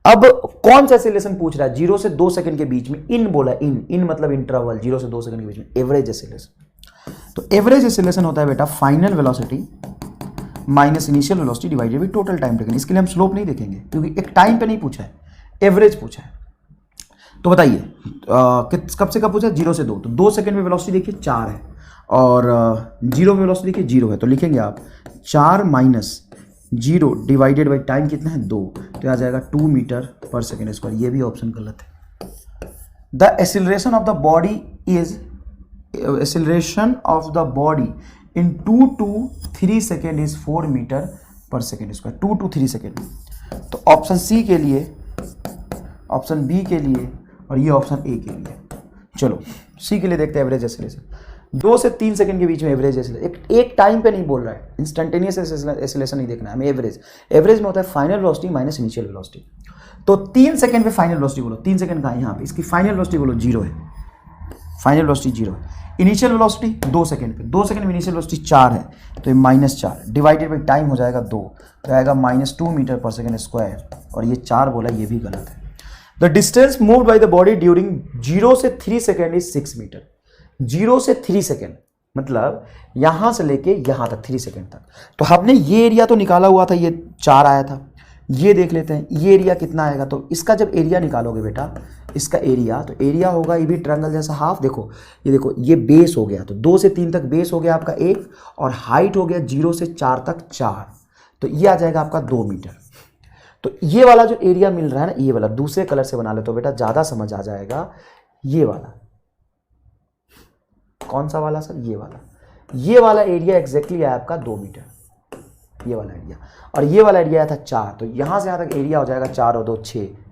अब कौन सा एक्सीलरेशन पूछ रहा है? 0 से 2 सेकंड के बीच में, इन बोला, इन मतलब इंटरवल 0 से 2 सेकंड के बीच में एवरेज एक्सीलरेशन। तो एवरेज एक्सीलरेशन होता है बेटा final velocity minus initial velocity divided by total time taken. इसके लिए हम स्लोप नहीं देखेंगे क्योंकि एक टाइम पे नहीं पूछा है, एवरेज पूछा है। तो बताइए कब से कब पूछा? 0 से 2। तो 2 सेकंड में वेलोसिटी देखिए 4 है, और 0 में वेलोसिटी देखिए 0 है। तो लिखेंगे आप 4 माइनस 0 डिवाइडेड बाई टाइम कितना है? 2। तो आ जाएगा 2 मीटर पर सेकेंड स्क्वायर। ये भी ऑप्शन गलत है। The acceleration of the body is, acceleration of the body in 2 to 3 second is 4 metre per second square. 2 to 3 second. तो ऑप्शन सी के लिए, ऑप्शन बी के लिए, और ये ऑप्शन ए के लिए। चलो सी के लिए देखते हैं एवरेज एक्सीलरेशन। 2 से 3 सेकंड के बीच में एवरेज एक्सीलरेशन, एक टाइम पे नहीं बोल रहा है, इंस्टेंटेनियस एक्सीलरेशन नहीं देखना है हमें। एवरेज में होता है final velocity minus initial velocity. तो 3 सेकंड पे फाइनल वेलोसिटी बोलो, 3 सेकंड का है यहाँ पे, इसकी फाइनल वेलोसिटी बोलो 0 है, फाइनल वेलोसिटी 0 है। इनिशियल वेलोसिटी 2 सेकंड पे, 2 सेकंड में इनिशियल वेलोसिटी 4 है, तो ये -4 डिवाइडेड बाई टाइम हो जाएगा 2, तो आएगा -2 मीटर पर सेकेंड स्क्वायर, और ये 4 बोला, ये भी गलत है। The distance moved by the body during 0 से 3 सेकेंड इज 6 मीटर। 0 से 3 सेकेंड मतलब यहां से लेके यहां तक 3 सेकेंड तक। तो हमने ये एरिया तो निकाला हुआ था, ये 4 आया था। ये देख लेते हैं ये एरिया कितना आएगा। तो इसका जब एरिया निकालोगे बेटा, इसका एरिया, तो एरिया होगा ये भी ट्रायंगल जैसा हाफ। देखो ये बेस हो गया, तो 2 से 3 तक बेस हो गया आपका 1, और हाइट हो गया 0 से 4 तक 4, तो ये आ जाएगा आपका 2 मीटर। तो ये वाला जो एरिया मिल रहा है ना, ये वाला दूसरे कलर से बना ले तो बेटा ज्यादा समझ आ जाएगा। ये वाला कौन सा वाला सर? ये वाला एरिया एग्जैक्टली आया आपका 2 मीटर, ये वाला एरिया, और ये वाला एरिया आया था 4। तो यहां से यहां तक एरिया हो जाएगा 4 और 2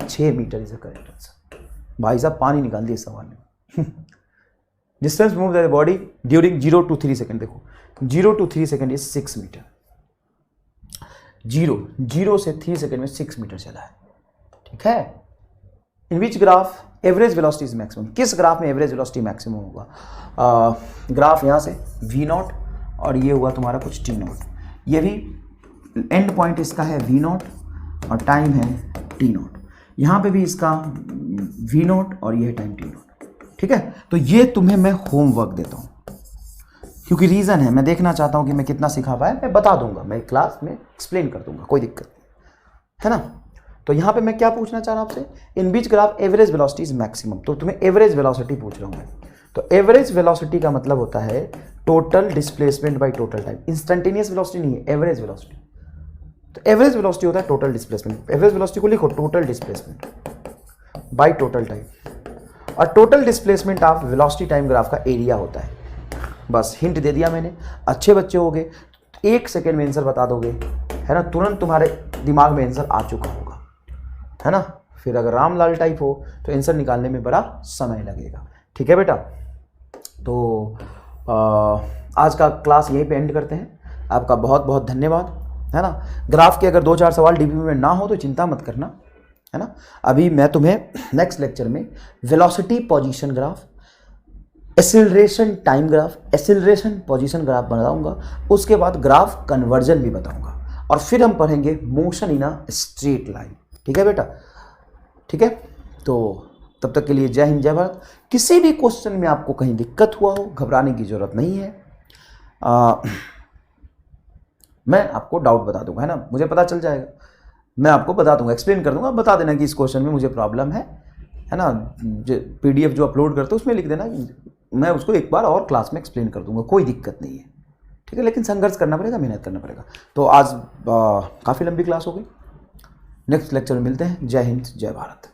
6 metre is the correct answer. भाई साहब पानी निकाल दिए सवाल में। Distance move the body during 0 to 3 second. देखो 0 to 3 सेकेंड इज 6 मीटर। 0 से 3 सेकेंड में 6 मीटर चला है, ठीक है। In which graph average velocity is maximum? किस ग्राफ में एवरेज वेलोसिटी मैक्सिमम होगा? ग्राफ यहाँ से V0 और ये हुआ तुम्हारा कुछ T0। ये भी एंड पॉइंट इसका है V0 और टाइम है T0। यहाँ पे भी इसका V0 और ये है टाइम T0, ठीक है। तो ये तुम्हें मैं होमवर्क देता हूँ, क्योंकि रीज़न है मैं देखना चाहता हूँ कि मैं कितना सिखा पाया। मैं बता दूंगा, मैं क्लास में एक्सप्लेन कर दूंगा, कोई दिक्कत नहीं, है ना। तो यहाँ पे मैं क्या पूछना चाह रहा हूँ आपसे? In which graph average velocity is maximum. तो तुम्हें एवरेज वेलोसिटी पूछ रहा हूँ मैं। तो एवरेज वेलोसिटी का मतलब होता है total displacement by total time. Instantaneous velocity नहीं है, एवरेज वेलोसिटी। तो एवरेज वेलोसिटी होता है टोटल डिस्प्लेसमेंट। एवरेज वेलोसिटी को लिखो total displacement by total time, और total displacement of velocity time graph का एरिया होता है। बस हिंट दे दिया मैंने। अच्छे बच्चे हो गए, 1 सेकेंड में आंसर बता दोगे, है ना। तुरंत तुम्हारे दिमाग में आंसर आ चुका होगा, है ना। फिर अगर रामलाल टाइप हो तो आंसर निकालने में बड़ा समय लगेगा, ठीक है बेटा। तो आज का क्लास यहीं पे एंड करते हैं। आपका बहुत बहुत धन्यवाद, है ना। ग्राफ के अगर 2-4 सवाल डीपी में ना हो तो चिंता मत करना, है ना। अभी मैं तुम्हें नेक्स्ट लेक्चर में velocity position graph, acceleration time graph, acceleration position graph बताऊंगा। उसके बाद ग्राफ कन्वर्जन भी बताऊंगा, और फिर हम पढ़ेंगे motion in a straight line, ठीक है बेटा, ठीक है। तो तब तक के लिए जय हिंद, जय भारत। किसी भी क्वेश्चन में आपको कहीं दिक्कत हुआ हो, घबराने की जरूरत नहीं है। मैं आपको डाउट बता दूंगा, है ना, मुझे पता चल जाएगा, मैं आपको बता दूंगा, एक्सप्लेन कर दूंगा, बता देना कि इस क्वेश्चन में मुझे प्रॉब्लम है ना। PDF जो अपलोड करते हो उसमें लिख देना, मैं उसको एक बार और क्लास में एक्सप्लेन कर दूंगा, कोई दिक्कत नहीं है, ठीक है। लेकिन संघर्ष करना पड़ेगा, मेहनत करना पड़ेगा। तो आज काफ़ी लंबी क्लास हो गई, नेक्स्ट लेक्चर में मिलते हैं। जय हिंद, जय भारत।